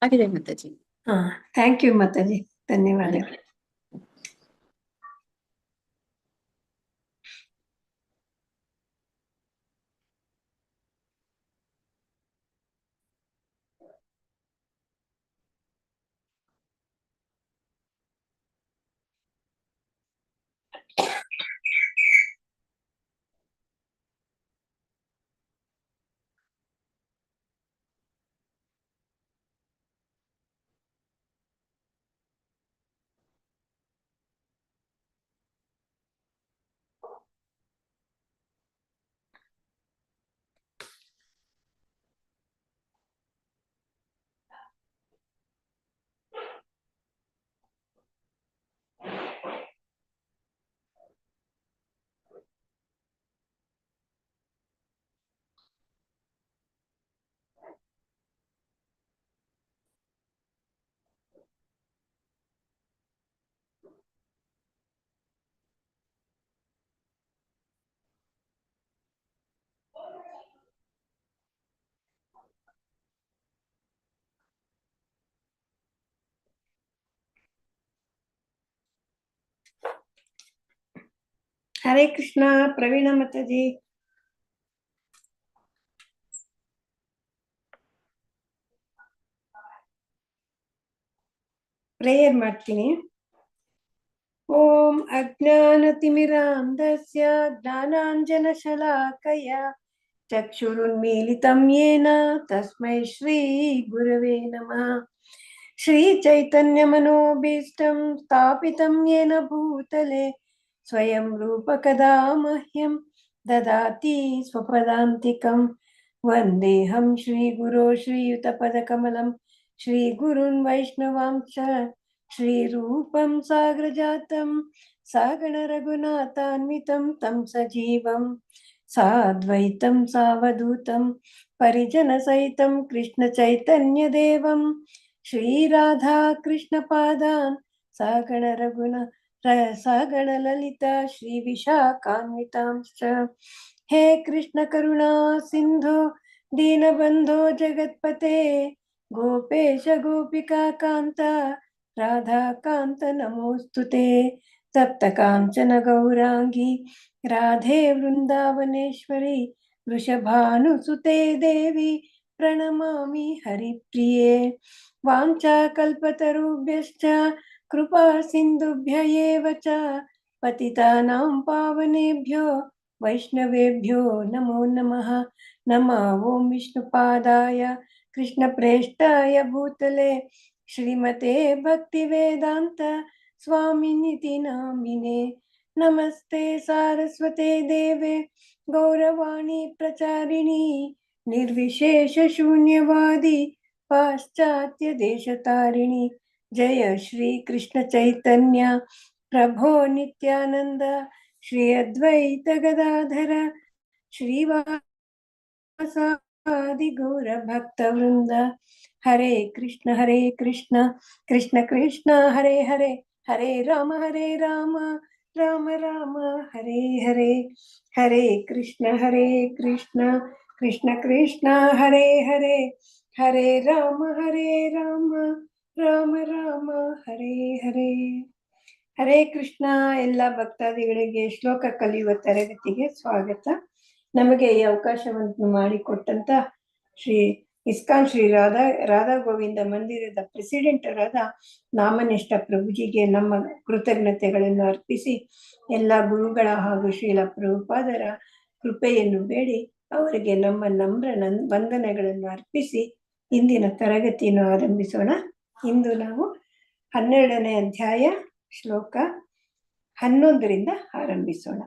ಆಗಿದೆ Mataji. Thank you Mataji, ಧನ್ಯವಾದಗಳು. Hare Krishna. Praveen Mataji. Prayer ಮಾಡ್ತೀನಿ. ಓಂ ಅಜ್ಞಾನತಿಮಿರಾಂಧಸ್ಯ ಜ್ಞಾನಾಂಜನಶಲಾಕಯ ಚಕ್ಷುರುನ್ಮೀಲಿತಂ ಯೇನ ತಸ್ಮೈ ಶ್ರೀ ಗುರವೇ ನಮಃ. ಶ್ರೀ ಚೈತನ್ಯ ಮನೋಭೀಷ್ಟಂ ಸ್ಥಾಪಿತಂ ಯೇನ ಭೂತಲೆ ಸ್ವಯಂ ರೂಪ ಕದಾ ಮಹ್ಯಂ ದದಾತಿ ಸ್ವಪದಾಂತಿಕಂ. ವಂದೇಹಂ ಶ್ರೀ ಗುರೋ ಶ್ರೀಯುತ ಪದಕಮಲಂ ಶ್ರೀ ಗುರುನ್ ವೈಷ್ಣವಾಂಶ ಶ್ರೀ ರೂಪಂ ಸಾಗ್ರಜಾತಂ ಸಾಗಣ ರಘುನಾಥಾನ್ವಿತಂ ತಂ ಸಜೀವಂ ಸಾದ್ವೈತಂ ಸಾವಧೂತಂ ಪರಿಜನ ಸಹಿತಂ ಕೃಷ್ಣ ಚೈತನ್ಯ ದೇವಂ ಶ್ರೀ ರಾಧಾ ಕೃಷ್ಣ ಪಾದಾನ್ ಸಾಗಣ ಸಾಗಣ ಲಲಿತಾ ಶ್ರೀ ವಿಶಾಖಾನ್ವಿತಾಂಶ್ಚ. ಹೇ ಕೃಷ್ಣ ಕರುಣಾ ಸಿಂಧೋ ದೀನಬಂಧೋ ಜಗತ್ಪತೆ ಗೋಪೇಶ ಗೋಪಿಕಾ ಕಾಂತ ರಾಧಾಕಾಂತ ನಮೋಸ್ತುತೆ. ಸಪ್ತ ಕಾಂಚನ ಗೌರಾಂಗಿ ರಾಧೆ ವೃಂದಾವನೇಶ್ವರಿ ವೃಷಭಾನುಸುತೆ ದೇವಿ ಪ್ರಣಮಾಮಿ ಹರಿಪ್ರಿಯೆ. ವಾಂಛಾಕಲ್ಪತರುಭ್ಯಶ್ಚ ಕೃಪಾ ಸಿಂಧುಭ್ಯ ಏವ ಚ ಪತಿತಾನಾಂ ಪಾವನೇಭ್ಯೋ ವೈಷ್ಣವೇಭ್ಯೋ ನಮೋ ನಮಃ. ನಮಃ ಓಂ ವಿಷ್ಣುಪಾದಾಯ ಕೃಷ್ಣ ಪ್ರೇಷ್ಠಾಯ ಭೂತಲೆ ಶ್ರೀಮತೆ ಭಕ್ತಿ ವೇದಾಂತ ಸ್ವಾಮಿನಿತಿ ನಾಮಿನೆ. ನಮಸ್ತೆ ಸಾರಸ್ವತೆ ದೇವೆ ಗೌರವಾಣಿ ಪ್ರಚಾರಿಣಿ ನಿರ್ವಿಶೇಷ ಶೂನ್ಯವಾದಿ ಪಾಶ್ಚಾತ್ಯ ದೇಶತಾರಿಣಿ. ಜಯ ಶ್ರೀ ಕೃಷ್ಣ ಚೈತನ್ಯ ಪ್ರಭೋ ನಿತ್ಯಾನಂದ ಶ್ರೀ ಅದ್ವೈತ ಗದಾಧರ ಶ್ರೀವಾಸಾದಿ ಗೌರ ಭಕ್ತ ವೃಂದ. ಹರೇ ಕೃಷ್ಣ ಕೃಷ್ಣ ಕೃಷ್ಣ ಹರೇ ಹರೇ, ಹರೇ ರಾಮ ರಾಮ ರಾಮ ಹರೇ ಹರೇ. ಹರೇ ಕೃಷ್ಣ ಕೃಷ್ಣ ಕೃಷ್ಣ ಹರೇ ಹರೇ, ಹರೇ ರಾಮ ರಾಮ ರಾಮ ಹರೇ ಹರೇ. ಹರೇ ಕೃಷ್ಣ. ಎಲ್ಲ ಭಕ್ತಾದಿಗಳಿಗೆ ಶ್ಲೋಕ ಕಲಿಯುವ ತರಗತಿಗೆ ಸ್ವಾಗತ. ನಮಗೆ ಈ ಅವಕಾಶವನ್ನು ಮಾಡಿಕೊಟ್ಟಂತ ಶ್ರೀ ಇಸ್ಕಾನ್ ಶ್ರೀ ರಾಧಾ ಗೋವಿಂದ ಮಂದಿರದ ಪ್ರೆಸಿಡೆಂಟ್ ಆದ ನಾಮನಿಷ್ಠ ಪ್ರಭುಜಿಗೆ ನಮ್ಮ ಕೃತಜ್ಞತೆಗಳನ್ನು ಅರ್ಪಿಸಿ, ಎಲ್ಲ ಗುರುಗಳ ಹಾಗೂ ಶ್ರೀಲ ಪ್ರಭುಪಾದರ ಕೃಪೆಯನ್ನು ಬೇಡಿ ಅವರಿಗೆ ನಮ್ಮ ನಮ್ರ ವಂದನೆಗಳನ್ನು ಅರ್ಪಿಸಿ ಇಂದಿನ ತರಗತಿಯನ್ನು ಆರಂಭಿಸೋಣ. ಇಂದು ನಾವು 12ನೇ ಅಧ್ಯಾಯ ಶ್ಲೋಕ 11ರಿಂದ ಆರಂಭಿಸೋಣ.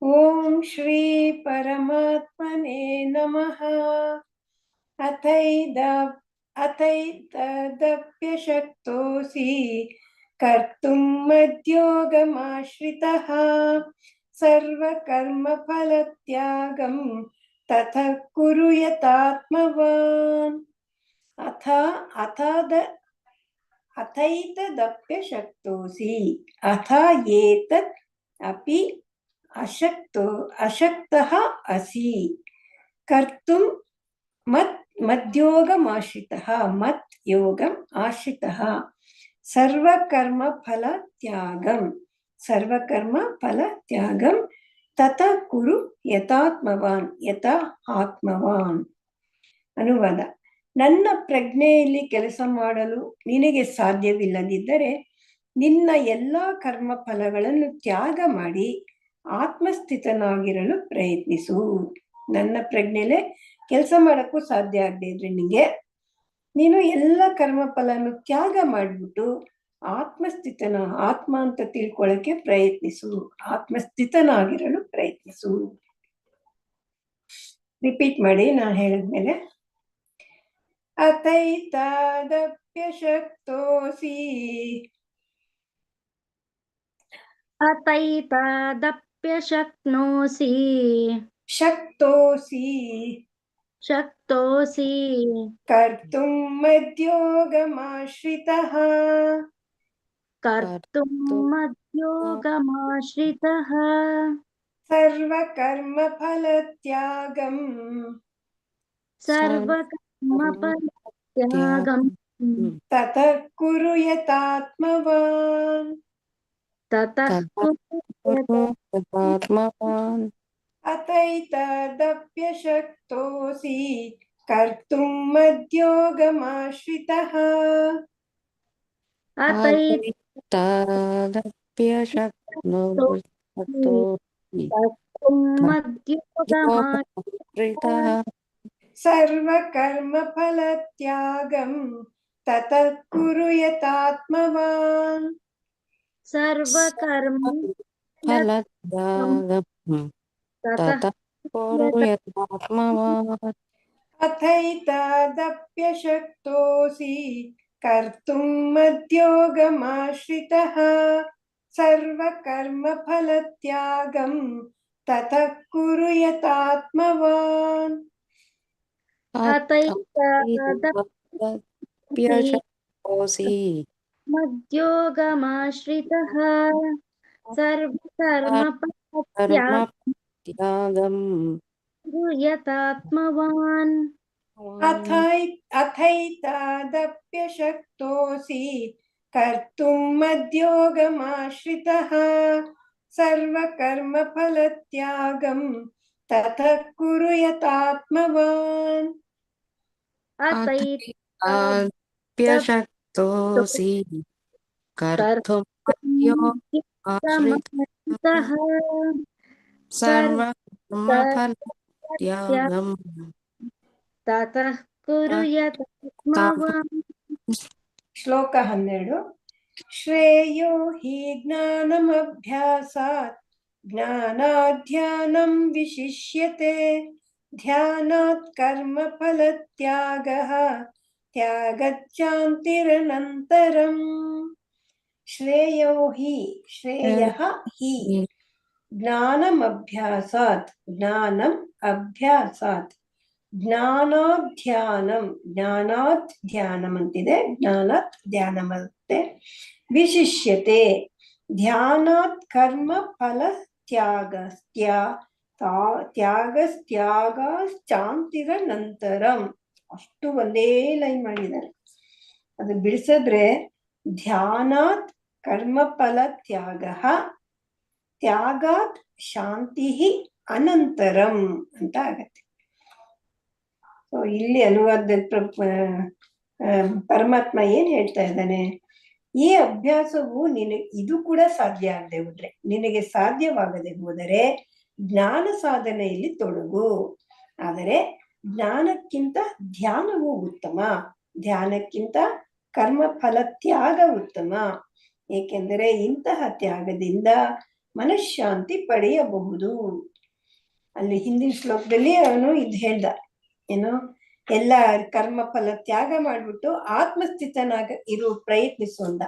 ಓಂ ಶ್ರೀ ಪರಮಾತ್ಮನೇ ನಮಃ. ಅಥೈತದಪ್ಯಶಕ್ತೋಸಿ ಕರ್ತುಂ ಮದ್ಯೋಗಮಾಶ್ರಿತಃ ಸರ್ವಕರ್ಮಫಲತ್ಯಾಗಂ ತತಃ ಕುರು ಯತಾತ್ಮವಾನ್. ಅಥೈತದಪ್ಯಶಕ್ತೋಸಿ ಅಥ ಏತತ್ ಅಪಿ ಅಶಕ್ತಃ ಅಸಿ ಕರ್ತುಂ ಮದ್ಯೋಗಮಾಶ್ರಿತಃ ಮತ್ ಯೋಗಂ ಆಶ್ರಿತಃ ಸರ್ವಕರ್ಮ ಫಲ ತ್ಯಾಗಂ ತತ ಕುರು ಯಥಾತ್ಮವಾನ್ ಯಥಾ ಆತ್ಮವಾನ್. ಅನುವಾದ: ನನ್ನ ಪ್ರಜ್ಞೆಯಲ್ಲಿ ಕೆಲಸ ಮಾಡಲು ನಿನಗೆ ಸಾಧ್ಯವಿಲ್ಲದಿದ್ದರೆ ನಿನ್ನ ಎಲ್ಲಾ ಕರ್ಮ ಫಲಗಳನ್ನು ತ್ಯಾಗ ಮಾಡಿ ಆತ್ಮಸ್ಥಿತನಾಗಿರಲು ಪ್ರಯತ್ನಿಸು. ನನ್ನ ಪ್ರಜ್ಞೆಲೆ ಕೆಲಸ ಮಾಡಕ್ಕೂ ಸಾಧ್ಯ ಆಗದೆ ಇದ್ರೆ ನಿನಗೆ ನೀನು ಎಲ್ಲ ಕರ್ಮ ಫಲನು ತ್ಯಾಗ ಮಾಡಿಬಿಟ್ಟು ಆತ್ಮ ಅಂತ ತಿಳ್ಕೊಳ್ಳಕ್ಕೆ ಪ್ರಯತ್ನಿಸು, ಆತ್ಮಸ್ಥಿತನಾಗಿರಲು ಪ್ರಯತ್ನಿಸು. ರಿಪೀಟ್ ಮಾಡಿ ನಾನು ಹೇಳಿದ್ಮೇಲೆ. ಅತೈತಾದಪ್ಯಶಕ್ತೋಸಿ ಅತೈತಾದಪ್ಯಶಕ್ನೋಸಿ ಶಕ್ತೋಸಿ ಕರ್ತುಂ ಮದ್ಯೋಗಮಾಶ್ರಿತಃ ಸರ್ವಕರ್ಮಫಲತ್ಯಾಗಂ ತತಃ ಕುರು ಯಥಾತ್ಮವಾನ್. ಅತೈತಾದಪ್ಯಶಕ್ತೋಸಿ ಕರ್ತುಂ ಮದ್ಯೋಗಮಾಶ್ರಿತಃ ಸರ್ವಕರ್ಮಫಲತ್ಯಾಗಂ ತತಃ ಕುರು ಯಥಾತ್ಮವಾನ್. ಅತೈತಾದಪ್ಯಶಕ್ತೋಸಿ ಕರ್ತುಂ ಮದ್ಯೋಗಮಾಶ್ರಿತಃ ಸರ್ವಕರ್ಮಫಲತ್ಯಾಗಂ ತತಃ ಕುರು ಯಥಾತ್ಮವಾನ್. ಮದ್ಯೋಗಮಾಶ್ರಿತಃ ಸರ್ವಕರ್ಮಫಲತ್ಯಾಗಂ ಯಥಾತ್ಮವಾನ್. ಅಥೈತಾದಪ್ಯಶಕ್ತೋಸಿ ಕರ್ತುಂ ಮದ್ಯೋಗಮಾಶ್ರಿತಃ ಸರ್ವಕರ್ಮಫಲತ್ಯಾಗಂ ತತಃ ಕುರು ಯಥಾತ್ಮವಾನ್. ಅತೈತಾದಪ್ಯಶಕ್ತೋಸಿ ಕರ್ತುಂ ಮದ್ಯೋಗಮಾಶ್ರಿತಃ ಸರ್ವಕರ್ಮಫಲತ್ಯಾಗಂ ತತಃ ಕುರು ಯಥಾತ್ಮವಾನ್. ಶ್ಲೋಕ 12. ಶ್ರೇಯೋ ಹಿ ಜ್ಞಾನಮಭ್ಯಾಸಾತ್ ಜ್ಞಾನಾಧ್ಯಾನಂ ವಿಶಿಷ್ಯತೆ ಧ್ಯಾನಾತ್ ಕರ್ಮಫಲತ್ಯಾಗಃ ತ್ಯಾಗಚ್ಚಾಂತಿರನಂತರಂ. ಶ್ರೇಯಃ ಹಿ ಜ್ಞಾನಮಭ್ಯಾಸಾತ್ ಜ್ಞಾನಾತ್ ಧ್ಯಾನಂ ಅಂತಿದೆ, ಜ್ಞಾನಾತ್ ಧ್ಯಾನಮಂತೆ. ವಿಶಿಷ್ಯತೆ ಧ್ಯಾನಾತ್ ಕರ್ಮ ಫಲ ತ್ಯಾಗಶ್ಚಾಂತಿರ ನಂತರಂ. ಅಷ್ಟು ಒಂದೇ ಲೈನ್ ಮಾಡಿದ್ದಾರೆ, ಅದು ಬಿಡಿಸಿದ್ರೆ ಧ್ಯಾನಾತ್ ಕರ್ಮಫಲ ತ್ಯಾಗಾತ್ ಶಾಂತಿ ಅನಂತರಂ ಅಂತ ಆಗತ್ತೆ. ಸೊ ಇಲ್ಲಿ ಅನುವಾದದಲ್ಲಿ ಪರಮಾತ್ಮ ಏನ್ ಹೇಳ್ತಾ ಇದ್ದಾನೆ, ಈ ಅಭ್ಯಾಸವು ಇದು ಕೂಡ ಸಾಧ್ಯ ಆಗದೆ ಹೋದ್ರೆ, ನಿನಗೆ ಸಾಧ್ಯವಾಗದೆ ಹೋದರೆ ಜ್ಞಾನ ಸಾಧನೆಯಲ್ಲಿ ತೊಡಗು. ಆದರೆ ಜ್ಞಾನಕ್ಕಿಂತ ಧ್ಯಾನವು ಉತ್ತಮ, ಧ್ಯಾನಕ್ಕಿಂತ ಕರ್ಮಫಲ ತ್ಯಾಗ ಉತ್ತಮ. ಏಕೆಂದರೆ ಇಂತಹ ತ್ಯಾಗದಿಂದ ಮನಃಶಾಂತಿ ಪಡೆಯಬಹುದು. ಅಲ್ಲಿ ಹಿಂದಿನ ಶ್ಲೋಕದಲ್ಲಿ ಅವನು ಇದು ಹೇಳ್ದ, ಏನು, ಎಲ್ಲ ಕರ್ಮಫಲ ತ್ಯಾಗ ಮಾಡ್ಬಿಟ್ಟು ಆತ್ಮಸ್ಥಿತನಾಗ ಪ್ರಯತ್ನಿಸು ಅಂದ.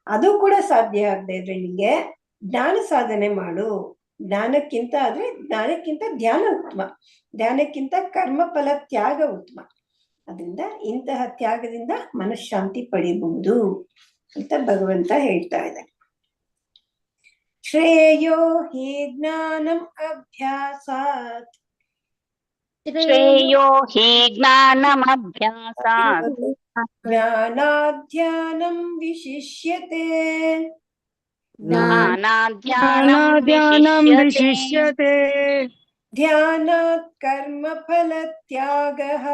ಅದು ಕೂಡ ಸಾಧ್ಯ ಆಗದೆ ಇದ್ರೆ ನಿಂಗೆ ಜ್ಞಾನ ಸಾಧನೆ ಮಾಡು. ಜ್ಞಾನಕ್ಕಿಂತ ಧ್ಯಾನ ಉತ್ತಮ, ಧ್ಯಾನಕ್ಕಿಂತ ಕರ್ಮಫಲ ತ್ಯಾಗ ಉತ್ತಮ. ಅದರಿಂದ ಇಂತಹ ತ್ಯಾಗದಿಂದ ಮನಃಶಾಂತಿ ಪಡೆಯಬಹುದು ಅಂತ ಭಗವಂತ ಹೇಳ್ತಾ ಇದ್ದಾನೆ. ಶ್ರೇಯೋ ಹಿ ಜ್ಞಾನಂ ಅಭ್ಯಾಸಾತ್ श्रेयो हि ज्ञानमभ्यासात् ज्ञानाध्यानं विशिष्यते ज्ञानाध्यानं ज्ञानाध्यानं विशिष्यते विशिष्यते ध्यानात् कर्मफलत्यागः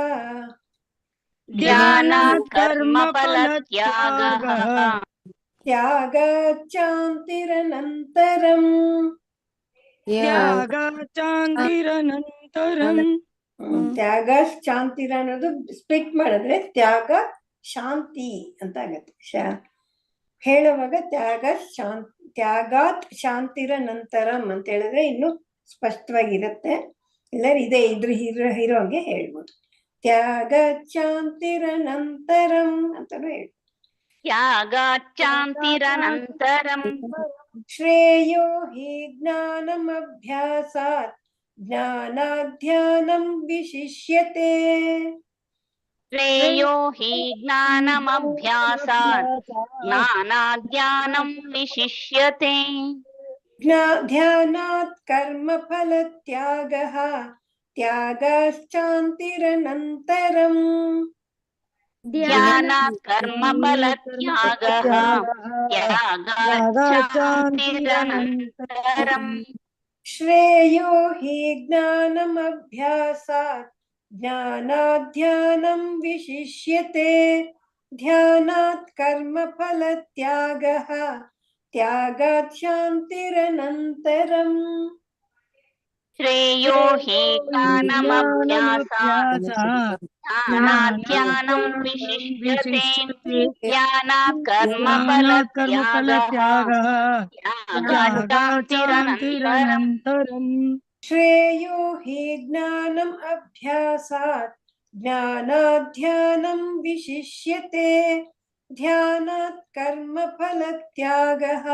ध्यानात् कर्मफलत्यागः कर्मफलत्यागः त्यागाच्चान्तिरनन्तरम् त्यागाचान्तिरनन्तरम् ತ್ಯಾಗಶಾಂತಿರ ಅನ್ನೋದು ಸ್ಪ್ಲಿಟ್ ಮಾಡಿದ್ರೆ ತ್ಯಾಗ ಶಾಂತಿ ಅಂತ ಆಗತ್ತೆ. ಹೇಳುವಾಗ ತ್ಯಾಗಾತ್ ಶಾಂತಿರ ನಂತರಂ ಅಂತ ಹೇಳಿದ್ರೆ ಇನ್ನು ಸ್ಪಷ್ಟವಾಗಿರುತ್ತೆ. ಎಲ್ಲರೂ ಇದ್ರ ಹೀರೋಗೆ ಹೇಳ್ಬೋದು. ತ್ಯಾಗ ಶಾಂತಿರ ನಂತರಂ ಅಂತಾನು ಹೇಳ್ಬೋದು. त्यागाच्चान्तिरनन्तरम् ಶ್ರೇಯೋ ಹಿ ಜ್ಞಾನಮಭ್ಯಾಸಾತ್ ಜ್ಞಾನಾಧ್ಯಾನಂ ವಿಶಿಷ್ಯತೆ. श्रेयो हि ज्ञानमभ्यासात् ज्ञानाध्यानं विशिष्यते ಧ್ಯಾನಾತ್ ಕರ್ಮಫಲತ್ಯಾಗಃ ತ್ಯಾಗಾಶ್ಚಾಂತಿರನಂತರಂ ध्यानात् कर्मफलत्यागः त्यागाच्चान्तिरनन्तरम् ಶ್ರೇಯೋ ಹಿ ಜ್ಞಾನಮಭ್ಯಾಸಾತ್ ಜ್ಞಾನಾಧ್ಯಾನಂ ವಿಶಿಷ್ಯತೆ. ಧ್ಯಾನಾತ್ ಕರ್ಮಫಲತ್ಯಾಗಃ ತ್ಯಾಗಾತ್ ಶಾಂತಿರನಂತರಂ. श्रेयो हि ज्ञानमभ्यासात् ज्ञानाध्यानं विशिष्यते ज्ञानात् कर्मफलत्यागः त्यागाच्चान्तिरनन्तरम् ಶ್ರೇಯೋ ಹಿ ಜ್ಞಾನಂ ಅಭ್ಯಾಸಾತ್ ಜ್ಞಾನಾಧ್ಯಾನಂ ವಿಶಿಷ್ಯತೆ. ಧ್ಯಾನಾತ್ ಕರ್ಮಫಲತ್ಯಾಗಃ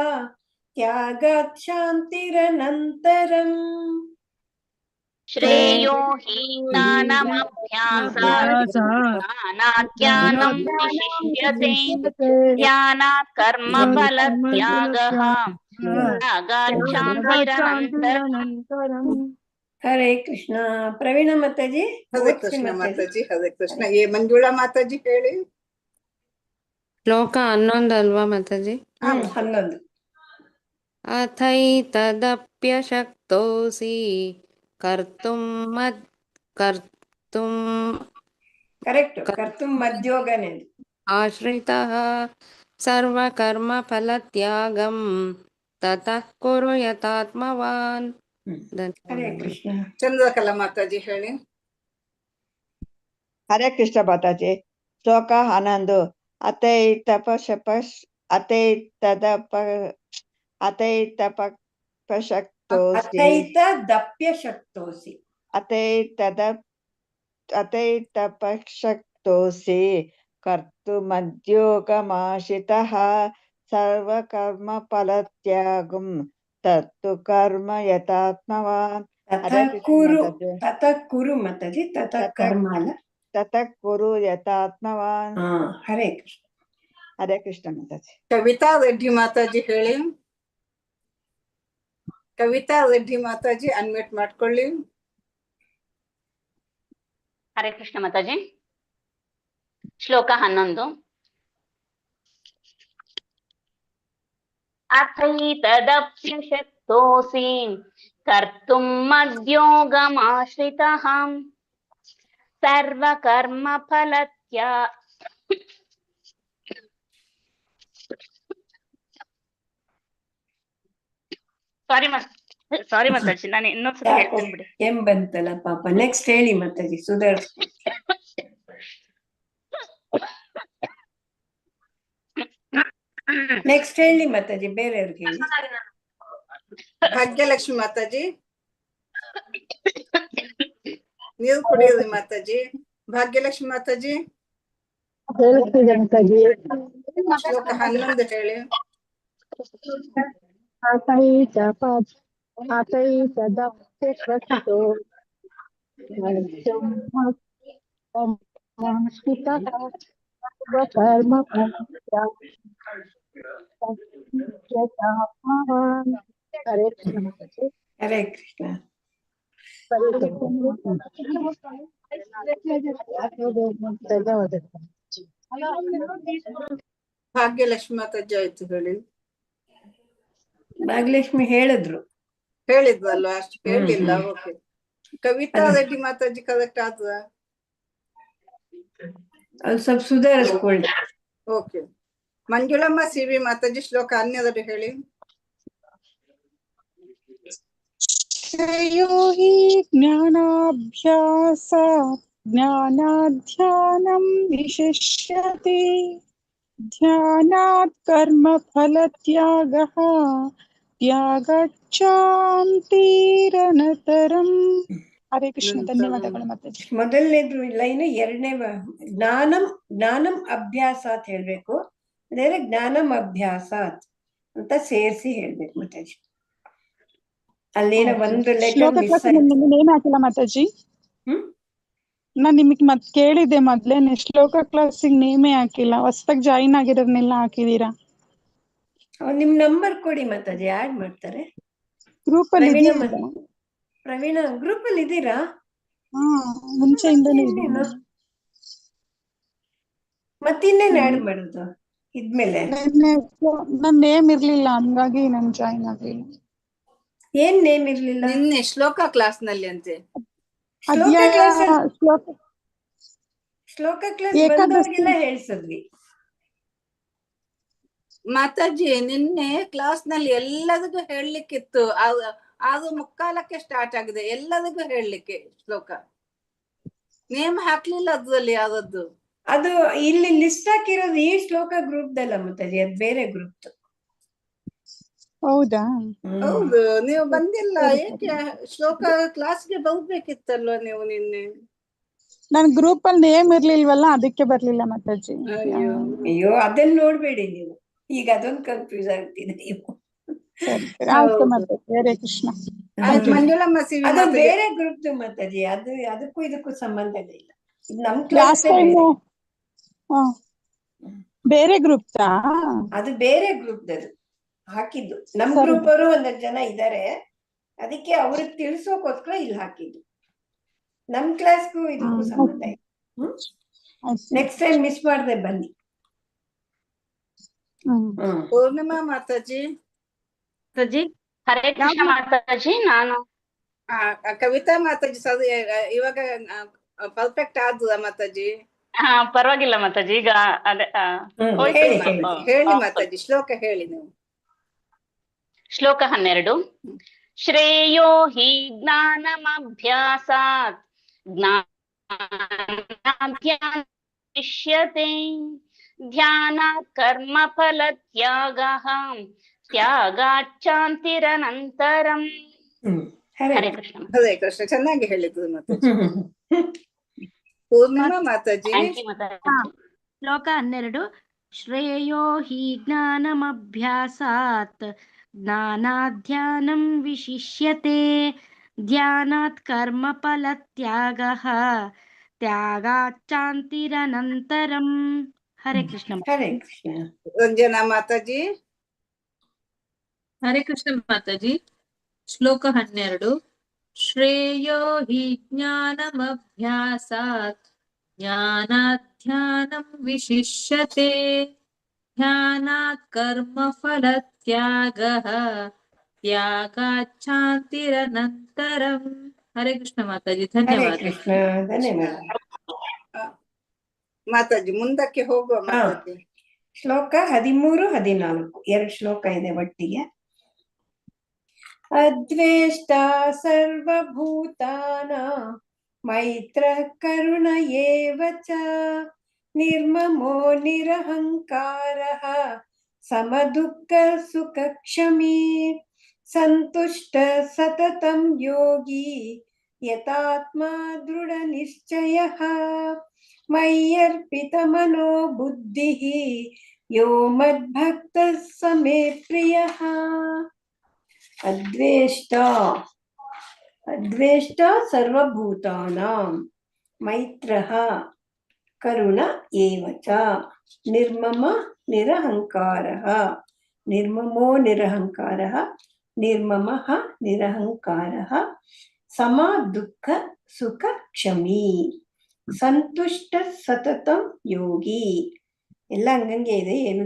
ತ್ಯಾಗಾತ್ ಶಾಂತಿರನಂತರಂ. श्रेयो हि ज्ञानमभ्यासात् ज्ञानाध्यानं विशिष्यते ध्यानात् कर्मफलत्यागः त्यागाच्चान्तिरनन्तरम् ಹರೇ ಕೃಷ್ಣ. ಪ್ರವೀಣ ಮಾತಾಜಿ. ಹರೇ ಕೃಷ್ಣ ಮಾತಾಜಿ. ಹರೇ ಕೃಷ್ಣ. ಮಂಜುಳಾ ಮಾತಾಜಿ ಹೇಳಿ. ಶ್ಲೋಕ 11 ಅಲ್ವಾ ಮಾತಾಜಿ? 11. ಅಥೈತದಪ್ಯಶಕ್ತೋಸಿ ಕರ್ತುಂ ಕರೆಕ್ಟ್. ಕರ್ತುಂ ಮಧ್ಯೋಗನೆ ಆಶ್ರಿತಃ ಸರ್ವಕರ್ಮಫಲತ್ಯಾಗಂ ತತಃ ಕುರು ಯತಾತ್ಮವಾನ್. ಹರೇ ಕೃಷ್ಣ. ಚಂದ್ರಕಲಾ ಮಾತಾಜಿ ಹೇಳಿ. ಹರೇ ಕೃಷ್ಣ ಮಾತಾಜಿ. ಶ್ಲೋಕ 11. ಅತೈತಪಶಕ್ತೋಸಿ ಕರ್ತುಮದ್ಯೋಗಮಾಶ್ರಿತಃ ಸರ್ವಕರ್ಮಫಲತ್ಯಾಗಂ ತತ್ತು ಕರ್ಮ ಯತಾತ್ಮವಾನ್. ತತಃ ಕುರು ಮಾತಾಜಿ. ತತಃ ಕರ್ಮ ಅಲ್ಲ. ತತಃ ಕುರು ಯತಾತ್ಮವಾನ್. ಹರೇ ಕೃಷ್ಣ. ಹರೇ ಕೃಷ್ಣ ಮಾತಾಜಿ. ಕವಿತಾ ರೆಡ್ಡಿ ಮಾತಾಜಿ ಹೇಳಿ. ಕವಿತಾ ರೆಡ್ಡಿ ಮಾತಾಜಿ ಅನ್ಮ್ಯೂಟ್ ಮಾಡ್ಕೊಳ್ಳಿ. ಹರೇ ಕೃಷ್ಣ ಮಾತಾಜಿ. ಶ್ಲೋಕ 11. ಅಥೈತದಪ್ಯಶಕ್ತೋಸಿ ಕರ್ತುಂ ಮದ್ಯೋಗಮಾಶ್ರಿತಃ ಸಾರಿ ಮಾತಾಜಿ, ನಾನು ಇನ್ನೊಂದ್ಸತಿ ಹೇಳ್ತೀನಿ ಬಿಡಿ. ಎಂಬಂತಲ್ಲ ಪಾಪ. ನೆಕ್ಸ್ಟ್ ಹೇಳಿ ಮಾತಾಜಿ. ಸುದರ್ಶನ್. ನೆಕ್ಸ್ಟ್ ಹೇಳಿ ಮಾತಾಜಿ. ಬೇರೆಯವ್ರಿಗೆ ಹೇಳಿ. ಭಾಗ್ಯಲಕ್ಷ್ಮಿ ಮಾತಾಜಿ ನೀರು ಕುಡಿಯೋದು ಮಾತಾಜಿ. ಭಾಗ್ಯಲಕ್ಷ್ಮಿ ಮಾತಾಜಿ ಶ್ಲೋಕ 11 ಹೇಳಿ. ಹರೇ ಕೃಷ್ಣ. ಭಾಗ್ಯಲಕ್ಷ್ಮಿ ಮಾತಾಜಿ ಆಯ್ತು ಹೇಳಿ. ಭಾಗ್ಯಲಕ್ಷ್ಮಿ ಹೇಳಿದ್ರು. ಹೇಳಿದ್ವಲ್ವಾ, ಅಷ್ಟು ಕೇಳಲಿಲ್ಲ. ಓಕೆ. ಕವಿತಾ ರೆಡ್ಡಿ ಮಾತಾಜಿ ಕರೆಕ್ಟ್ ಆದ? ಅದು ಸ್ವಲ್ಪ ಸುಧಾರಿಸ್ಕೊಳ್ಳಿ. ಓಕೆ. ಮಂಜುಳಮ್ಮ ಸಿವಿ ಮಾತಾಜಿ ಶ್ಲೋಕ 12 ಹೇಳಿ. ಶ್ರೇಯೋ ಹಿ ಜ್ಞಾನಾಭ್ಯಾಸ ಜ್ಞಾನಾಧ್ಯಾನಂ ವಿಶಿಷ್ಯತೆ ಧ್ಯಾನಾತ್ ಕರ್ಮ ಫಲ ತ್ಯಾಗಃ ತ್ಯಾಗಚ್ಚಾಂತಿರನತರಂ. ಹರೇ ಕೃಷ್ಣ. ಧನ್ಯವಾದಗಳು ಮಾತಾಜಿ. ಮೊದಲನೇದು ಲೈನ್, ಎರಡನೇ ಜ್ಞಾನಂ ಅಭ್ಯಾಸಾತ್ ಹೇಳ್ಬೇಕು. ಅದೇ ಜ್ಞಾನಂ ಅಭ್ಯಾಸಾತ್ ಅಂತ ಸೇರಿಸಿ ಹೇಳ್ಬೇಕು ಮಾತಾಜಿ. ಅಲ್ಲೇನೋ ಒಂದು ಲೆಟರ್ ಮಿಸ್ ಆಯ್ತು. ಏನ್ ಹಾಕಿಲ್ಲ ಮಾತಾಜಿ. ನಾನ್ ನಿಮಗ್ ಕೇಳಿದ್ದೆ ಮೊದ್ಲೇನೆ, ಶ್ಲೋಕ ಕ್ಲಾಸಿಗೆ ನೇಮೇ ಹಾಕಿಲ್ಲ. ಹೊಸದಾಗಿ ಜಾಯಿನ್ ಆಗಿರೋರ್ನೆಲ್ಲ ಹಾಕಿದೀರಾ? ನಿಮ್ ನಂಬರ್ ಕೊಡಿ ಮಾತಾಜಿ, ಆಡ್ ಮಾಡ್ತಾರೆ. ಗ್ರೂಪ್ ಅಲ್ಲಿ ಪ್ರವೀಣ ಗ್ರೂಪ್ ಅಲ್ಲಿ ಇದ್ದೀರಾ? ಮುಂಚೆಯಿಂದನೇ ಮತ್ತಿನ್ನೇನ್ ಆಡ್ ಮಾಡುದು ಇದ್ಮೇಲೆ? ನನ್ ನೇಮ್ ಇರ್ಲಿಲ್ಲ, ಹಂಗಾಗಿ ನನ್ ಜಾಯಿನ್ ಆಗ್ಲಿಲ್ಲ. ಏನ್ ನೇಮ್ ಇರ್ಲಿಲ್ಲ? ನಿನ್ನೆ ಶ್ಲೋಕ ಕ್ಲಾಸ್ ನಲ್ಲಿ ಅಂತೆ. ಶ್ಲೋಕ ಕ್ಲಾಸ್ ಬಂದವ್ರಿಗೆಲ್ಲ ಹೇಳ್ಸದ್ವಿ ಮಾತಾಜಿ. ನಿನ್ನೆ ಕ್ಲಾಸ್ ನಲ್ಲಿ ಎಲ್ಲದಕ್ಕೂ ಹೇಳಲಿಕ್ಕಿತ್ತು. ಅದು 3:15ಕ್ಕೆ ಸ್ಟಾರ್ಟ್ ಆಗಿದೆ. ಎಲ್ಲದಕ್ಕೂ ಹೇಳಲಿಕ್ಕೆ ಶ್ಲೋಕ. ನೇಮ್ ಹಾಕ್ಲಿಲ್ಲ ಅದ್ರಲ್ಲಿ ಯಾವ್ದದ್ದು. ಅದು ಇಲ್ಲಿ ಲಿಸ್ಟ್ ಹಾಕಿರೋದು ಈ ಶ್ಲೋಕ ಗ್ರೂಪ್ ದಲ್ಲ ಮಾತಾಜಿ, ಅದು ಬೇರೆ ಗ್ರೂಪ್. ಹೌದಾ? ಹೌದು, ನೀವು ಬಂದಿಲ್ಲ. ಏಕೆ ಶ್ಲೋಕ ಕ್ಲಾಸ್ಗೆ ಬರ್ಬೇಕಿತ್ತಲ್ವಾ ನೀವು ನಿನ್ನೆ? ನನ್ ಗ್ರೂಪ್ ಅಲ್ಲಿ ನೇಮ್ ಇರ್ಲಿಲ್ವಲ್ಲ, ಅದಕ್ಕೆ ಬರ್ಲಿಲ್ಲ ಮಾತಾಜಿ. ಅಯ್ಯೋ ಅದನ್ನ ನೋಡ್ಬೇಡಿ ನೀವು, ಈಗ ಅದೊಂದು ಕನ್ಫ್ಯೂಸ್ ಆಗ್ತಿದೆ ನೀವು. ಆಯ್ತು ಮಾತಾಜಿ. ಹರೇ ಕೃಷ್ಣ. ಮಂಜುಳಮ್ಮ ಸಿವಿ ಅದು ಬೇರೆ ಗ್ರೂಪ್ ಮಾತಾಜಿ. ಅದಕ್ಕೂ ಇದಕ್ಕೂ ಸಂಬಂಧ ಇಲ್ಲ. ನಮ್ ಕ್ಲಾಸ್ ಬೇರೆ ಗ್ರೂಪ್. ಅದು ಬೇರೆ ಗ್ರೂಪ್ ಹಾಕಿದ್ದು. ನಮ್ ಗ್ರೂಪ್ ಅವರು ಒಂದಷ್ಟು ಜನ ಇದ್ದಾರೆ, ಅದಕ್ಕೆ ಅವ್ರಿಗೆ ತಿಳಿಸೋಕೋಸ್ಕರ ಇಲ್ಲಿ ಹಾಕಿದ್ದು. ನಮ್ ಕ್ಲಾಸ್ಗೂ ಇದಕ್ಕೂ ಸಂಬಂಧ ಇಲ್ಲ. ನೆಕ್ಸ್ಟ್ ಟೈಮ್ ಮಿಸ್ ಮಾಡದೆ ಬನ್ನಿ. ಪೂರ್ಣಿಮಾ ಮಾತಾಜಿ. ಹರೇ ಕೃಷ್ಣ ಮಾತಾಜಿ. ನಾನು ಕವಿತಾ ಮಾತಾಜಿ ಇವಾಗ ಪರ್ಫೆಕ್ಟ್ ಆದ ಮಾತಾಜಿ? ಪರವಾಗಿಲ್ಲ ಮಾತಾಜಿ. ಈಗ ಅದೇ ಹೇಳಿ ಮಾತಾಜಿ, ಶ್ಲೋಕ ಹೇಳಿ ನೀವು. ಶ್ಲೋಕ 12. ಶ್ರೇಯೋ ಹಿ ಜ್ಞಾನಮಭ್ಯಾಸಾತ್ ಜ್ಞಾನಾಧ್ಯಾನಮಿಷ್ಯತೆ ಧ್ಯಾನಾತ್ ಕರ್ಮ ಫಲ ತ್ಯಾಗಃ ತ್ಯಾಗಾಚ್ಚಾಂತಿರನಂತರಂ. ಹರೇ ಕೃಷ್ಣ. ಹರೇ ಕೃಷ್ಣ. ಚೆನ್ನಾಗಿ ಹೇಳಿದ್ದು ಮಾತಾಜಿ. ಪೂರ್ಣಿಮಾ ಮಾತಾಜಿ. ಶ್ಲೋಕ 12. ಶ್ರೇಯೋ ಹಿ ಜ್ಞಾನಮಭ್ಯಾಸಾತ್ ಜ್ಞಾನಾಧ್ಯಾನಂ ವಿಶಿಷ್ಯತೆ ಧ್ಯಾನಾತ್ ಕರ್ಮ ಫಲ ತ್ಯಾಗಃ ತ್ಯಾಗಾಚ್ಚಾಂತಿರನಂತರಂ. ಹರೇ ಕೃಷ್ಣ. ಹರೇ ಕೃಷ್ಣ. ರಂಜನಾ ಮಾತಾಜಿ. ಹರೇ ಕೃಷ್ಣ ಮಾತಾಜಿ. ಶ್ಲೋಕ 12. ಶ್ರೇಯೋ ಹಿ ಜ್ಞಾನಮಭ್ಯಾಸಾತ್ ಜ್ಞಾನಾಧ್ಯಾನಂ ವಿಶಿಷ್ಯತೆ ಧ್ಯಾನಾತ್ ಕರ್ಮ ಫಲ ತ್ಯಾಗಃ ತ್ಯಾಗಾಚ್ಚಾಂತಿರನಂತರಂ. ಹರೇ ಕೃಷ್ಣ ಮಾತಾಜಿ. ಧನ್ಯವಾದ. ಕೃಷ್ಣ. ಧನ್ಯವಾದ ಮಾತಾಜಿ. ಮುಂದಕ್ಕೆ ಹೋಗುವ ಮಾತಾಜಿ. ಶ್ಲೋಕ 13, 14 2 ಶ್ಲೋಕ ಇದೆ ಒಟ್ಟಿಗೆ. ಅದ್ವೇಷ್ಟ ಸರ್ವಭೂತಾನಾಂ ಮೈತ್ರಃ ಕರುಣ ಏವ ಚ ನಿರ್ಮಮೋ ನಿರಹಂಕಾರಃ ಸಮದುಃಖ ಸುಖಕ್ಷಮೀ ಸಂತುಷ್ಟ ಸತತಂ ಯೋಗಿ ಯತಾತ್ಮಾ ದೃಢ ನಿಶ್ಚಯಃ ಮಯ್ಯರ್ಪಿತ ಮನೋ ಬುದ್ಧಿಃ ಯೋ ಮದ್ಭಕ್ತಃ ಸ ಮೇ ಪ್ರಿಯಃ. ಅದ್ವೇಷ್ಟ ಸರ್ವಭೂತಾನಾಂ ಮೈತ್ರಃ ಕರುಣ ಏವ ಚ ನಿರ್ಮಮ ನಿರಹಂಕಾರಃ ನಿರ್ಮಮೋ ನಿರಹಂಕಾರಃ ನಿರ್ಮಮಃ ನಿರಹಂಕಾರಃ ಸಮ ದುಃಖ ಸುಖ ಕ್ಷಮಿ, ಸಂತುಷ್ಟ ಸತತಂ ಯೋಗಿ. ಎಲ್ಲ ಹಂಗಂಗೆ ಇದೆ, ಏನು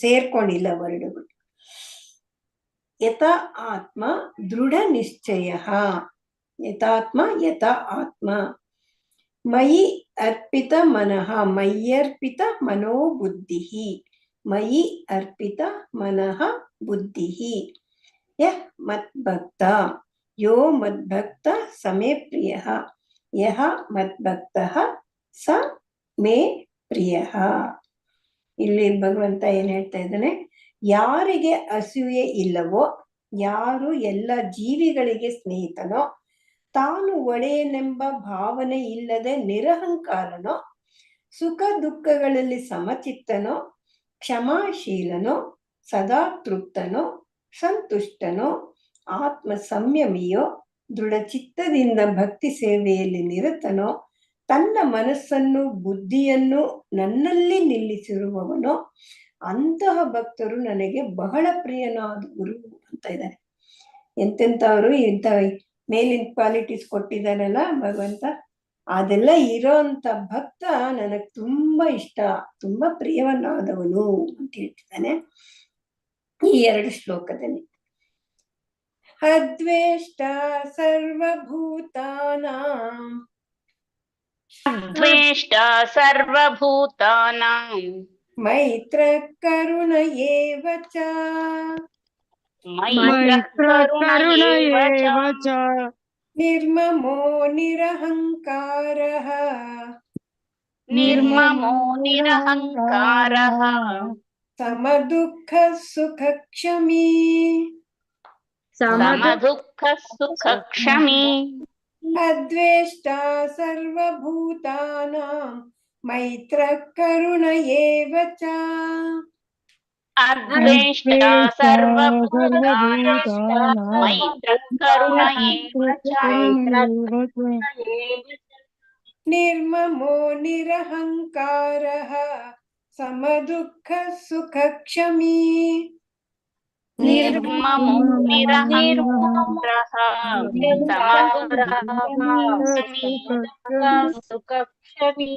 ಸೇರ್ಕೊಂಡಿಲ್ಲ ವರ್ಡ್ಗಳು. ಯಥ ಆತ್ಮ ದೃಢ ನಿಶ್ಚಯ, ಯಥಾತ್ಮ ಯಥ ಆತ್ಮ. ಮಯಿ ಅರ್ಪಿತ ಮನಃ, ಮಯ್ಯರ್ಪಿತ ಮನೋ ಬುದ್ಧಿ, ಮಯಿ ಅರ್ಪಿತ ಮನಃ ಬುದ್ಧಿ. ಯಃ ಮದ್ಭಕ್ತ, ಯೋ ಮದ್ಭಕ್ತ ಸಮೇ ಪ್ರಿಯಃ, ಯಹ ಮದ್ಭಕ್ತಃ ಸ ಮೇ ಪ್ರಿಯಃ. ಇಲ್ಲಿ ಭಗವಂತ ಏನ್ ಹೇಳ್ತಾ ಇದ್ದಾನೆ, ಯಾರಿಗೆ ಅಸೂಯೆ ಇಲ್ಲವೋ, ಯಾರು ಎಲ್ಲ ಜೀವಿಗಳಿಗೆ ಸ್ನೇಹಿತನೋ, ತಾನು ಒಡೆಯನೆಂಬ ಭಾವನೆ ಇಲ್ಲದೆ ನಿರಹಂಕಾರನೋ, ಸುಖ ದುಃಖಗಳಲ್ಲಿ ಸಮಚಿತ್ತನೋ, ಕ್ಷಮಾಶೀಲನೋ, ಸದಾ ತೃಪ್ತನೋ, ಸಂತುಷ್ಟನೋ, ಆತ್ಮ ಸಂಯಮಿಯೋ, ದೃಢಚಿತ್ತದಿಂದ ಭಕ್ತಿ ಸೇವೆಯಲ್ಲಿ ನಿರತನೋ, ತನ್ನ ಮನಸ್ಸನ್ನು ಬುದ್ಧಿಯನ್ನು ನನ್ನಲ್ಲಿ ನಿಲ್ಲಿಸಿರುವವನೋ, ಅಂತಹ ಭಕ್ತರು ನನಗೆ ಬಹಳ ಪ್ರಿಯನಾದವರು ಅಂತ ಇದ್ದಾರೆ. ಎಂತೆಂಥವ್ರು ಇಂಥ ಮೇಲಿನ ಕ್ವಾಲಿಟೀಸ್ ಕೊಟ್ಟಿದ್ದಾನಲ್ಲ ಭಗವಂತ, ಅದೆಲ್ಲ ಇರೋಂಥ ಭಕ್ತ ನನಗೆ ತುಂಬಾ ಇಷ್ಟ, ತುಂಬಾ ಪ್ರಿಯವನಾದವನು ಅಂತ ಹೇಳ್ತಿದ್ದಾನೆ ಈ 2 ಶ್ಲೋಕದಲ್ಲಿ. ಅದ್ವೇಷ್ಟ ಸರ್ವಭೂತಾನಾಂ, ದ್ವೇಷ್ಟ ಸರ್ವಭೂತಾನಾಂ, ಮೈತ್ರ ಕರುಣ ಏವ ಚ, ಮೈತ್ರ ಕರುಣ ಏವ ಚ, ನಿರ್ಮಮೋ ನಿರಹಂಕಾರಃ, ನಿರ್ಮಮೋ ನಿರಹಂಕಾರಃ, ಸಮದುಃಖ ಸುಖ ಕ್ಷಮಿ, ಸಮದುಃಖ ಸುಖ ಕ್ಷಮಿ. ಅದ್ವೇಷ್ಟ ಸರ್ವಭೂತಾನಾಂ, ಮೈತ್ರ ಕರುಣ ಏವ ಚ, ಅದ್ವೇಷ್ಟ ಸರ್ವಭೂತಾನಾಂ, ಮೈತ್ರ ಕರುಣ ಏವ ಚ, ನಿರ್ಮಮೋ ನಿರಹಂಕಾರಃ, ಸಮದುಃಖ ಸುಖ ಕ್ಷಮಿ, ನಿರ್ಮಮೋ ನಿರಹಂಕಾರಃ, ಸಮದುಃಖ ಸುಖ ಕ್ಷಮಿ.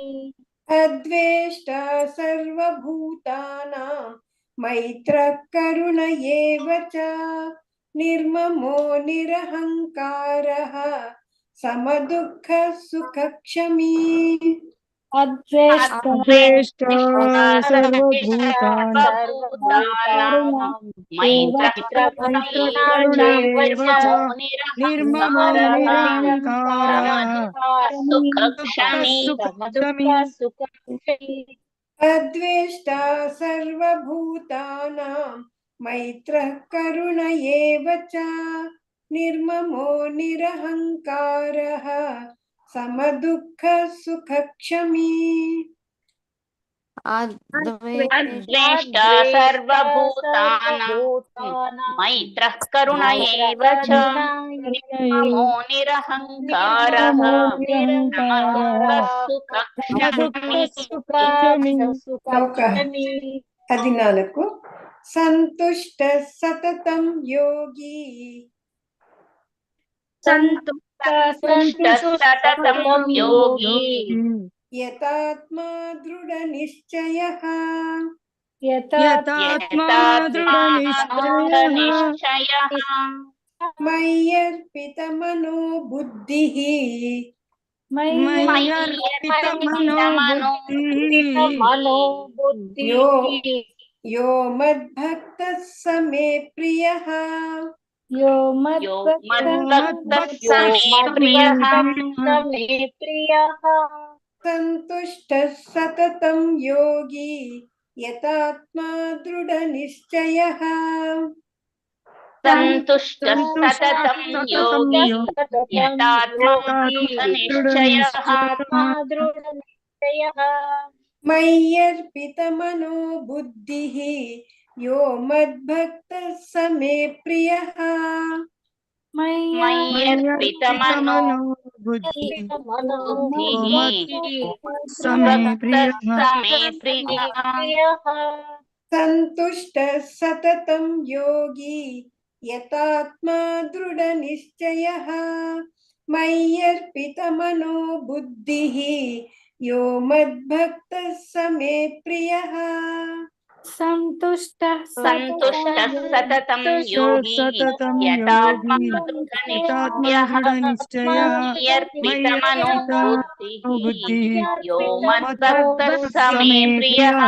ಅದ್ವೇಷ್ಟ ಸರ್ವಭೂತಾನಾಂ, ಮೈತ್ರ ಕರುಣ ಏವ ಚ, ನಿರ್ಮಮೋ ನಿರಹಂಕಾರಃ, ಸಮದುಃಖ ಸುಖ ಕ್ಷಮಿ. ಅದ್ವೇಷ್ಟ ಸರ್ವಭೂತಾನಾಂ, ಮೈತ್ರ ಕರುಣ ಏವ ಚ, ನಿರ್ಮಮೋ ನಿರಹಂಕಾರಃ, ಸುಖ ಕ್ಷಮಿ. ಅದ್ವೇಷ್ಟ ಸರ್ವಭೂತಾನಾಂ, ಮೈತ್ರ ಕರುಣ ಏವ ಚ, ನಿರ್ಮಮೋ ನಿರಹಂಕಾರಃ, ಸಮದುಃಖ ಸುಖ ಕ್ಷಮಿ. ಅದ್ವೇಷ್ಟ ಸರ್ವಭೂತಾನಾಂ, ಮೈತ್ರ ಕರುಣ ಏವ ಚ, ನಿರ್ಮಮೋ ನಿರಹಂಕಾರಃ, ಸಮದುಃಖ ಸುಖ ಕ್ಷಮಿ. 14. ಸಂತುಷ್ಟ ಸತತಂ ಯೋಗಿ, ಸತತಂ ಯೋಗಿ, ಯತಾತ್ಮ ದೃಢ ನಿಶ್ಚಯಃ, ಯಥಾತ್ಮ ನಿಶ್ಚಯಃ, ಮಯ್ಯರ್ಪಿತ ಮನೋ ಬುದ್ಧಿಃ, ಮಯ್ಯರ್ಪಿತ ಮನೋ ಬುದ್ಧಿಃ, ಯೋ ಮದ್ಭಕ್ತಃ ಸ ಮೇ ಪ್ರಿಯಃ, ಯೋ ಮದ್ಭಕ್ತಃ ಸ ಮೇ ಪ್ರಿಯಃ, ಸಂತುಷ್ಟಃ ಸತತಂ ಯೋಗಿ, ಯತಾತ್ಮ ದೃಢ ನಿಶ್ಚಯಃ, ಸಂತುಷ್ಟ ಸತತಂ ಯೋಗಿ, ಯಥಾತ್ಮ ನಿಶ್ಚಯಃ, ಮಯ್ಯರ್ಪಿತ ಮನೋ ಬುದ್ಧಿಃ, ಯೋ ಮದ್ಭಕ್ತಃ ಸ ಮೇ ಪ್ರಿಯಃ, ಮಯ್ಯರ್ಪಿತ ಮನೋ ಬುದ್ಧಿಃ, ಸ ಮೇ ಪ್ರಿಯಃ, ಸಂತುಷ್ಟ ಸತತಂ ಯೋಗಿ, यतात्मा दृढनिश्चयः मय्यर्पितमनो बुद्धिः यो मद्भक्तः स मे प्रियः सन्तुष्टः सन्तुष्टः सततं योगी यतात्मा दृढनिश्चयः मय्यर्पितमनो बुद्धिः यो मद्भक्तः स मे प्रियः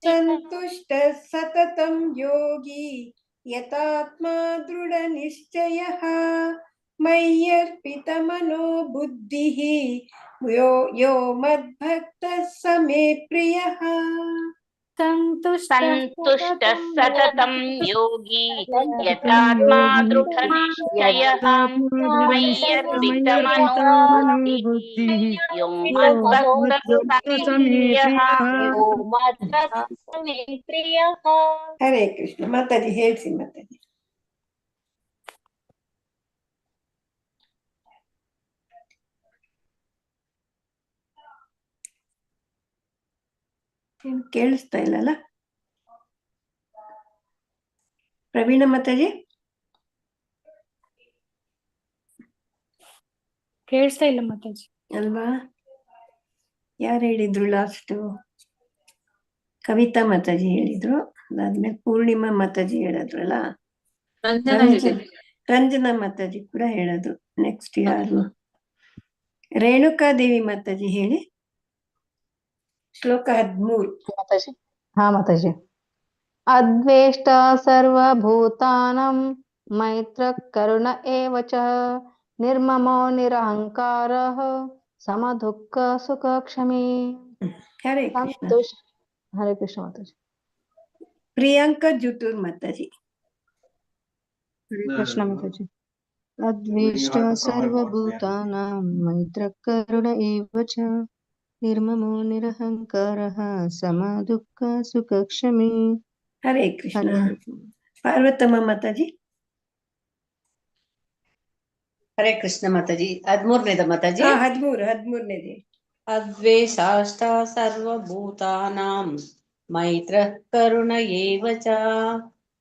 सन्तुष्टः सततं योगी यतात्मा दृढनिश्चयः मय्यर्पितमनो बुद्धिः यो मद्भक्तः स मे प्रियः सन्तुष्टः सततं योगी यतात्मा दृढनिश्चयः मय्यर्पितमनो बुद्धिः यो मद्भक्तः स मे प्रियः हरे कृष्ण माताजी ಹೇಳ್ಸಿ ಮಾತಾಜಿ ಕೇಳಿಸ್ತಾ ಇಲ್ಲಲ್ಲ ಪ್ರವೀಣ ಮಾತಾಜಿ ಕೇಳಿಸ್ತಾ ಇಲ್ಲ ಮಾತಾಜಿ ಅಲ್ವಾ ಯಾರು ಹೇಳಿದ್ರು ಲಾಸ್ಟ್ ಕವಿತಾ ಮಾತಾಜಿ ಹೇಳಿದ್ರು ಅದಾದ್ಮೇಲೆ ಪೂರ್ಣಿಮಾ ಮಾತಾಜಿ ಹೇಳಿದ್ರಲ್ಲ ರಂಜನಾ ಮಾತಾಜಿ ಕೂಡ ಹೇಳಿದ್ರು ನೆಕ್ಸ್ಟ್ ಯಾರು ರೇಣುಕಾದೇವಿ ಮಾತಾಜಿ ಹೇಳಿ ಶ್ಲೋಕ 13 ಮಾತಾಜಿ ಹಾ ಮಾತಾಜಿ ಅದ್ವೇಷ್ಟ ಸರ್ವಭೂತಾನಾಂ ಮೈತ್ರ ಕರುಣ ಏವ ಚ ನಿರ್ಮಮೋ ನಿರಹಂಕಾರಃ ಸಮದುಃಖ ಸುಖ ಕ್ಷಮೇ ಹರೇ ಕೃಷ್ಣ ಸಂತೋಷ್ ಹರೇ ಕೃಷ್ಣ ಮಾತಾಜಿ ಪ್ರಿಯಾಂಕಾ ಜುಟೂರ್ ಮಾತಾಜಿ ಹರೇ ಕೃಷ್ಣ ಮಾತಾಜಿ ಅದ್ವೇಷ್ಟ ಸರ್ವಭೂತಾನಾಂ ಮೈತ್ರ ಕರುಣ ಏವ ಚ ನಿರ್ಮಮೋ ನಿರಹಂಕಾರಃ ಸಮ ದುಃಖ ಸುಖ ಕ್ಷಮೇ ಹರೇ ಕೃಷ್ಣ ಪಾರ್ವತಮ್ಮ ಮಾತಾಜಿ ಹರೇ ಕೃಷ್ಣ ಮಾತಾಜಿ 13ನೇದ ಮಾತಾಜಿ 13ನೇದೇ ಅದ್ವೇಷಾಷ್ಟ ಸರ್ವಭೂತಾನಾಂ ಮೈತ್ರ ಕರುಣ ಏವ ಚ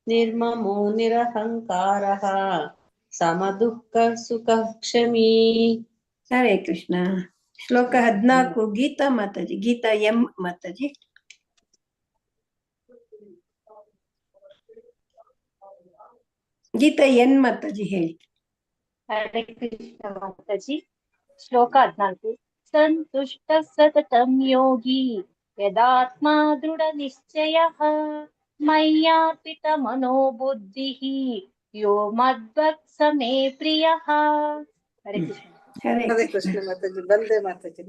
ನಿರ್ಮಮೋ ನಿರಹಂಕಾರಃ ಸಮದುಃಖ ಸುಖ ಕ್ಷಮೀ ಹರೇ ಕೃಷ್ಣ ಶ್ಲೋಕ 14 ಗೀತಾ ಮಾತಾಜಿ ಗೀತಾ ಎಂ ಮಾತಾಜಿ ಗೀತಾ ಎನ್ ಮಾತಾಜಿ ಹೇಳಿ ಹರೇ ಕೃಷ್ಣ ಮಾತಾಜಿ ಶ್ಲೋಕ 14 ಸಂತುಷ್ಟ ಸತತಂ ಯೋಗಿ ಯದಾತ್ಮ ದೃಢ ನಿಶ್ಚಯಃ ಮಯ್ಯಾರ್ಪಿತ ಮನೋ ಬುದ್ಧಿಃ ಯೋ ಮದ್ಭಕ್ತ ಸ ಮೇ ಪ್ರಿಯಃ ಹರೇ ಕೃಷ್ಣ ಹರೇ ಕೃಷ್ಣ ಮಾತಾಜಿ ಬಂದೆ ಮಾತಾಜಿ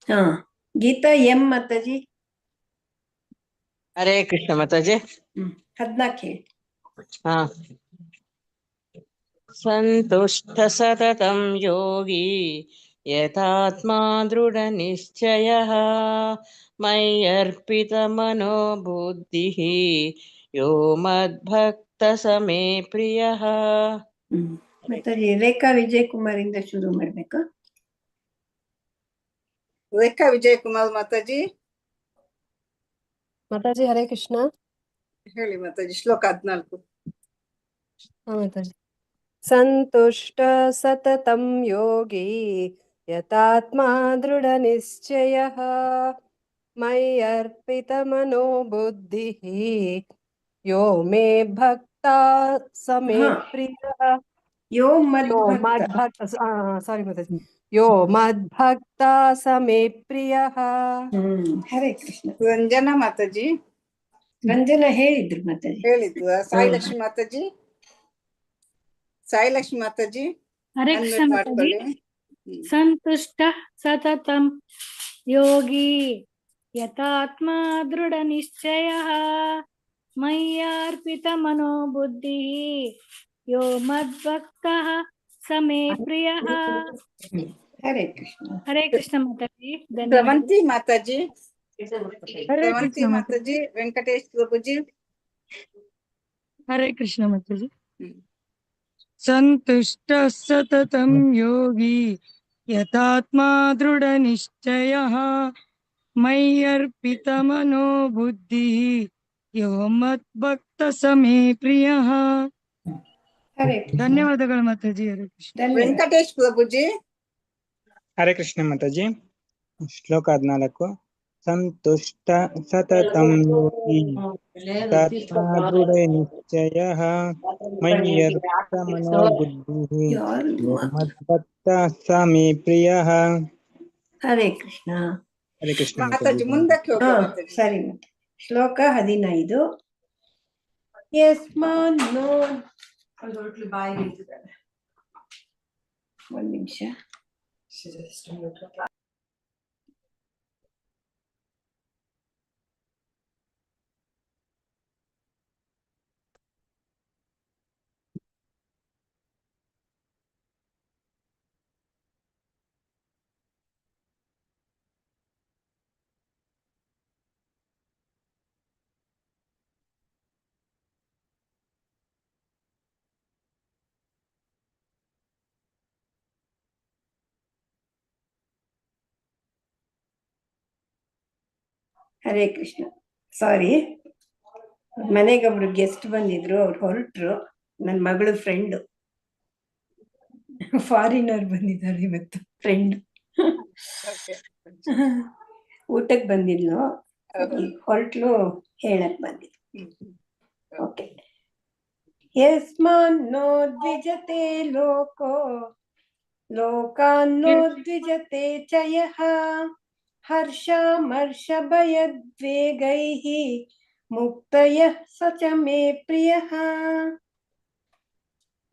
ಹಾ ಗೀತಾ ಎಂ ಮಾತಾಜಿ ಹರೇ ಕೃಷ್ಣ ಮಾತಾಜಿ 14 ಹೇಳಿ ಹಾ ಸಂತುಷ್ಟ ಸತತಂ ಯೋಗಿ ಯಥಾತ್ಮಾ ದೃಢ ನಿಶ್ಚಯಃ ಮಯ್ಯರ್ಪಿತ ಮನೋ ಬುದ್ಧಿಃ ಯೋ ಮದ್ಭಕ್ತ ಸ ಮೇ ಪ್ರಿಯಃ ಮಾತಾಜಿ ರೇಖಾ ವಿಜಯ್ ಕುಮಾರ್ ಇಂದ ಶುರು ಮಾಡ್ಬೇಕಾ ರೇಖಾ ವಿಜಯ್ ಕುಮಾರ್ ಮಾತಾಜಿ ಮಾತಾಜಿ ಹರೇ ಕೃಷ್ಣ ಹೇಳಿ ಮಾತಾಜಿ ಶ್ಲೋಕ 14 ಮಾತಾಜಿ ಸಂತುಷ್ಟ ಸತತಂ ಯೋಗಿ ಯತಾತ್ಮ ದೃಢ ನಿಶ್ಚಯಃ ಮಯ್ಯರ್ಪಿತ ಮನೋ ಬುದ್ಧಿಃ ಯೋ ಮೇ ಭಕ್ತ ಸ ಮೇ ಪ್ರಿಯಃ ಯೋ ಮದ್ಭಕ್ತ ಸಾರಿ ಮಾತಾಜಿ ಯೋ ಮದ್ಭಕ್ತ ಸ ಮೇ ಪ್ರಿಯಃ ಹರೇ ಕೃಷ್ಣ ರಂಜನಾ ಮಾತಾಜಿ ರಂಜನಾ ಹೇಳಿದ್ರು ಮಾತಾಜಿ ಹೇಳಿದ್ದು ಸಾಯಿಲಕ್ಷ್ಮಿ ಮಾತಾಜಿ ಸಾಯಿಲಕ್ಷ್ಮಿ ಮಾತಾಜಿ ಹರೇ ಕೃಷ್ಣ ಮಾತಾಜಿ ಸಂತುಷ್ಟ ಸತತಂ ಯೋಗಿ ಯತಾತ್ಮ ದೃಢ ನಿಶ್ಚಯ ಮಯ್ಯಾರ್ಪಿತ ಮನೋ ಬುದ್ಧಿ ಯೋ ಮದ್ಭಕ್ತಃ ಸ ಮೇ ಪ್ರಿಯಃ ಹರೇ ಕೃಷ್ಣ ಹರೇ ಕೃಷ್ಣ ಮಾತಾಜಿ ಶ್ರವಂತಿ ಮಾತಾಜಿ ಶ್ರವಂತಿ ಮಾತಾಜಿ ವೆಂಕಟೇಶ್ ಪ್ರಭುಜಿ ಹರೇ ಕೃಷ್ಣ ಮಾತಾಜಿ ಸಂತುಷ್ಟ ಸತತಂ ಯೋಗಿ ಯಥಾತ್ಮಾ ದೃಢ ನಿಶ್ಚಯ ಮಯ್ಯರ್ಪಿತ ಮನೋ ಬುದ್ಧಿ ಯೋ ಮದ್ಭಕ್ತ ಸಮೇ ಪ್ರಿಯಃ. ಹರೇ ಕೃಷ್ಣ. ಧನ್ಯವಾದಗಳು ಮಾತಾಜಿ. ಹರೇ ಕೃಷ್ಣ. ಧನ್ಯವಾದ. ವೆಂಕಟೇಶ್ ಪ್ರಭುಜಿ. ಹರೇ ಕೃಷ್ಣ ಮಾತಾಜಿ. ಶ್ಲೋಕ 14. ಸಂತುಷ್ಟ ಸತತಂ ಯೋಗಿ ತಥಾ ದೃಢ ನಿಶ್ಚಯಃ ಮಯ್ಯರ್ಪಿತ ಮನೋಬುದ್ಧಿಃ ಯೋ ಮದ್ಭಕ್ತಃ ಸ ಮೇ ಪ್ರಿಯಃ. ಹರೇ ಕೃಷ್ಣ. ಹರೇ ಕೃಷ್ಣ ಮಾತಾಜಿ ಮುಂದಕ್ಕೆ ಹೋಗಿ ಮಾತಾಜಿ. ಸರಿ ಮತ್ತೆ ಶ್ಲೋಕ 15. ಯಸ್ಮಾನ್ನೋ ಬಾಯಿ ನಿಂತಿದ್ದಾನೆ, ಒಂದ್ ನಿಮಿಷ. ಹರೇ ಕೃಷ್ಣ. ಸಾರಿ, ಮನೆಗೆ ಒಬ್ರು ಗೆಸ್ಟ್ ಬಂದಿದ್ರು, ಅವ್ರು ಹೊರಟ್ರು. ನನ್ನ ಮಗಳು ಫ್ರೆಂಡ್, ಫಾರಿನರ್ ಬಂದಿದ್ದಾರೆ ಇವತ್ತು. ಫ್ರೆಂಡ್ ಊಟಕ್ಕೆ ಬಂದಿದ್ಲು, ಹೊರಟ್ಲು, ಹೇಳಕ್ ಬಂದಿದ್ಲು. ಓಕೆ. ಯಸ್ಮಾನ್ನೋ ದ್ವಿಜತೆ ಲೋಕೋ ಲೋಕಾನ್ನೋ ದ್ವಿಜತೆ ಚ ಯಃ ಹರ್ಷಾಮರ್ಷಭಯದ್ವೇಗೈಃ ಮುಕ್ತಯಃ ಸ ಚ ಮೇ ಪ್ರಿಯಃ.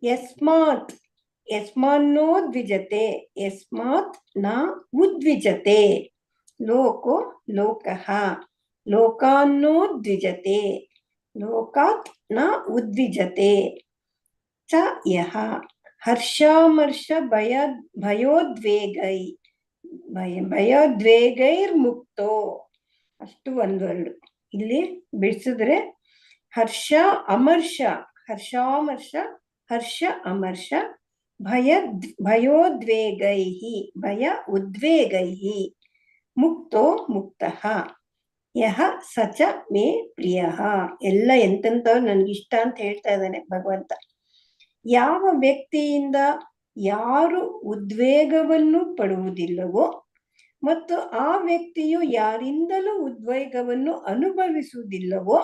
ಯಸ್ಮಾತ್ ಯಸ್ಮಾನ್ನೋ ದ್ವಿಜತೆ, ಯಸ್ಮಾತ್ ನ ಉದ್ವಿಜತೆ, ಲೋಕೋ ಲೋಕಃ, ಲೋಕಾನ್ನೋ ದ್ವಿಜತೆ, ಲೋಕಾತ್ ನ ಉದ್ವಿಜತೆ, ಚ ಯಃ ಹರ್ಷಾಮರ್ಷ ಭಯೋದ್ವೇಗೈ ಭಯೋದ್ವೇಗೈರ್ಮುಕ್ತೋ. ಅಷ್ಟು ಒಂದು ವರ್ಡ್ ಇಲ್ಲಿ ಬಿಡಿಸಿದ್ರೆ ಹರ್ಷ ಅಮರ್ಷ, ಹರ್ಷಾಮರ್ಷ, ಹರ್ಷ ಅಮರ್ಷ, ಭಯೋದ್ವೇಗೈಹಿ, ಭಯ ಉದ್ವೇಗೈಹಿ, ಮುಕ್ತೋ ಮುಕ್ತಃ, ಯಹ ಸಚ ಮೇ ಪ್ರಿಯಃ. ಎಲ್ಲ ಎಂತೆಂಥವ್ರು ನನ್ಗಿಷ್ಟ ಅಂತ ಹೇಳ್ತಾ ಇದ್ದಾನೆ ಭಗವಂತ. ಯಾವ ವ್ಯಕ್ತಿಯಿಂದ ಯಾರು ಉದ್ವೇಗವನ್ನು ಪಡುವುದಿಲ್ಲವೋ ಮತ್ತು ಆ ವ್ಯಕ್ತಿಯು ಯಾರಿಂದಲೂ ಉದ್ವೇಗವನ್ನು ಅನುಭವಿಸುವುದಿಲ್ಲವೋ,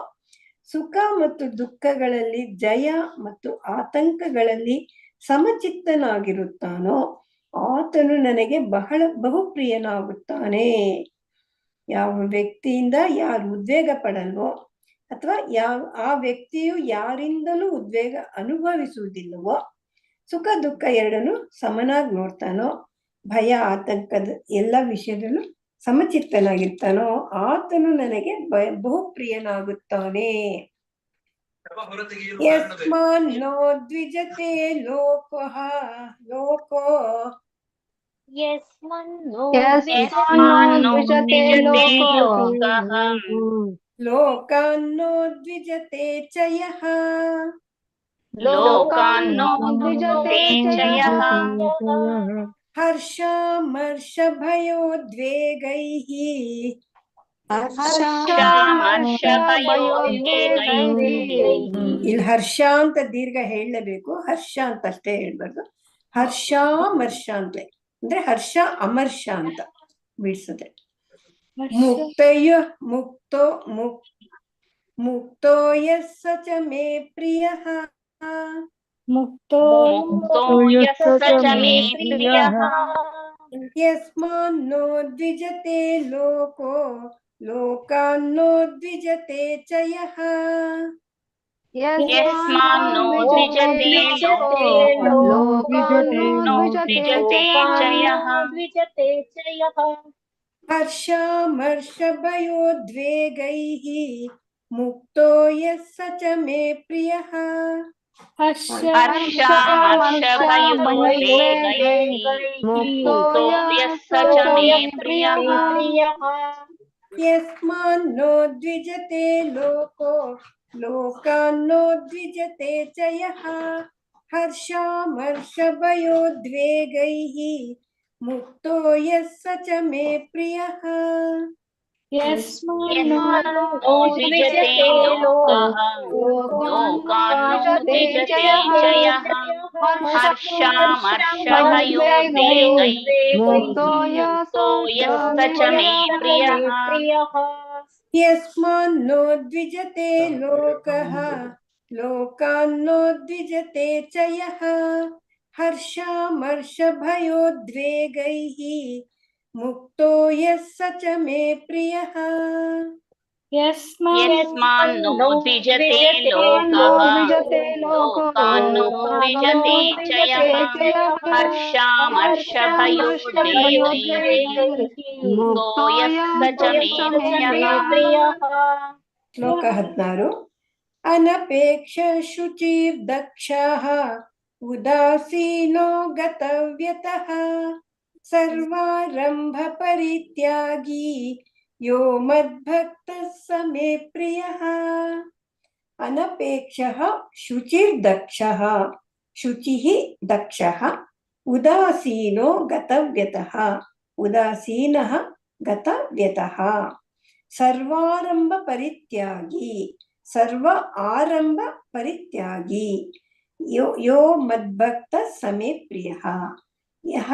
ಸುಖ ಮತ್ತು ದುಃಖಗಳಲ್ಲಿ ಜಯ ಮತ್ತು ಆತಂಕಗಳಲ್ಲಿ ಸಮಚಿತ್ತನಾಗಿರುತ್ತಾನೋ ಆತನು ನನಗೆ ಬಹುಪ್ರಿಯನಾಗುತ್ತಾನೆ. ಯಾವ ವ್ಯಕ್ತಿಯಿಂದ ಯಾರು ಉದ್ವೇಗ ಪಡಲ್ವೋ ಅಥವಾ ಆ ವ್ಯಕ್ತಿಯು ಯಾರಿಂದಲೂ ಉದ್ವೇಗ ಅನುಭವಿಸುವುದಿಲ್ಲವೋ, ಸುಖ ದುಃಖ ಎರಡನ್ನು ಸಮನಾಗಿ ನೋಡ್ತಾನೋ, ಭಯ ಆತಂಕದ ಎಲ್ಲ ವಿಷಯದಲ್ಲೂ ಸಮಚಿತ್ತನಾಗಿರ್ತಾನೋ ಆತನು ನನಗೆ ಬಹುಪ್ರಿಯನಾಗುತ್ತಾನೆ. ಯಸ್ಮಾನ್ನೋ ದ್ವಿಜತೆ ಲೋಕಃ ಲೋಕೋ ಯಸ್ಮಾನ್ನೋ ದ್ವಿಜತೆ ಲೋಕಃ ಲೋಕಾನ್ನೋ ದ್ವಿಜತೆ ಚ ಯಃ ಲೋಕಾನ್ನೋ ದ್ವಿಜತೆ ಚ ಯಃ ಹರ್ಷಾಮರ್ಷ ಭಯೋದ್ವೇಗೈಃ ಇಲ್ಲಿ ಹರ್ಷ ಅಂತ ದೀರ್ಘ ಹೇಳಲೇಬೇಕು, ಹರ್ಷ ಅಂತ ಅಷ್ಟೇ ಹೇಳ್ಬಾರ್ದು. ಹರ್ಷಾಮರ್ಷ ಅಂತ ಅಂದ್ರೆ ಹರ್ಷ ಅಮರ್ಷ ಅಂತ ಬಿಡಿಸುತ್ತೆ. ಮುಕ್ತಯ ಮುಕ್ತೋ ಮುಕ್ತೋ ಯಸ್ಸ ಚ ಮೇ ಪ್ರಿಯಃ. ಮುಕ್ತೋ ಯಸ್ಮಾನ್ನೋ ದ್ವಿಜತೆ ಲೋಕೋ ಲೋಕಾನ್ನೋ ದ್ವಿಜತೆ ಚ ಯಃ ಯಸ್ಮಾನ್ನೋ ದ್ವಿಜತೆ ಲೋಕಾನ್ನೋ ದ್ವಿಜತೆ ಚ ಯಃ ಹರ್ಷಾಮರ್ಷ ಭಯೋದ್ವೇಗೈಃ ಮುಕ್ತೋ ಯಸ್ಸ ಚ ಮೇ ಪ್ರಿಯಃ. ಹರ್ಷಾಮರ್ಷ ಭಯೋದ್ವೇಗೈಃ ಮುಕ್ತೋ ಯಸ್ಸ ಚ ಮೇ ಪ್ರಿಯಃ. ಯಸ್ಮಾನ್ನೋ ದ್ವಿಜತೆ ಲೋಕೋ ಲೋಕಾನ್ನೋ ದ್ವಿಜತೆ ಚ ಯಃ ಹರ್ಷಾಮರ್ಷ ಭಯೋದ್ವೇಗೈಃ ಮುಕ್ತೋ ಯಸ್ಸ ಚ ಮೇ ಪ್ರಿಯಃ. यस्मान्नो द्विजते लोकः लोकान्नो द्विजते च यः हर्षामर्षभयोद्वेगैः मुक्तो यः स च मे प्रियः यस्मान्नो द्विजते लोकः लोकान्नो द्विजते च यः हर्षामर्षभयोद्वेगैः मुक्तो यः स च मे प्रियः यस्मान्नो द्विजते लोकः लोकान्नो द्विजते च यः हर्षामर्षभयोद्वेगैः मुक्तो यः स च मे प्रियः श्लोक 16 अनपेक्ष शुचिर्दक्षः उदासीनो गतव्यतः सर्वारंभ परित्यागी यो मद्भक्तः स मे प्रियः अनपेक्षः शुचिर्दक्षः शुचिः दक्षः उदासीनो गतव्यतः उदासीनः गतव्यतः सर्वारंभ परित्यागी सर्व आरंभ परित्यागी यो मद्भक्तः स मे प्रियः यह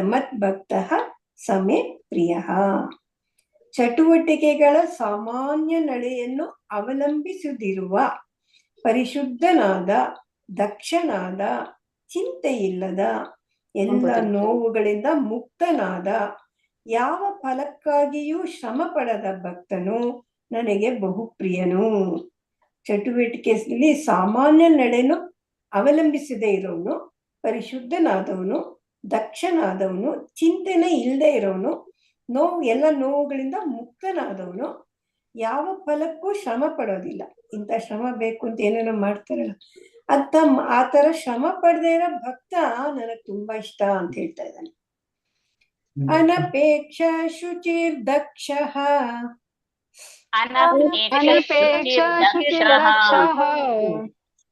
मद्भक्तः स मे ಪ್ರಿಯಃ ಚಟುವಟಿಕೆಗಳ ಸಾಮಾನ್ಯ ನಡೆಯನ್ನು ಅವಲಂಬಿಸದಿರುವ ಪರಿಶುದ್ಧನಾದ ದಕ್ಷನಾದ ಚಿಂತೆಯಿಲ್ಲದ ಎಲ್ಲ ನೋವುಗಳಿಂದ ಮುಕ್ತನಾದ ಯಾವ ಫಲಕ್ಕಾಗಿಯೂ ಶ್ರಮ ಪಡದ ಭಕ್ತನು ನನಗೆ ಬಹುಪ್ರಿಯನು ಚಟುವಟಿಕೆಯಲ್ಲಿ ಸಾಮಾನ್ಯ ನಡೆಯನ್ನು ಅವಲಂಬಿಸದೇ ಇರೋನು ಪರಿಶುದ್ಧನಾದವನು ದಕ್ಷನಾದವನು ಚಿಂತನೆ ಇಲ್ಲದೆ ಇರೋನು ಎಲ್ಲ ನೋವುಗಳಿಂದ ಮುಕ್ತನಾದವನು ಯಾವ ಫಲಕ್ಕೂ ಶ್ರಮ ಪಡೋದಿಲ್ಲ ಇಂಥ ಶ್ರಮ ಬೇಕು ಅಂತ ಏನೇನೋ ಮಾಡ್ತಾರಲ್ಲ ಅಂತ ಆ ತರ ಶ್ರಮ ಪಡದೇ ಇರೋ ಭಕ್ತ ನನಗೆ ತುಂಬಾ ಇಷ್ಟ ಅಂತ ಹೇಳ್ತಾ ಇದ್ದಾನೆ ಅನಪೇಕ್ಷ ಶುಚಿರ್ದಕ್ಷಃ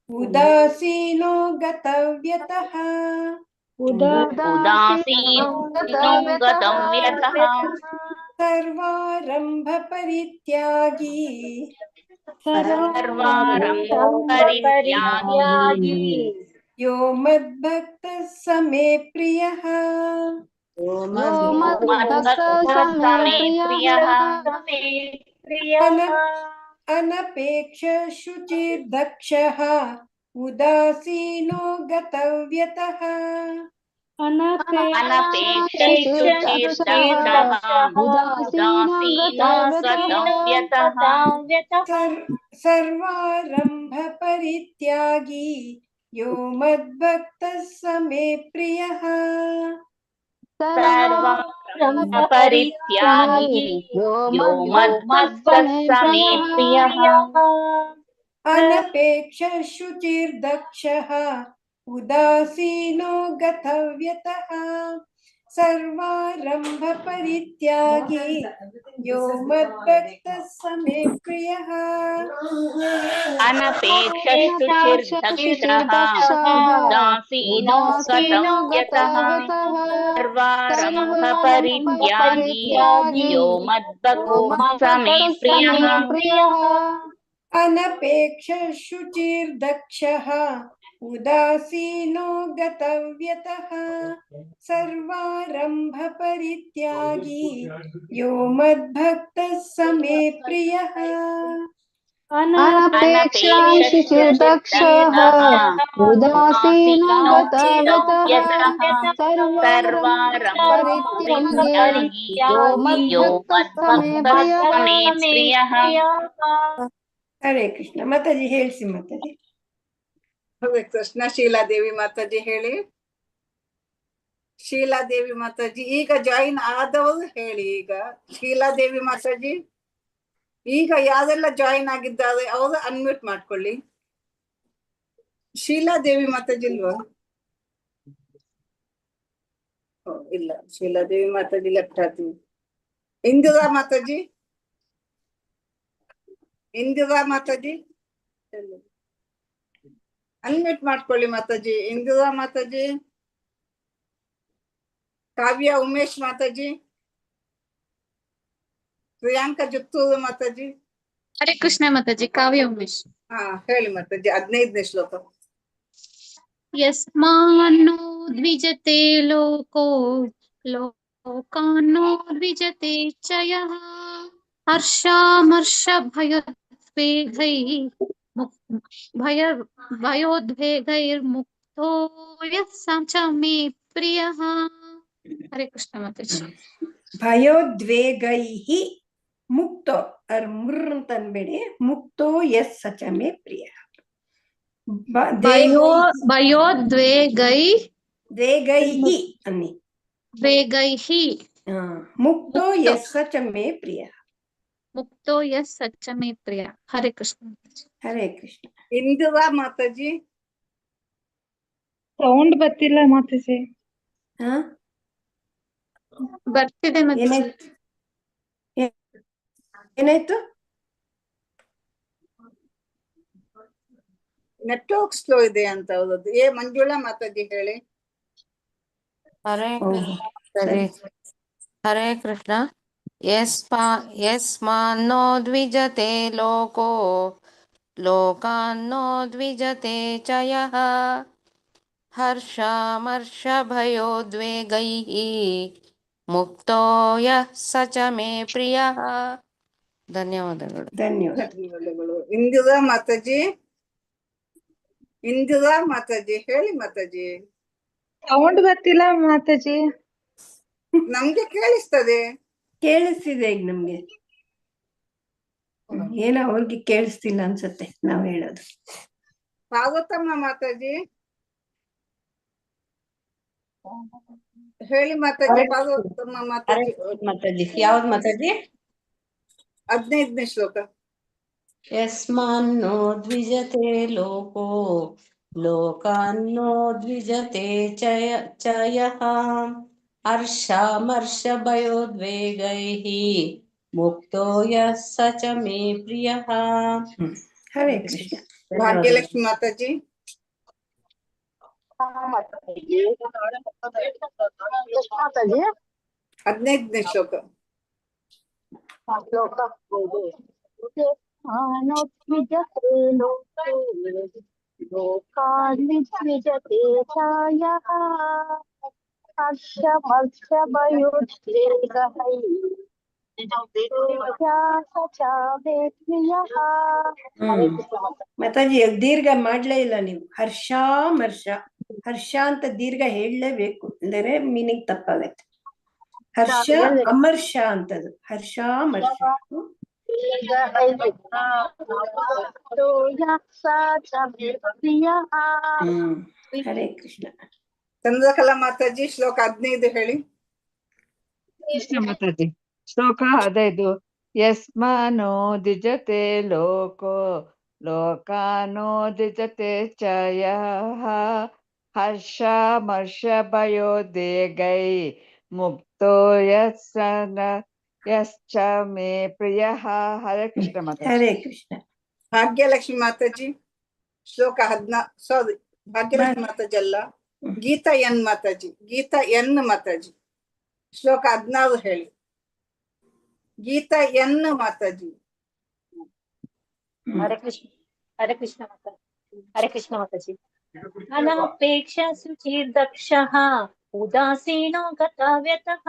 ಉದಾಸೀನೋ ಗತವ್ಯತಃ ಸರ್ವಾರಂಭ ಪರಿತ್ಯಾಗಿ यो मद्भक्तः स मे प्रियः अनपेक्ष शुचिर्दक्षः उदासीनो गतव्यतः सर्वारंभ परित्यागी यो मद्भक्तः स मे प्रियः अनपेक्ष शुचिर्दक्षः उदासीनो गतव्यतः सर्वारंभ परित्यागी यो मद्भक्तः स मे प्रियः अनपेक्ष शुचिर्दक्षः उदासीनो गतव्यतः सर्वारंभ परित्यागी यो मद्भक्तः स मे प्रियः अनपेक्ष शुचिर्दक्षः उदासीनो गतव्यतः सर्वारंभ परित्यागी यो मद्भक्तः स मे प्रियः अनपेक्ष शुचिर्दक्षः उदासीनो गतव्यतः सर्वारंभ परित्यागी यो मद्भक्तः स मे प्रियः हरे कृष्ण माताजी ಹೇಳಿಸಿ ಮಾತಾಜಿ ಹರೇ ಕೃಷ್ಣ ಶೀಲಾದೇವಿ ಮಾತಾಜಿ ಹೇಳಿ ಶೀಲಾದೇವಿ ಮಾತಾಜಿ ಈಗ ಜಾಯಿನ್ ಆದವರು ಹೇಳಿ ಈಗ ಶೀಲಾದೇವಿ ಮಾತಾಜಿ ಈಗ ಯಾರೆಲ್ಲ ಜಾಯಿನ್ ಆಗಿದ್ದಾರೆ ಅವರು ಅನ್ಮ್ಯೂಟ್ ಮಾಡ್ಕೊಳ್ಳಿ ಶೀಲಾದೇವಿ ಮಾತಾಜಿ ಇಲ್ವಾ ಇಲ್ಲ ಶೀಲಾದೇವಿ ಮಾತಾಜಿ ಲೆಫ್ಟ್ ಹಾಕ್ತೀವಿ ಇಂದಿರಾ ಮಾತಾಜಿ ಇಂದಿರಾ ಮಾತಾಜಿ ಅನ್ಮ್ಯೂಟ್ ಮಾಡ್ಕೊಳ್ಳಿ ಮಾತಾಜಿ ಇಂದಿರಾ ಮಾತಾಜಿ ಕಾವ್ಯ ಉಮೇಶ್ ಮಾತಾಜಿ ಪ್ರಿಯಾಂಕಾ ಜುತ್ತೂರು ಮಾತಾಜಿ. ಹರೇ ಕೃಷ್ಣ ಮಾತಾಜಿ. ಕಾವ್ಯ ಉಮೇಶ್. ಹಾ ಹೇಳಿ ಮಾತಾಜಿ. 15ನೇ ಶ್ಲೋಕ. ಯಸ್ಮಾನ್ನೋ ದ್ವಿಜತೆ ಲೋಕೋ ಲೋಕಾನ್ನೋ ದ್ವಿಜತೆ ಚ ಯಃ ಹರ್ಷಾಮರ್ಷ ಭಯೋದ್ವೇಗೈರ್ಮುಕ್ತೋ ಯಃ ಸ ಚ ಮೇ ಪ್ರಿಯಃ. ಹರೇ ಕೃಷ್ಣ ಮಾತಾಜಿ. ಭಯೋದ್ವೇಗೈಹಿ ಮುಕ್ತೋ ಮುರ್ ಅಂತ ಅನ್ಬೇಡಿ, ಮುಕ್ತೋ ಎಸ್ ಸಚ ಮೇ ಪ್ರಿಯ. ದ್ವೇಗೈಹಿ ಅನ್ನಿ. ದ್ವೇಗೈಹಿ ಮುಕ್ತೋ ಎಸ್ ಸಚ ಮೇ ಪ್ರಿಯ. ಮುಕ್ತೋ ಯಸ್ ಸಚ್ಚ ಮೇ ಪ್ರಿಯ. ಹರೇ ಕೃಷ್ಣ ಮಾತಾಜಿ. ಹರೇ ಕೃಷ್ಣ. ಇಂದಿರಾ ಮಾತಾಜಿ. ಸೌಂಡ್ ಬರ್ತಿಲ್ಲ ಮಾತಾಜಿ. ಬರ್ತಿದೆ ಮಾತಾಜಿ. ಏನಾಯ್ತು? ನೆಟ್ವರ್ಕ್ ಸ್ಲೋ ಇದೆ ಅಂತ ಹೌದದು. ಮಂಜುಳಾ ಮಾತಾಜಿ ಹೇಳಿ. ಹರೇ ಹರೇ ಕೃಷ್ಣ. ಯಸ್ಮಾನ್ನೋ ದ್ವಿಜತೆ ಲೋಕೋ ಲೋಕಾನ್ನೋ ದ್ವಿಜತೆ ಚ ಯಃ ಹರ್ಷಾಮರ್ಷ ಭಯೋದ್ವೇಗೈಃ ಮುಕ್ತೋ ಯಃ ಸ ಚ ಮೇ ಪ್ರಿಯಃ. ಧನ್ಯವಾದಗಳು. ಧನ್ಯವಾದಗಳು. ಇಂದಿರಾ ಮಾತಾಜಿ. ಇಂದಿರಾ ಮಾತಾಜಿ ಹೇಳಿ ಮಾತಾಜಿ. ಸೌಂಡ್ ಬರ್ತಿಲ್ಲ ಮಾತಾಜಿ. ನಮ್ಗೆ ಕೇಳಿಸ್ತದೆ. ಕೇಳಿಸ್ತಿದೆ ಈಗ ನಮ್ಗೆ. ಏನೋ ಅವ್ರಿಗೆ ಕೇಳಿಸ್ತಿಲ್ಲ ಅನ್ಸತ್ತೆ ನಾವ್ ಹೇಳೋದು. ಪಾರ್ವತಮ್ಮ ಮಾತಾಜಿ ಹೇಳಿ ಮಾತಾಜಿ. ಪಾರ್ವತಮ್ಮ ಮಾತಾಜಿ. ಮಾತಾಜಿ ಯಾವ್ದು ಮಾತಾಜಿ? 15ನೇ ಶ್ಲೋಕ. ಯಸ್ಮಾನ್ನೋ ದ್ವಿಜತೆ ಲೋಕೋ ಲೋಕಾನ್ನೋ ದ್ವಿಜತೆ ಚ ಯಃ ಹರ್ಷಾಮರ್ಷ ಭಯೋದ್ವೇಗೈಃ ಮುಕ್ತೋ ಯಃ ಸ ಚ ಮೇ ಪ್ರಿಯಃ. ಹರೇ ಕೃಷ್ಣ. ಭಾಗ್ಯಲಕ್ಷ್ಮಿ ಮಾತಾಜಿ. ಮಾತಾಜಿ 15ನೇ ಶ್ಲೋಕ. ಲೋಕಾನ್ವಿಜತೆ ಛಾಯಃ ಹರ್ಷಮರ್ಷ ಭಯೋದ್ವೇಗೈಃ ಮಾತಾಜಿ ದೀರ್ಘ ಮಾಡ್ಲೇ ಇಲ್ಲ ನೀವು. ಹರ್ಷಾಮರ್ಷ ಹರ್ಷ ಅಂತ ದೀರ್ಘ ಹೇಳಲೇಬೇಕು, ಅಂದರೆ ಮೀನಿಂಗ್ ತಪ್ಪಾಗತ್ತೆ. ಹರ್ಷ ಅಮರ್ಷ ಅಂತದು. ಹರ್ಷಾಮರ್ಷ. ಹರೇ ಕೃಷ್ಣ. ಚಂದ್ರಕಲಾ ಮಾತಾಜಿ ಶ್ಲೋಕ 15 ಹೇಳಿ. ಕೃಷ್ಣ ಮಾತಾಜಿ. ಶ್ಲೋಕ 15. ಯಸ್ಮಾನೋ ದ್ವಿಜತೆ ಲೋಕೋ ಲೋಕಾನೋ ದ್ವಿಜತೆ ಚ ಯಃ ಹರ್ಷಾಮರ್ಷ ಭಯೋದ್ವೇಗೈ ಮುಕ್ತೋ ಯಶ್ಚ ಮೇ ಪ್ರಿಯಃ. ಹರೇ ಕೃಷ್ಣ ಮಾತಾಜಿ. ಹರೇ ಕೃಷ್ಣ. ಭಾಗ್ಯಲಕ್ಷ್ಮಿ ಮಾತಾಜಿ ಶ್ಲೋಕ 16. ಭಾಗ್ಯಲಕ್ಷ್ಮಿ ಮಾತಾಜಿ ಅಲ್ಲ, ಗೀತಾ ಎನ್ ಮಾತಾಜಿ. ಗೀತಾ ಎನ್ ಮಾತಾಜಿ ಶ್ಲೋಕ 16 ಹೇಳಿ. ಗೀತಾ ಎನ್ ಮಾತಾಜಿ. ಹರೇ ಕೃಷ್ಣ. ಹರೇ ಕೃಷ್ಣ ಮಾತಾಜಿ. ಹರೇ ಕೃಷ್ಣ ಮಾತಾಜಿ. ಅನಪೇಕ್ಷ ಶುಚಿರ್ದಕ್ಷಃ ಉದಾಸೀನೋ ಗತವ್ಯತಃ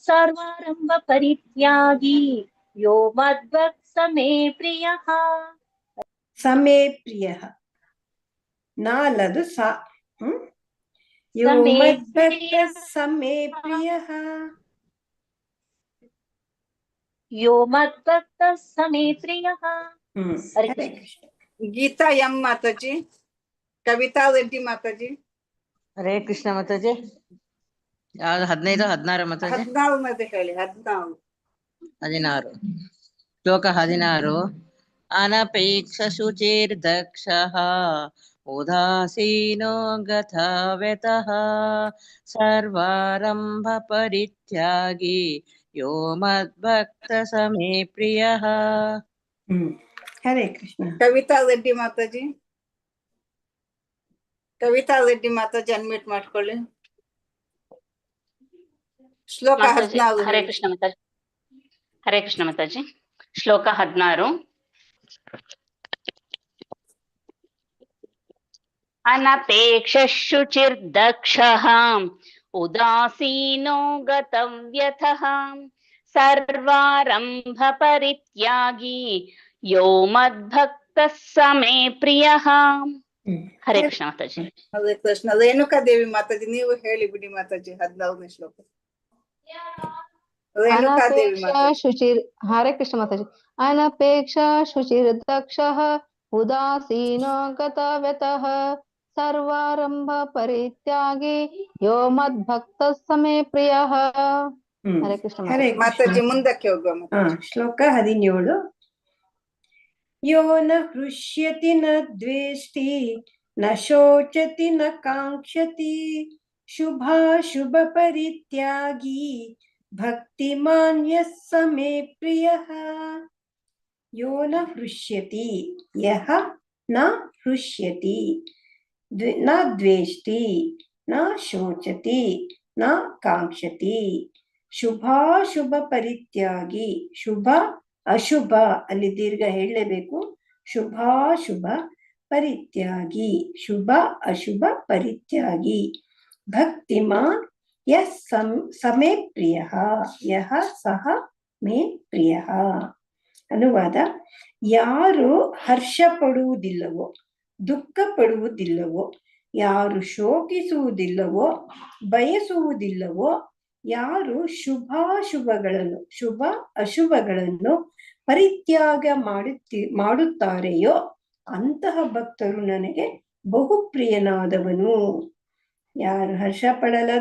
ಸರ್ವಾರಂಭ ಪರಿತ್ಯಾಗಿ ಯೋ ಮದ್ಭಕ್ತ ಸಮೇ ಪ್ರಿಯಃ. ಸಮೇ ಪ್ರಿಯಃ ನಾಲದು ಸಾ. ಯೋ ಮದ್ಭಕ್ತ ಸಮೇ ಪ್ರಿಯಃ. ಯೋ ಮದ್ಭಕ್ತ ಸಮೇ ಪ್ರಿಯಃ. ಹರೇ ಕೃಷ್ಣ. ಗೀತಾ ಎಂ ಮಾತಾಜಿ. ಕವಿತಾ ರೆಡ್ಡಿ ಮಾತಾಜಿ. ಹರೇ ಕೃಷ್ಣ ಮಾತಾಜಿ. ಯಾವ್ದು 15 16 ಮಾತಾಜಿ? 14 ಹೇಳಿ. 16 ಶ್ಲೋಕ 16. ಅನಪೇಕ್ಷ ಶುಚಿರ್ದಕ್ಷಃ ಉದಾಸೀನೋ ಗತವ್ಯತಃ ಸರ್ವಾರಂಭ ಪರಿತ್ಯಾಗಿ ಯೋ ಮದ್ಭಕ್ತ ಸಮೇ ಪ್ರಿಯಃ. ಹರೇ ಕೃಷ್ಣ. ಕವಿತಾ ರೆಡ್ಡಿ ಮಾತಾಜಿ. ಕವಿತಾ ರೆಡ್ಡಿ ಮಾತಾಜಿ ಅನ್ಮ್ಯೂಟ್ ಮಾಡ್ಕೊಳ್ಳಿ. ಶ್ಲೋಕ 14. ಹರೇ ಕೃಷ್ಣ ಮಾತಾಜಿ. ಹರೇ ಕೃಷ್ಣ ಮಾತಾಜಿ. ಶ್ಲೋಕ 16. ಅನಪೇಕ್ಷ ಶುಚಿರ್ದಕ್ಷಃ ಉದಾಸೀನೋ ಗತವ್ಯಥಃ ಸರ್ವಾರಂಭ ಪರಿತ್ಯಾಗಿ ಯೋ ಮದ್ಭಕ್ತಃ ಸ ಮೇ ಪ್ರಿಯಃ. ಹರೇ ಕೃಷ್ಣ ಮಾತಾಜಿ. ಹರೇ ಕೃಷ್ಣ. ರೇಣುಕಾದೇವಿ ಮಾತಾಜಿ ನೀವು ಹೇಳಿ ಬಿಡಿ ಮಾತಾಜಿ 14ನೇ ಶ್ಲೋಕ. ರೇಣುಕಾದೇವಿ ಮಾತಾಜಿ. ಹರೇ ಕೃಷ್ಣ ಮಾತಾಜಿ. ಅನಪೇಕ್ಷ ಶುಚಿರ್ದಕ್ಷಃ ಉದಾಸೀನೋ ಗತವ್ಯತಃ ಸರ್ವಾರಂಭ ಪರಿತ್ಯಾಗಿ ಯೋ ಮದ್ಭಕ್ತಃ ಸ ಮೇ ಪ್ರಿಯಃ. ಹರೇ ಕೃಷ್ಣ ಮಾತಾಜಿ. ಮುಂದಕ್ಕೆ ಹೋಗುವ. ಶ್ಲೋಕ 17. ಯೋ ನ ಹೃಷ್ಯತಿ ನ ದ್ವೇಷ್ಟಿ ನ ಶೋಚತಿ ನ ಕಾಂಕ್ಷತಿ ಶುಭಾಶುಭ ಪರಿತ್ಯಾಗಿ ಭಕ್ತಿಮಾನ್ ಯಃ ಸ ಮೇ ಪ್ರಿಯಃ. ಯೋ ನ ಹೃಷ್ಯತಿ ಯಃ ನ ಹೃಷ್ಯತಿ ನ ದ್ವೇಷ್ಟಿ ನ ಶೋಚತಿ ನ ಕಾಂಕ್ಷತಿ ಶುಭಾಶುಭ ಪರಿತ್ಯಾಗಿ. ಶುಭ ಅಶುಭ ಅಲ್ಲಿ ದೀರ್ಘ ಹೇಳಲೇಬೇಕು. ಶುಭಾಶುಭ ಪರಿತ್ಯಾಗಿ ಶುಭ ಅಶುಭ ಪರಿತ್ಯಾಗಿ ಭಕ್ತಿಮಾನ್ ಯಃ ಸ ಮೇ ಪ್ರಿಯಃ. ಯಃ ಸಹ ಮೇ ಪ್ರಿಯಃ. ಅನುವಾದ: ಯಾರು ಹರ್ಷ ಪಡುವುದಿಲ್ಲವೋ, ದುಃಖ ಪಡುವುದಿಲ್ಲವೋ, ಯಾರು ಶೋಕಿಸುವುದಿಲ್ಲವೋ, ಬಯಸುವುದಿಲ್ಲವೋ, ಯಾರು ಶುಭಾಶುಭಗಳನ್ನು ಶುಭ ಅಶುಭಗಳನ್ನು ಪರಿತ್ಯಾಗ ಮಾಡುತ್ತಾರೆಯೋ ಅಂತಹ ಭಕ್ತರು ನನಗೆ ಬಹು ಪ್ರಿಯನಾದವನು. ಯಾರು ಹರ್ಷ ಪಡಲ್ಲ,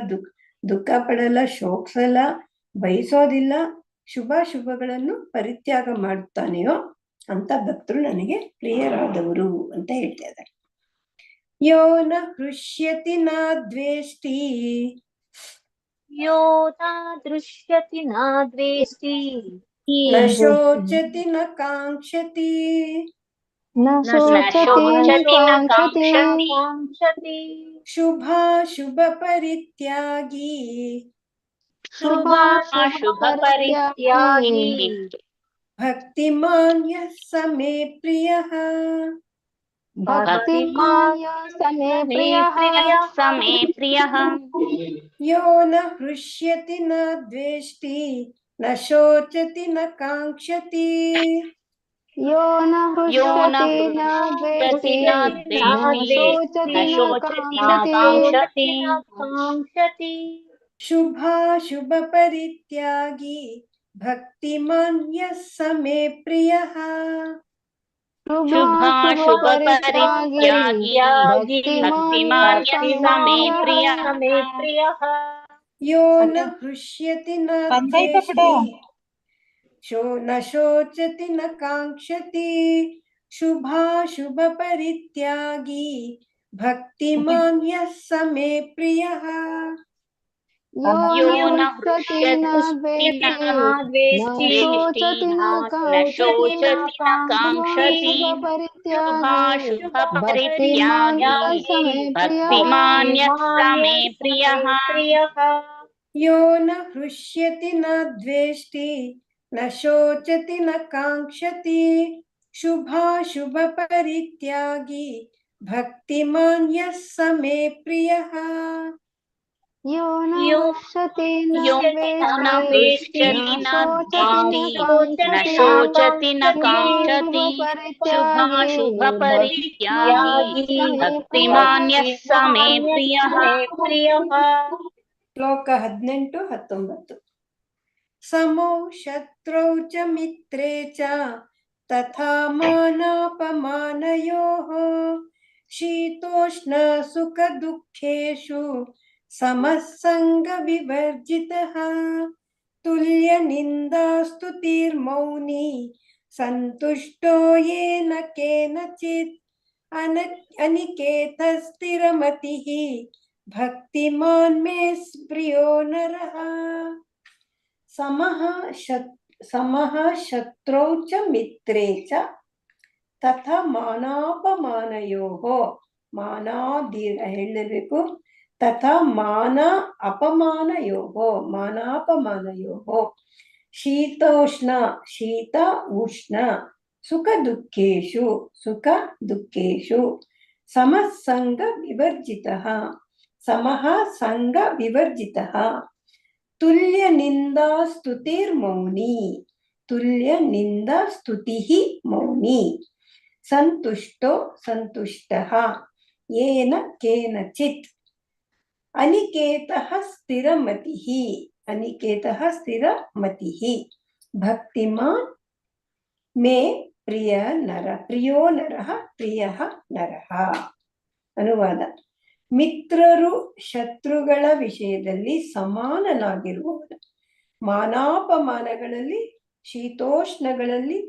ದುಃಖ ಪಡಲ್ಲ, ಶೋಕಿಸಲ್ಲ, ಬಯಸೋದಿಲ್ಲ, ಶುಭಾಶುಭಗಳನ್ನು ಪರಿತ್ಯಾಗ ಮಾಡುತ್ತಾನೆಯೋ ಅಂತ ಭಕ್ತರು ನನಗೆ ಪ್ರಿಯರಾದವರು ಅಂತ ಹೇಳ್ತಾ ಇದ್ದಾರೆ. ಯೋ ನ ಹೃಷ್ಯತಿ ನ ದ್ವೇಷ್ಟಿ ಯೋ ನ ದೃಶ್ಯತಿ ನ ದ್ವೇಷ್ಟಿ ನ ಶೋಚತಿ ನ ಕಾಂಕ್ಷತಿ ನ ಶೋಚತಿ ನ ಕಾಂಕ್ಷತಿ ಶುಭಾಶುಭ ಪರಿತ್ಯಾಗಿ ಶುಭಾಶುಭ ಪರಿತ್ಯಾಗಿ ಭಕ್ತಿಮಾನ್ ಯಃ ಸ ಮೇ ಪ್ರಿಯಃ. ಭಕ್ತಿಮಾನ್ ಯಃ ಸ ಮೇ ಪ್ರಿಯಃ. ಯೋ ನ ಹೃಷ್ಯತಿ ನ ದ್ವೇಷ್ಟಿ ನ ಶೋಚತಿ ನ ಕಾಂಕ್ಷತಿ ಯೋ ನ ಹೃಷ್ಯತಿ ನ ದ್ವೇಷ್ಟಿ ನ ಶೋಚತಿ ನ ಕಾಂಕ್ಷತಿ ಶುಭಾಶುಭ ಪರಿತ್ಯಾಗಿ ಭಕ್ತಿಮಾನ್ ಯಃ ಸ ಮೇ ಪ್ರಿಯಃ. ಶುಭಾಶುಭ ಪರಿತ್ಯಾಗಿ ಭಕ್ತಿಮಾನ್ ಯಃ ಸ ಮೇ ಪ್ರಿಯಃ. ಯೋ ನ ಹೃಷ್ಯತಿ ನ ದ್ವೇಷ್ಟಿ ನ ಶೋಚತಿ ನ ಕಾಂಕ್ಷತಿ ಶುಭಾಶುಭ ಪರಿತ್ಯಾಗಿ ಭಕ್ತಿಮಾನ್ ಯಃ ಸ ಮೇ ಪ್ರಿಯಃ. ಯೋ ನ ಹೃಷ್ಯತಿ ನ ದ್ವೇಷ್ಟಿ ನ ಶೋಚತಿ ನ ಕಾಂಕ್ಷತಿ ಶುಭಾಶುಭ ಪರಿತ್ಯಾಗಿ ಭಕ್ತಿಮಾನ್ ಯಃ ಸ ಮೇ ಪ್ರಿಯಃ. ಯೋ ನ ಹೃಷ್ಯತಿ ನ ದ್ವೇಷ್ಟಿ ನ ಶೋಚತಿ ನ ಕಾಂಕ್ಷತಿ ಶುಭಾಶುಭ ಪರಿತ್ಯಾಗಿ ಭಕ್ತಿಮಾನ್ ಯಃ ಸ ಮೇ ಪ್ರಿಯಃ. ಯೋ ನ ಹೃಷ್ಯತಿ ನ ದ್ವೇಷ್ಟಿ ನ ಶೋಚತಿ ನ ಕಾಂಕ್ಷತಿ ಶುಭಾಶುಭ ಪರಿತ್ಯಾಗಿ ಭಕ್ತಿಮಾನ್ ಯಃ ಸ ಮೇ ಪ್ರಿಯಃ. ಶ್ಲೋಕ 18, 19. ಸಮೋ ಶತ್ರೌ ಚ ಮಿತ್ರೇ ಚ ತಥಾ ಮಾನಾಪಮಾನಯೋಃ ಶೀತೋಷ್ಣ ಸುಖ ದುಃಖೇಷು ಸಮಃ ಸಂಗ ವಿವರ್ಜಿತಃ ತುಲ್ಯ ನಿಂದಾ ಸ್ತುತಿರ್ಮೌನಿ ಸಂತುಷ್ಟೋ ಯೇನ ಕೇನಚಿತ್ ಅನಿಕೇತ ಸ್ಥಿರಮತಿಃ ಭಕ್ತಿಮಾನ್ ಮೇ ಪ್ರಿಯೋ ನರಃ. ಸಮಃ ಶತ್ರೌ ಚ ಮಿತ್ರೇ ಚ ತಥಾ ಮಾನಾಪಮಾನಯೋಃ. ಮಾನ ದೀರ್ಘ ಹೇಳಬೇಕು. ತಥಾ ಮಾನ ಅಪಮಾನಯೋಃ ಮಾನಾಪಮಾನಯೋಃ शीतोष्ण शीत उष्ण सुख दुःखेषु सुख दुःखेषु समः संग विवर्जितः समः संग विवर्जितः तुल्य निंदा स्तुतिर्मौनी तुल्य निंदा स्तुतिः मौनी संतुष्टो संतुष्टः येन केनचित् अनिकेतः स्थिरमतिः अनिकेतः स्थिरमतिः भक्तिमान् मे प्रिय नर प्रियो नरः प्रियः नरः ಅನುವಾದ ಮಿತ್ರರು ಶತ್ರುಗಳ ವಿಷಯದಲ್ಲಿ ಸಮಾನನಾಗಿರುವವನು ಮಾನಾಪಮಾನಗಳಲ್ಲಿ ಶೀತೋಷ್ಣಗಳಲ್ಲಿ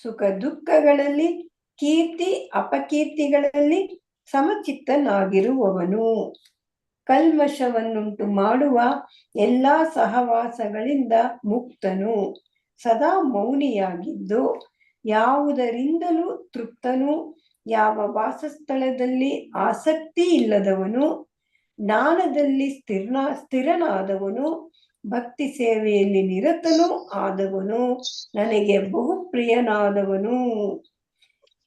ಸುಖ ದುಃಖಗಳಲ್ಲಿ ಕೀರ್ತಿ ಅಪಕೀರ್ತಿಗಳಲ್ಲಿ ಸಮಚಿತ್ತನಾಗಿರುವವನು ಕಲ್ಮಶವನ್ನುಂಟು ಮಾಡುವ ಎಲ್ಲಾ ಸಹವಾಸಗಳಿಂದ ಮುಕ್ತನು ಸದಾ ಮೌನಿಯಾಗಿದ್ದು ಯಾವುದರಿಂದಲೂ ತೃಪ್ತನು ಯಾವ ವಾಸಸ್ಥಳದಲ್ಲಿ ಆಸಕ್ತಿ ಇಲ್ಲದವನು ಜ್ಞಾನದಲ್ಲಿ ಸ್ಥಿರನಾದವನು ಭಕ್ತಿ ಸೇವೆಯಲ್ಲಿ ನಿರತನೂ ಆದವನು ನನಗೆ ಬಹು ಪ್ರಿಯನಾದವನು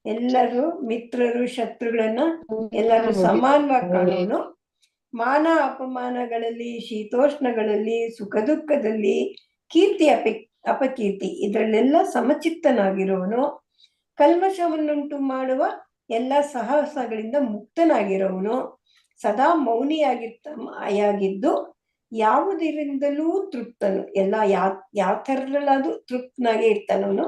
ಎಲ್ಲರೂ ಮಿತ್ರರು ಶತ್ರುಗಳನ್ನ ಎಲ್ಲರೂ ಸಮಾನವಾಗಿ ಕಾಣೋನು ಮಾನ ಅಪಮಾನಗಳಲ್ಲಿ ಶೀತೋಷ್ಣಗಳಲ್ಲಿ ಸುಖ ದುಃಖದಲ್ಲಿ ಕೀರ್ತಿ ಅಪಕೀರ್ತಿ ಇದರಲ್ಲೆಲ್ಲ ಸಮಚಿತ್ತನಾಗಿರೋನು ಕಲ್ಮಶವನ್ನುಂಟು ಮಾಡುವ ಎಲ್ಲ ಸಾಹಸಗಳಿಂದ ಮುಕ್ತನಾಗಿರೋನು ಸದಾ ಮೌನಿಯಾಗಿದ್ದು ಯಾವುದರಿಂದಲೂ ತೃಪ್ತನು ಎಲ್ಲ ಯಾವ ಥರದಲ್ಲಾದ್ರೂ ತೃಪ್ತನಾಗಿ ಇರ್ತಾನವನು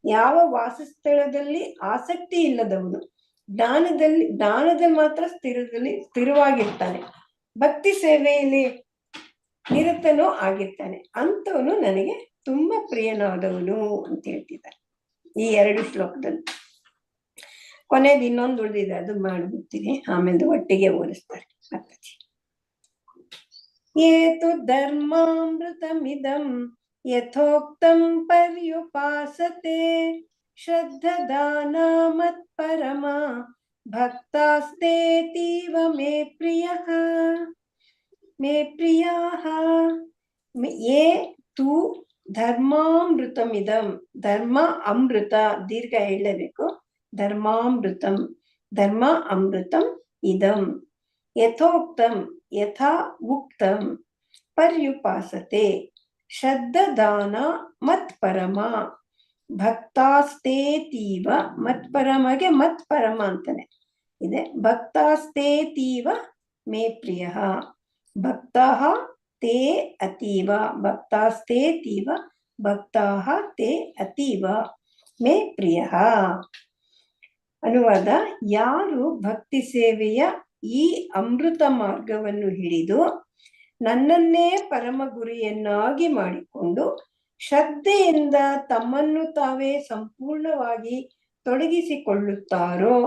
ಯಾವ ವಾಸಸ್ಥಳದಲ್ಲಿ ಆಸಕ್ತಿ ಇಲ್ಲದವನು ಜ್ಞಾನದಲ್ಲಿ ಮಾತ್ರ ಸ್ಥಿರವಾಗಿರ್ತಾನೆ ಭಕ್ತಿ ಸೇವೆಯಲ್ಲಿ ನಿರತನೂ ಆಗಿರ್ತಾನೆ ಅಂತವನು ನನಗೆ ತುಂಬಾ ಪ್ರಿಯನಾದವನು ಅಂತ ಹೇಳ್ತಿದ್ದಾರೆ ಈ 2 ಶ್ಲೋಕದಲ್ಲಿ. ಕೊನೆದು ಇನ್ನೊಂದು ಉಳಿದಿದೆ, ಅದು ಮಾಡ್ಬಿಡ್ತೀನಿ, ಆಮೇಲೆ ಒಟ್ಟಿಗೆ ಹೋಲಿಸ್ತಾರೆ. ಏತು ಧರ್ಮಾಮೃತಮಿದಂ ಯಥೋಕ್ತಂ ಪರ್ಯುಪಾಸತೆ ಶ್ರದ್ಧದಾನ ಮತ್ಪರಮ ಭಕ್ತಾಸ್ತೇತೀವ ಮೇ ಪ್ರಿಯಃ ಯೇ ತು ಧರ್ಮಾಮೃತಮಿದಂ ಧರ್ಮ ಅಮೃತ ದೀರ್ಘ ಹೇಳಬೇಕು ಧರ್ಮಾಮೃತಂ ಧರ್ಮ ಅಮೃತಂ ಇದಂ ಯಥೋಕ್ತಂ ಯಥಾ ಉಕ್ತಂ ಪರ್ಯುಪಾಸತೆ ಶ್ರದ್ಧದಾನ ಮತ್ಪರಮ ಭಕ್ತಾಸ್ತೇತೀವ ಮತ್ಪರಮಗೆ ಮತ್ಪರಮ ಅಂತಾನೆ ಇದೆ ಭಕ್ತಾಸ್ತೇತೀವ ಮೇ ಪ್ರಿಯ ಭಕ್ತಃ ತೇ ಅತೀವ ಭಕ್ತಾಸ್ತೇತೀವ ಭಕ್ತಃ ತೇ ಅತೀವ ಮೇ ಪ್ರಿಯ. ಅನುವಾದ ಯಾರು ಭಕ್ತಿ ಸೇವೆಯ ಈ ಅಮೃತ ಮಾರ್ಗವನ್ನು ಹಿಡಿದು ನನ್ನನ್ನೇ ಪರಮ ಗುರಿಯನ್ನಾಗಿ ಮಾಡಿಕೊಂಡು ಶ್ರದ್ಧೆಯಿಂದ ತಮ್ಮನ್ನು ತಾವೇ ಸಂಪೂರ್ಣವಾಗಿ ತೊಡಗಿಸಿಕೊಳ್ಳುತ್ತಾರೋ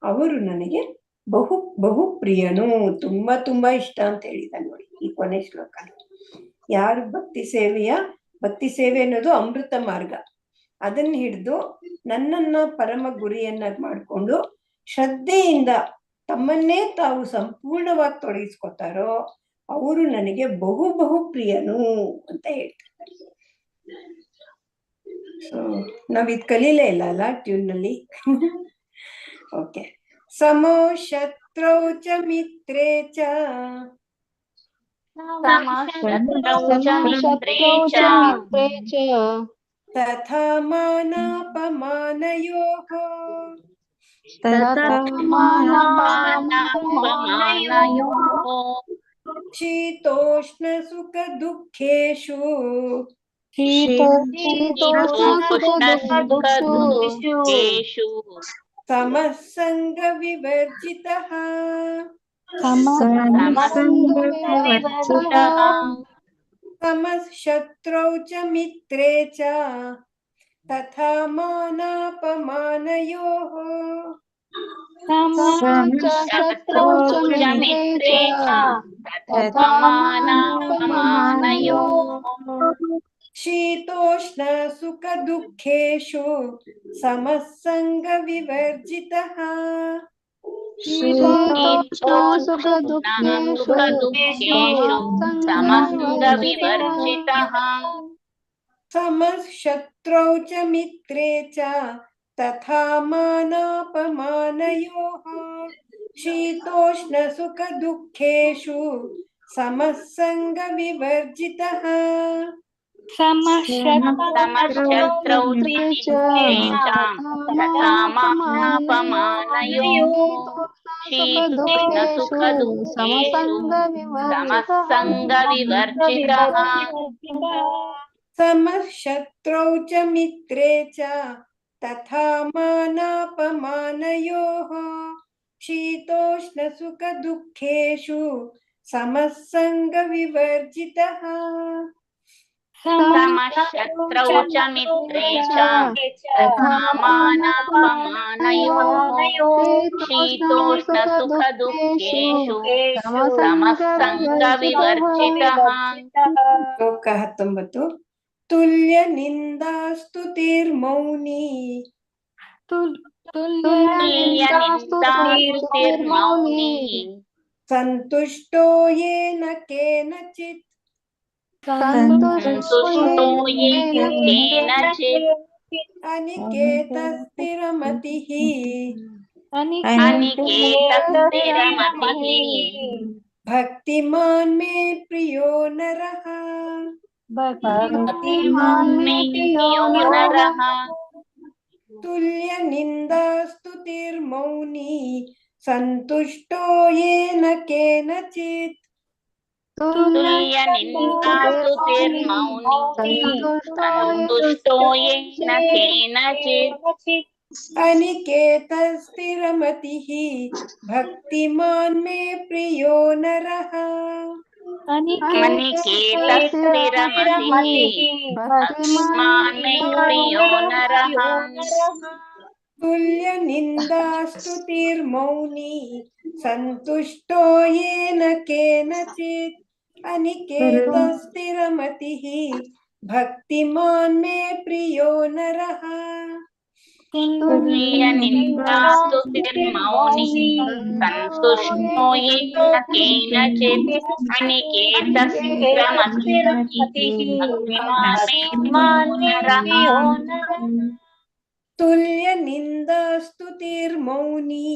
ಅವರು ನನಗೆ ಬಹು ಬಹು ಪ್ರಿಯನು, ತುಂಬಾ ತುಂಬಾ ಇಷ್ಟ ಅಂತ ಹೇಳಿದ ನೋಡಿ ಈ ಕೊನೆ ಶ್ಲೋಕ. ಯಾರು ಭಕ್ತಿ ಸೇವೆ ಅನ್ನೋದು ಅಮೃತ ಮಾರ್ಗ, ಅದನ್ನ ಹಿಡಿದು ನನ್ನನ್ನ ಪರಮ ಗುರಿಯನ್ನಾಗಿ ಮಾಡಿಕೊಂಡು ಶ್ರದ್ಧೆಯಿಂದ ತಮ್ಮನ್ನೇ ತಾವು ಸಂಪೂರ್ಣವಾಗಿ ತೊಡಗಿಸ್ಕೊತಾರೋ ಅವರು ನನಗೆ ಬಹು ಬಹು ಪ್ರಿಯನು ಅಂತ ಹೇಳ್ತಾರೆ. ಸೊ ನಾವ್ ಇದ್ ಕಲೀಲೇ ಇಲ್ಲ ಅಲ್ಲ ಟ್ಯೂನ್ ನಲ್ಲಿ. ಓಕೆ. ಸಮೋ ಶತ್ರೌ ಚ ಮಿತ್ರೇ ಚ ತಥಾ ಮಾನಾಪಮಾನಯೋಃ ಶೀತೋಷ್ಣ ಸುಖ ದುಃಖೇಷು ಸಮಃ ಸಂಗ ವಿವರ್ಜಿತಃ ಸಮಃ ಶತ್ರೌ ಚ ಮಿತ್ರೇ ಚ ತಥಾ ಮಾನಾಪಮಾನಯೋಃ ಶೀತೋಷ್ಣ ಸುಖ ದುಃಖೇಷು ಸಮಃ ಸಂಗ ವಿವರ್ಜಿತಃ समः शत्रौ च मित्रे च तथा मानापमानयोः शीतोष्णसुखदुःखेषु समः सङ्गविवर्जितः समशत्रौ चित्ते च तथा मानापमानयोः शीतोष्णसुखदुःखेषु समसङ्गविवर्जितः समः शत्रौ च मित्रे च तथा मानापमानयोः शीतोष्णसुखदुःखेषु समः सङ्गविवर्जितः समशत्रौ च मित्रे च तथा मानापमानयोः शीतोष्णसुखदुःखेषु समसङ्गविवर्जितः ಶ್ಲೋಕ 19 तुल्यनिन्दास्तुतिर्मौनी तुल्यनिन्दास्तुतिर्मौनी सन्तुष्टो येन केनचित् सन्तुष्टो येन केनचित् अनिकेतस्थिरमतिः अनिकेतस्थिरमतिः भक्तिमान् मे प्रियो नरः भक्तिमान् मे प्रियो नरः तुल्यनिन्दास्तुतिर्मौनी सन्तुष्टो येन केनचित् तुल्यनिन्दास्तुतिर्मौनी सन्तुष्टो येन केनचित् अनिकेतस्थिरमतिः भक्तिमान् मे प्रियो नरः अनिकेतस्थिरमतिः भक्तिमान् मे प्रियो नरः तुल्यनिन्दास्तुतिर्मौनी सन्तुष्टो येन केनचित् अनिकेतस्थिरमतिः भक्तिमान् मे प्रियो नरः तुल्यनिन्दास्तुतिर्मौनी सन्तुष्टो येन केनचित् अनिकेतस्थिरमतिः भक्तिमान् मे प्रियो नरः तुल्यनिन्दास्तुतिर्मौनी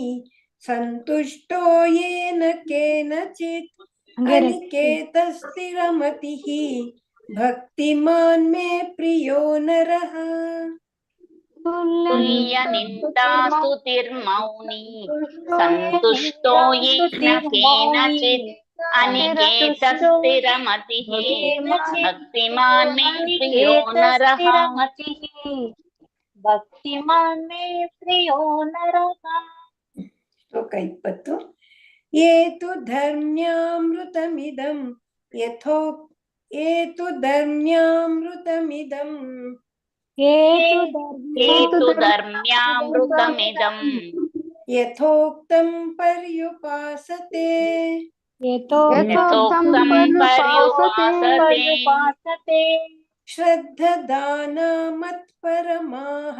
सन्तुष्टो येन केनचित् अनिकेतस्थिरमतिः भक्तिमान् मे प्रियो नरः तुल्यनिन्दास्तुतिर्मौनी सन्तुष्टो येन केनचित् अनिकेतस्थिरमतिः भक्तिमान् मे प्रियो नरः भक्तिमान् मे प्रियो नरः ಶ್ಲೋಕ 20 ये तु धर्म्यामृतमिदं यथोक्तं पर्युपासते श्रद्धदानमत्परमाः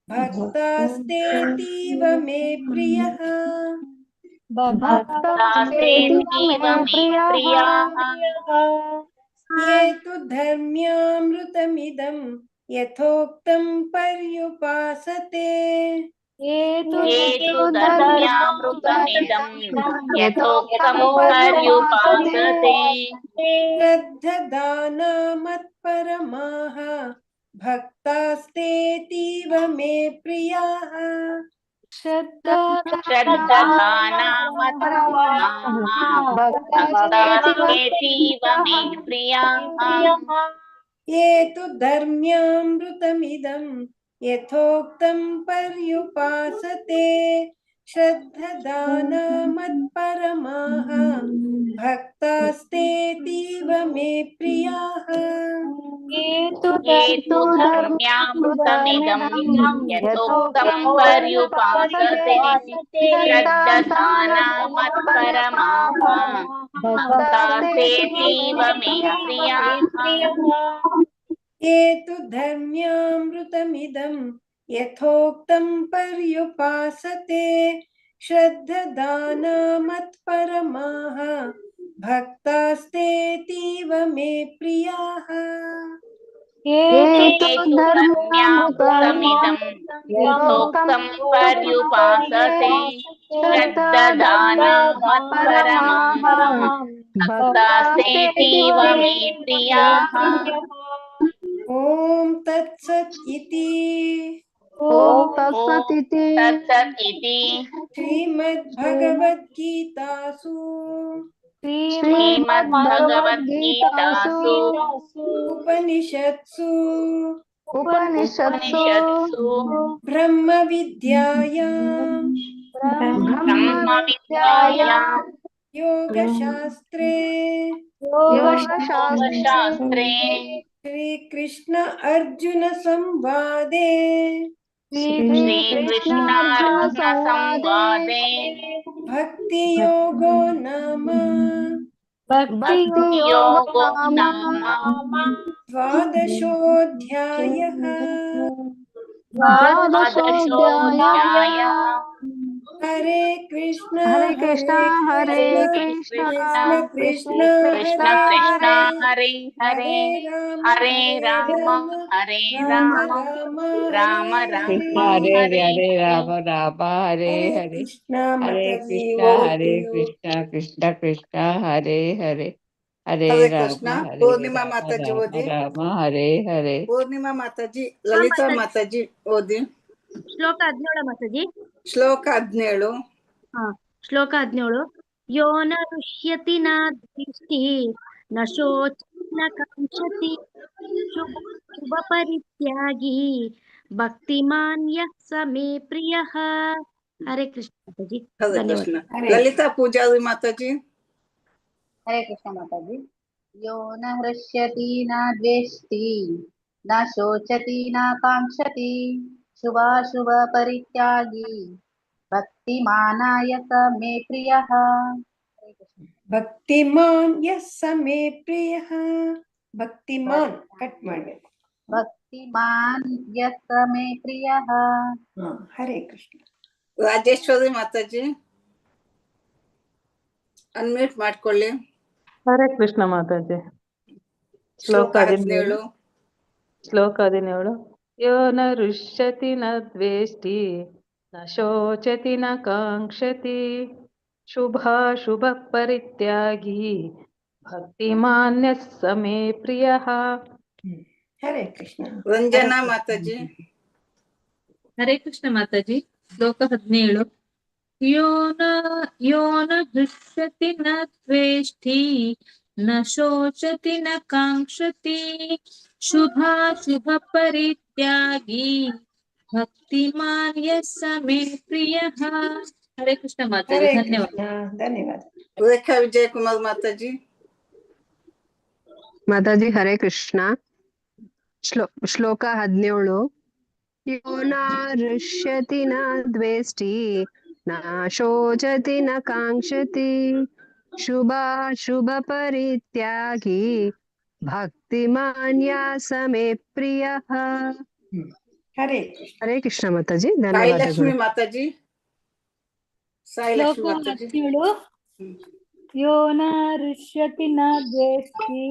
भक्तास्तेतीव मे प्रियः ये तु धर्म्यामृतमिदं यथोक्तं पर्युपासते श्रद्धदानमत्परमाः भक्तास्तेतीव मे प्रियाः ये तु धर्म्यामृतमिदं यथोक्तं पर्युपासते श्रद्धदानमत्परमाः भक्तास्तेतीव मे प्रियाः ये तु धर्म्यामृतमिदं यथोक्तं पर्युपासते श्रद्धदानमत्परमाः भक्तास्तेतीव मे प्रियाः ये तु धर्म्यामृतमिदं यथोक्तं पर्युपासते श्रद्धदाना मत्परमाः भक्तास्तेतीव मे प्रियाः हेतुधर्म्यामृतमिदं यथोक्तं पर्युपासते श्रद्धदाना मत्परमाः भक्तास्तेतीव मे प्रियाः। ॐ तत्सत् इति श्रीमद्भगवद्गीतासु उपनिषत्सु ब्रह्मविद्यायां योगशास्त्रे श्रीकृष्ण अर्जुन संवादे भक्ति योगो नाम द्वादशोऽध्यायः। हरे कृष्ण हरे कृष्ण कृष्ण कृष्ण हरे हरे हरे राम हरे राम राम राम हरे हरे राम राम हरे हरे कृष्ण हरे माताजी कृष्ण हरे कृष्ण कृष्ण कृष्ण हरे हरे हरे हरे राम कृष्ण हरे पूर्णिमा राम माताजी राम ओದಿ राम हरे हरे पूर्णिमा माताजी ಲಲಿತಾ ಮಾತಾಜಿ ಓದಿ ಶ್ಲೋಕ 17 ಮಾತಾಜಿ ಶ್ಲೋಕ 17 ಶ್ಲೋಕ 17 ಯೋ ನ ಋಷ್ಯತಿ ನ ದ್ವೇಷ್ಟಿ ನ ಶೋಚತಿ ನ ಕಾಂಕ್ಷತಿ ಶುಭ ಪರಿತ್ಯಾಗಿ ಭಕ್ತಿಮಾನ್ ಯಃ ಸ ಮೇ ಪ್ರಿಯಃ. ಹರೇ ಕೃಷ್ಣ ಮಾತಾಜಿ. ಹರೇ ಧನ್ಯವಾದ. ಕೃಷ್ಣ ಲಲಿತಾ ಪೂಜಾರಿ ಮಾತಾಜಿ. हरे कृष्ण माता जी। यो न हृष्यति न द्वेष्टि न शोचति न कांक्षति शुभाशुभ परित्यागी भक्तिमानाय स मे प्रियः। ಭಕ್ತಿಮಾನ್ ಯಃ ಸ ಮೇ ಪ್ರಿಯಃ. ಭಕ್ತಿಮಾನ್ ಕಟ್ ಮಾಡಬೇಕು. भक्तिमान यः स मे प्रियः. ಹರೇ ಕೃಷ್ಣ. ರಾಜೇಶ್ವರಿ ಮಾತಾಜಿ ಅನ್ಮ್ಯೂಟ್ ಮಾಡ್ಕೊಳ್ಳಿ. ಹರೇ ಕೃಷ್ಣ ಮಾತಾಜಿ. ಶ್ಲೋಕ 17 ಯೋ ನ ರುಷ್ಯತಿ ನ ದ್ವೇಷ್ಟಿ ನ ಶೋಚತಿ ನ ಕಾಂಕ್ಷತಿ ಶುಭಾಶುಭ ಪರಿತ್ಯಾಗಿ ಭಕ್ತಿಮಾನ್ ಯಃ ಸ ಮೇ ಪ್ರಿಯಃ. ಹರೇ ಕೃಷ್ಣ. ರಂಜನಾ ಮಾತಾಜಿ. ಹರೇ ಕೃಷ್ಣ ಮಾತಾಜಿ. ಶ್ಲೋಕ 17 यो न हृष्यति न द्वेष्टि न शोचति न कांक्षति शुभाशुभ परित्यागी भक्तिमान् यः स मे प्रियः. हरे कृष्ण माताजी. धन्यवाद. ಧನ್ಯವಾದ. ರೇಖಾ ವಿಜಯ್ ಕುಮಾರ್ ಮಾತಾಜಿ. ಮಾತಾಜಿ ಹರೇ ಕೃಷ್ಣ. ಶ್ಲೋಕ 17 ಯೋ ನ ಋಷ್ಯತಿ ನ ದ್ವೇಷ್ಟಿ ನ ಶೋಚತಿ ನ ಕಾಂಕ್ಷತಿ ಶುಭಾಶುಭ ಪರಿತ್ಯಾಗಿ ಭಕ್ತಿಮಾನ್ ಯಃ ಸ ಮೇ ಪ್ರಿಯಃ. ಹರೇ ಹರೇ ಕೃಷ್ಣ ಮಾತಾಜಿ. ಸಾಯಿಲಕ್ಷ್ಮಿ ಧನ್ಯವಾದಗಳು. ಮಾತಾಜಿ. ಶ್ಲೋಕ 17 ಯೋ ನ ಋಷ್ಯತಿ ನ ದ್ವೇಷ್ಟಿ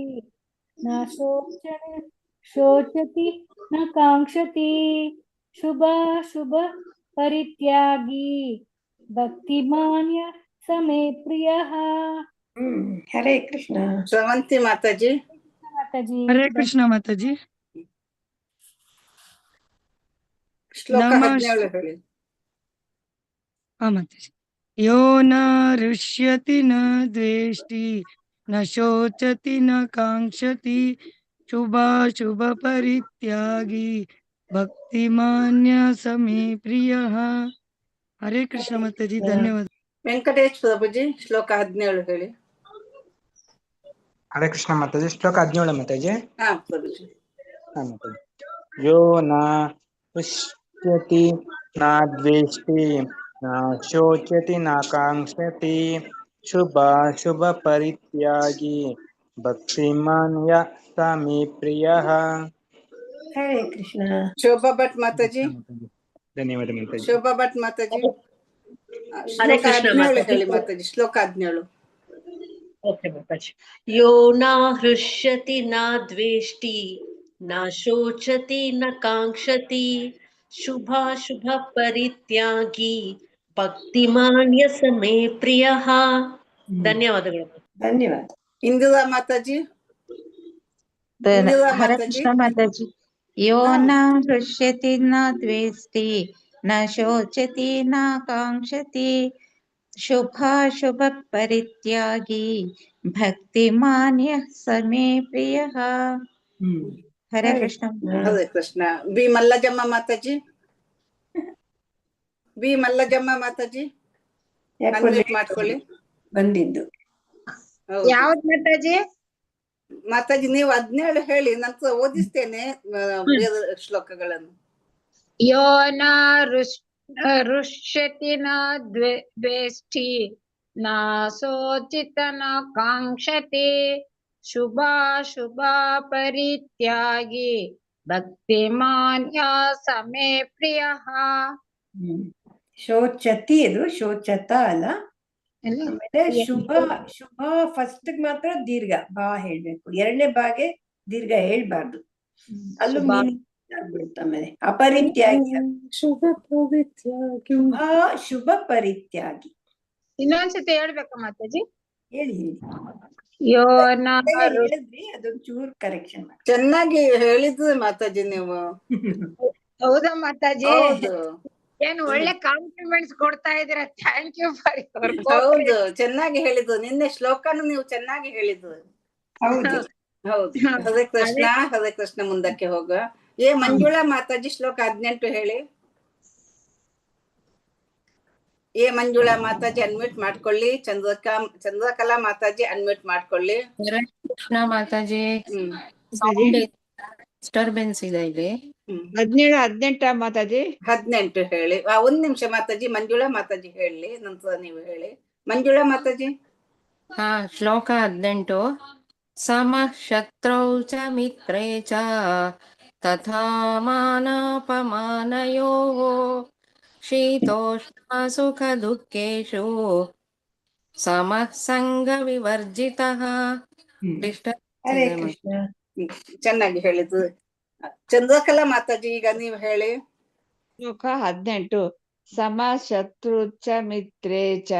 ನ ಶೋಚತಿ ನ ಕಾಂಕ್ಷತಿ ಶುಭ ಪರಿತ್ಯಾಗಿ ಭಕ್ತಿಮಾನ್ ಯಃ ಸ ಮೇ ಪ್ರಿಯಃ. ಹರೇ ಕೃಷ್ಣ. ಶ್ರವಂತಿ ಮಾತಾಜಿ. ಮಾತಾಜಿ. ಹರೇ ಕೃಷ್ಣ ಮಾತಾಜಿ. ಶ್ಲೋಕ 17 ಹೇಳಿ. ಮಾತಾಜಿ. ಯೋ ನ ಋಷ್ಯತಿ ನ ದ್ವೇಷ್ಟಿ ನ ಶೋಚತಿ ನ ಕಾಂಕ್ಷತಿ ಶುಭಾಶುಭ ಪರಿತ್ಯಾಗಿ ಭಕ್ತಿಮಾನ್ ಯಃ ಸ ಮೇ ಪ್ರಿಯಃ. ಹರೇ ಕೃಷ್ಣ ಮಾತಾಜಿ. ಧನ್ಯವಾದ. ವೆಂಕಟೇಶ್ ಪ್ರಭುಜಿ ಶ್ಲೋಕ 17 ಹೇಳಿ. ಹರೇ ಕೃಷ್ಣ ಮಾತಾಜಿ. ಶ್ಲೋಕ 17 ಮಾತಾಜಿ. ಪ್ರಭುಜಿ. ಮಾತಾಜಿ. ಯೋ ನ ಋಷ್ಯತಿ ನ ದ್ವೇಷ್ಟಿ ನ ಶೋಚತಿ ನ ಕಾಂಕ್ಷತಿ ಶುಭಾಶುಭ ಪರಿತ್ಯಾಗಿ ಭಕ್ತಿಮಾನ್ ಯಃ ಸ ಮೇ ಪ್ರಿಯಃ. ಹರೇ ಕೃಷ್ಣ. ಶೋಭಾ ಭಟ್ ಮಾತಾಜಿ. ಧನ್ಯವಾದ ಮಾತಾಜಿ. ಶೋಭಾ ಭಟ್ ಮಾತಾಜಿ. ಶ್ಲೋಕ 17 ಹೇಳಿ ಮಾತಾಜಿ. ಶ್ಲೋಕ 17. ಓಕೆ ಮಾತಾಜಿ. ಯೋ ನ ಹೃಷ್ಯತಿ ನ ದ್ವೇಷ್ಟಿ ನ ಶೋಚತಿ ನ ಕಾಂಕ್ಷತಿ ಶುಭಾಶುಭ ಪರಿತ್ಯಾಗಿ ಭಕ್ತಿಮಾನ್ಯ ಸಮೇ ಪ್ರಿಯ. ಧನ್ಯವಾದಗಳು. ಧನ್ಯವಾದ. ಇಂದಿರಾ ಮಾತಾಜಿ. ಇಂದಿರಾ ಹರೇ ಮಾತಾಜಿ. ಕೃಷ್ಣ ಮಾತಾಜಿ. ಯೋ ನ ಹೃಷ್ಯತಿ ನ ದ್ವೇಷ್ಟಿ ನ ಶೋಚತಿ ನ ಕಾಂಕ್ಷತಿ ಶುಭಾಶುಭ ಪರಿತ್ಯಾಗಿ ಭಕ್ತಿಮಾನ್ಯ ಸಮೇ ಪ್ರಿಯ. Hare Krishna. Hare Krishna. B Mallajamma Mataji. B Mallajamma Mataji unmute ಮಾಡ್ಕೊಳ್ಳಿ. ಬಂದಿದ್ದು ಯಾವ್ದು ಮಾತಾಜಿ? ಮಾತಾಜಿ ನೀವು 17 ಹೇಳಿ, ನಂತರ ಓದಿಸ್ತೇನೆ ಬೇರೆ ಶ್ಲೋಕಗಳನ್ನು. ಯೋ ನ ರುಷ್ಯತಿ ನ ದ್ವೇಷ್ಟಿ ನ ಶೋಚಿತ ನ ಕಾಂಕ್ಷತಿ ಶುಭಾಶುಭ ಪರಿತ್ಯಾಗಿ ಭಕ್ತಿಮಾನ್ಯ ಸಮೇ ಪ್ರಿಯ. ಶೋಚತಿ, ಇದು ಶೋಚತ ಅಲ್ಲ. ಆಮೇಲೆ ಶುಭ ಶುಭ ಫಸ್ಟ್ ಮಾತ್ರ ದೀರ್ಘ ಬಾ ಹೇಳ್ಬೇಕು, ಎರಡನೇ ಬಾಗೆ ದೀರ್ಘ ಹೇಳ್ಬಾರ್ದು, ಅಲ್ಲೂ ಆಗ್ಬಿಡುತ್ತೆ. ಆಮೇಲೆ ಅಪರಿತ್ಯಾಗಿ ಶುಭ ಶುಭ ಪರಿತ್ಯಾಗಿ. ಇನ್ನೊಂದ್ಸತಿ ಹೇಳ್ಬೇಕಾ ಮಾತಾಜಿ? ಹೇಳಿ ಯೋ ಹೇಳಿದ್ರಿ, ಅದೊಂದ್ ಚೂರ್ ಕರೆಕ್ಷನ್ ಮಾಡಿ. ಚೆನ್ನಾಗಿ ಹೇಳಿದ್ರು ಮಾತಾಜಿ ನೀವು. ಹೌದಾ ಮಾತಾಜಿ? ಹೌದು, ಏನು ಒಳ್ಳೆ ಕಾಂಪ್ಲಿಮೆಂಟ್ಸ್ ಕೊಡ್ತಾ ಇದೀರ. ಥ್ಯಾಂಕ್ ಯು ಫಾರ್ ಹೌದು, ಚೆನ್ನಾಗಿ ಹೇಳಿದ್ರು. ನಿನ್ನೆ ಶ್ಲೋಕನು ನೀವು ಚೆನ್ನಾಗಿ ಹೇಳಿದ್ರು. ಹೌದು ಹೌದು. ಹರೇ ಕೃಷ್ಣ. ಹರೇ ಕೃಷ್ಣ. ಮುಂದಕ್ಕೆ ಹೋಗ. ಮಂಜುಳಾ ಮಾತಾಜಿ ಶ್ಲೋಕ 18 ಹೇಳಿ. ಮಂಜುಳಾ ಮಾತಾಜಿ ಅನ್ಮ್ಯೂಟ್ ಮಾಡ್ಕೊಳ್ಳಿ. ಚಂದ್ರಕಲಾ ಮಾತಾಜಿ ಅನ್ಮ್ಯೂಟ್ ಮಾಡ್ಕೊಳ್ಳಿ. ಕೃಷ್ಣ ಮಾತಾಜಿ ಡಿಸ್ಟರ್ಬೆನ್ಸ್ ಇದೆ ಇಲ್ಲಿ. 17 ಮಾತಾಜಿ. 18 ಹೇಳಿ. 1 ನಿಮಿಷ ಮಾತಾಜಿ. ಮಂಜುಳಾ ಮಾತಾಜಿ ಹೇಳಿ, ನಂತರ ನೀವು ಹೇಳಿ. ಮಂಜುಳಾ ಮಾತಾಜಿ. ಶ್ಲೋಕ 18. ಸಮ ಶತ್ರೌ ಚ ಮಿತ್ರೇ ಚ ತಥಾ ಮಾನಾಪಮಾನಯೋಃ ಶೀತೋಷ್ಣ ಸುಖ ದುಃಖೇಷು ಸಮಃ ಸಂಗ ವಿವರ್ಜಿತಃ. ಹರೇ ಕೃಷ್ಣ. ಚೆನ್ನಾಗಿ ಹೇಳಿದ್ರು. ಚಂದ್ರಕಲಾ ಮಾತಾಜಿ ಈಗ ನೀವು ಹೇಳಿ. ಶ್ಲೋಕ 18. ಸಮ ಶತ್ರು ಚ ಮಿತ್ರೇ ಚ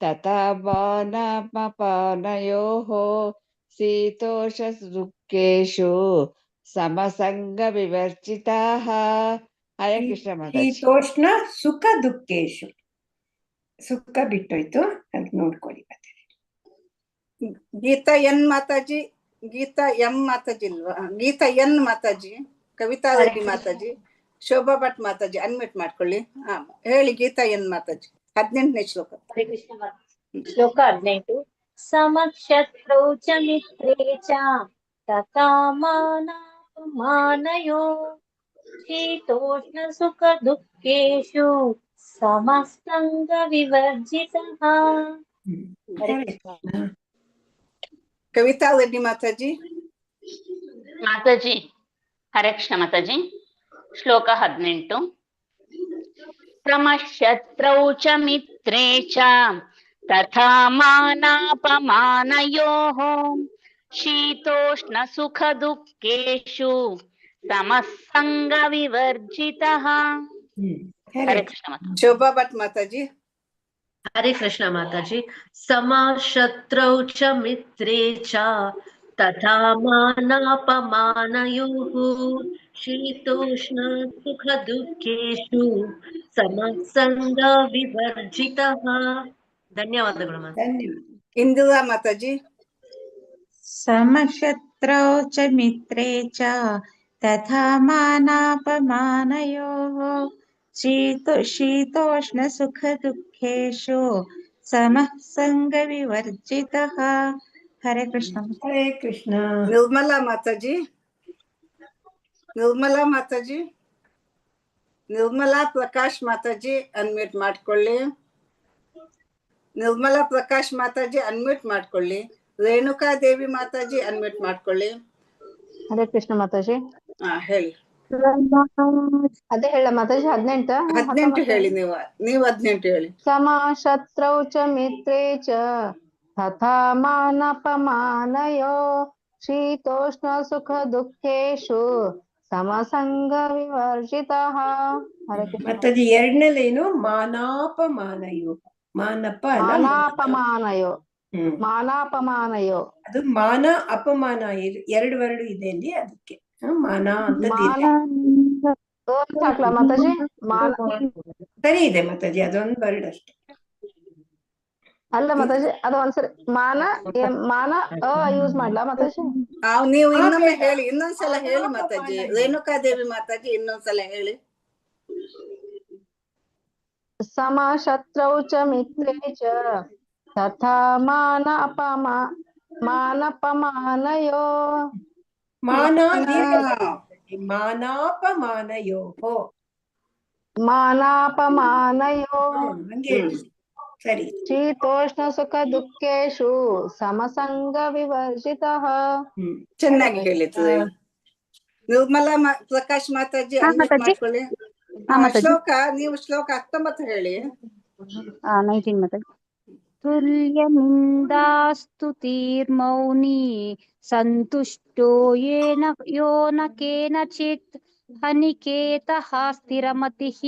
ತಥಾ ಮಾನಾಪಮಾನಯೋಃ ಶೀತೋಷ ದುಃಖೇಷು ಸಮಸಂಗ ವಿವರ್ಜಿತಾಃ. ಹರೇ ಕೃಷ್ಣ ಮಾತಾಜಿ. ಶೀತೋಷ್ಣ ಸುಖ ದುಃಖೇಶು. ಸುಖ ಬಿಟ್ಟೋಯ್ತು, ಅದ್ ನೋಡ್ಕೊಳ್ಳಿ. ಗೀತಾ ಎನ್ ಮಾತಾಜಿ. ಗೀತಾ ಎಂ ಮಾತಾಜಿ ಇಲ್ವಾ? ಗೀತಾ ಎನ್ ಮಾತಾಜಿ. ಕವಿತಾ ರೆಡ್ಡಿ ಮಾತಾಜಿ. ಶೋಭಾ ಭಟ್ ಮಾತಾಜಿ ಅನ್ಮ್ಯೂಟ್ ಮಾಡ್ಕೊಳ್ಳಿ. ಹೇಳಿ ಗೀತಾ ಎನ್ ಮಾತಾಜಿ. 18ನೇ ಶ್ಲೋಕ. ಹರೇ ಕೃಷ್ಣ. ಶ್ಲೋಕ 18. ಸಮಕ್ಷತ್ರೌ ಚ ಮಿತ್ರೇ ಚ ತಥಾ ಮಾನಾಪಮಾನಯೋಃ ಶೀತೋಷ್ಣ ಸುಖ ದುಃಖೇಷು ಸಮಸಂಗ ವಿವರ್ಜಿತಃ. ಕವಿತಾ ರೆಡ್ಡಿ ಮಾತಾಜಿ. ಮಾತಾಜಿ ಹರೇ ಕೃಷ್ಣ ಮಾತಾಜಿ. ಶ್ಲೋಕ 18. ಸಮಶತ್ರೌ ಚ ಮಿತ್ರೇ ಚ ತಥಾ ಮಾನಾಪಮಾನಯೋಃ ಶೀತೋಷ್ಣ ಸುಖ ದುಃಖೇಷು ಸಮಸಂಗ ವಿವರ್ಜಿತಃ. ಹರೇ ಕೃಷ್ಣ ಮಾತಾಜಿ. ಶೋಭಾ ಭಟ್ ಮಾತಾಜಿ. ಹರೇ ಕೃಷ್ಣ ಮಾತಾಜಿ. ಸಮ ಶತ್ರೌ ಚ ಮಿತ್ರೇ ಚ ತಥಾ ಮಾನಾಪಮಾನಯೋಃ ಶೀತೋಷ್ಣ ಸುಖ ದುಃಖೇಷು ಸಮಸಂಗ ವಿವರ್ಜಿತಃ. ಧನ್ಯವಾದಗಳು ಮಾತಾಜಿ. ಇಂದಿರಾ ಮಾತಾಜಿ. ಸಮಶತ್ರೌ ಚ ಮಿತ್ರೇ ಚ ತಥಾ ಮಾನಾಪಮಾನಯೋಃ ಶೀತೋಷ್ಣ ಸುಖ ದುಃಖೇಷು ಸಮಃ ಸಂಗ ವಿವರ್ಜಿತಃ. ಹರೇ ಕೃಷ್ಣ. ಹರೇ ಕೃಷ್ಣ. ನಿರ್ಮಲಾ ಮಾತಾಜಿ. ನಿರ್ಮಲಾ ಮಾತಾಜಿ. ನಿರ್ಮಲಾ ಪ್ರಕಾಶ್ ಮಾತಾಜಿ ಅನ್ಮ್ಯೂಟ್ ಮಾಡ್ಕೊಳ್ಳಿ. ನಿರ್ಮಲಾ ಪ್ರಕಾಶ್ ಮಾತಾಜಿ ಅನ್ಮ್ಯೂಟ್ ಮಾಡ್ಕೊಳ್ಳಿ. ರೇಣುಕಾ ದೇವಿ ಮಾತಾಜಿ ಅನ್ಮ್ಯೂಟ್ ಮಾಡ್ಕೊಳ್ಳಿ. ಹರೇ ಕೃಷ್ಣ ಮಾತಾಜಿ. ಹೇಳಿ. ಅದೇ ಹೇಳ ಮಾತಾಜಿ 18 18 ಹೇಳಿ ನೀವು 18 ಹೇಳಿ. ಸಮ ಶತ್ರೌ ಚ ಮಿತ್ರೇ ಚ ತಥಾ ಮಾನಪಮಾನಯೋ ಶೀತೋಷ್ಣ ಸುಖ ದುಃಖೇಶು ಸಮಸಂಗ ವಿವರ್ಜಿತಃ. ಹರೇ ಕೃಷ್ಣ. ಮತ್ತದು ಎರಡನೇಲೇನು ಮಾನಾಪಮಾನಯೋ. ಮಾನಪ ಅಲ್ಲ, ಮಾನಾಪಮಾನಯೋ. ಮಾನಾಪಮಾನಯೋ ಅದು ಮಾನ ಅಪಮಾನ ಎರಡು ವರ್ಡ್ ಇದೆ ಅಲ್ಲಿ, ಅದಕ್ಕೆ ಮಾನ ಅಂತ ಹಾಕ್ಲಾ ಮಾತಾಜಿ? ಸರಿ ಇದೆ ಮಾತಾಜಿ, ಅದೊಂದು ವರ್ಡ್ ಅಷ್ಟೇ. ಅಲ್ಲ ಮಾತಾಜಿ, ಅದು ಒಂದ್ಸರಿ ಮಾನ ಮಾನ ಯೂಸ್ ಮಾಡ್ಲಾ ಮಾತಾಜಿ? ನೀವು ಇನ್ನೊಮ್ಮೆ ಹೇಳಿ, ಇನ್ನೊಂದ್ಸಲ ಹೇಳಿ ಮಾತಾಜಿ. ರೇಣುಕಾದೇವಿ ಮಾತಾಜಿ ಇನ್ನೊಂದ್ಸಲ ಹೇಳಿ. ಸಮ ಶತ್ರೌ ಚ ಮಿತ್ರೇ ಚ ತಥಾ ಮಾನಪಮಾನಯೋ. ಮಾನಾಪಮಾನಯೋ ಮಾನಾಪಮಾನಯೋ ಹಂಗೆ ಸರಿ. ಶೀತೋಷ್ಣ ಸುಖ ದುಃಖೇಶು ಸಮಸಂಗ ವಿವರ್ಜಿತಃ. ಚೆನ್ನಾಗಿ ಹೇಳಿತು. ನಿರ್ಮಲಾ ಪ್ರಕಾಶ್ ಮಾತಾಜಿ ಅನ್ಮ್ಯೂಟ್ ಮಾಡ್ಕೊಳ್ಳಿ. ಶ್ಲೋಕ ನೀವು ಶ್ಲೋಕ 19 ಹೇಳಿ. 19 ಮಾತಾಜಿ. ತುಲ್ಯ ನಿಂದಾಸ್ತುತಿರ್ಮೌನಿ ಸಂತುಷ್ಟೋ ಯೋ ನ ಕೇನಚಿತ್ ಅನಿಕೇತಃ ಸ್ಥಿರಮತಿಃ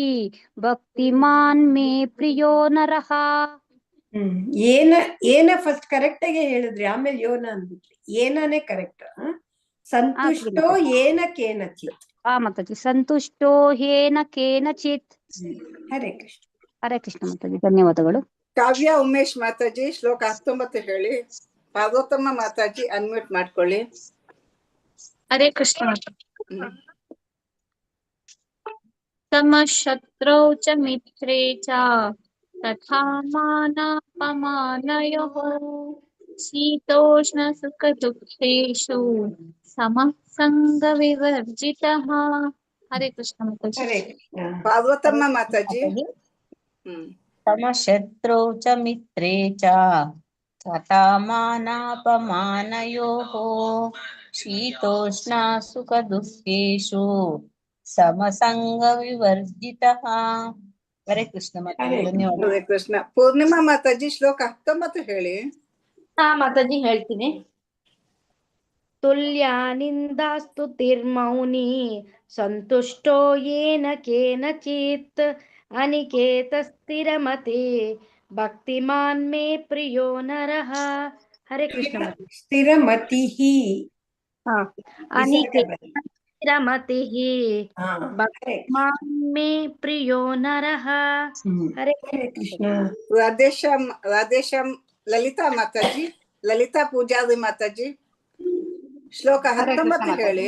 ಭಕ್ತಿಮಾನ್ ಮೇ ಪ್ರಿಯೋ ನರಃ. ಏನ ಫಸ್ಟ್ ಕರೆಕ್ಟ್ ಆಗಿ ಹೇಳಿದ್ರಿ, ಆಮೇಲೆ ಯೋನ ಅಂದ್ಬಿಟ್ರಿ. ಏನೇ ಕರೆಕ್ಟ್. ಸಂತುಷ್ಟೋ ಏನ ಕೇನಚಿತ್. ಮಾತಾಜಿ ಸಂತುಷ್ಟೋ ಏನ ಕೇನಚಿತ್. ಹರೇ ಕೃಷ್ಣ. ಹರೇ ಕೃಷ್ಣ ಮಾತಾಜಿ, ಧನ್ಯವಾದಗಳು. ಕಾವ್ಯ ಉಮೇಶ್ ಮಾತಾಜಿ ಶ್ಲೋಕ 19 ಹೇಳಿ. ಪಾರ್ವತಮ್ಮ ಮಾತಾಜಿ ಅನ್ಮ್ಯೂಟ್ ಮಾಡ್ಕೊಳ್ಳಿ. ಹರೇ ಕೃಷ್ಣ. ತಮ ಶತ್ರೌ ಚ ಮಿತ್ರೇ ಚ ತಥಾ ಮಾನಾಪಮಾನಯೋಃ ಶೀತೋಷ್ಣ ಸುಖ ದುಃಖೇಷು ಸಮಸಂಗ ವಿವರ್ಜಿತಃ. ಹರೇ ಕೃಷ್ಣ ಮಾತಾಜಿ. ಪಾರ್ವತಮ್ಮ ಮಾತಾಜಿ. ತಮ ಶತ್ರೌ ಚ ಮಿತ್ರೇ ಚ ತಥಾ ಮಾನಾಪಮಾನಯೋಃ ಶೀತೋಷ್ಣ ಸುಖ ದುಃಖೇಷು ಸಮಸಂಗ ವಿವರ್ಜಿತಃ. ಹರೇ ಕೃಷ್ಣ ಮಾತಾಜಿ, ಧನ್ಯವಾದ. ಹರೇ ಕೃಷ್ಣ. ಪೂರ್ಣಿಮಾ ಮಾತಾಜಿ ಶ್ಲೋಕ 19 ಹೇಳಿ. ಮಾತಾಜಿ ಹೇಳ್ತೀನಿ. ತುಲ್ಯಾನಿಂದಾಸ್ತುತಿರ್ಮೌನಿ ಸಂತುಷ್ಟೋ ಯೇನ ಕೇನಚಿತ್ ಅನಿಕೇತ ಸ್ಥಿರಮತಿ ಭಕ್ತಿಮಾನ್ ಮೇ ಪ್ರಿಯೋ ನರಃ. ಹರೇ ಕೃಷ್ಣ. ಸ್ಥಿರಮತಿಃ ಸ್ಥಿರಮತಿಃ ಭಕ್ತಿಮಾನ್ ಮೇ ಪ್ರಿಯೋ ನರಃ. ಹರೇ ಕೃಷ್ಣ. ರಾಧೇಶಂ ಲಲಿತಾ ಮಾತಾಜಿ, ಲಲಿತಾ ಪೂಜಾರಿ ಮಾತಾಜಿ ಶ್ಲೋಕ 19 ಹೇಳಿ.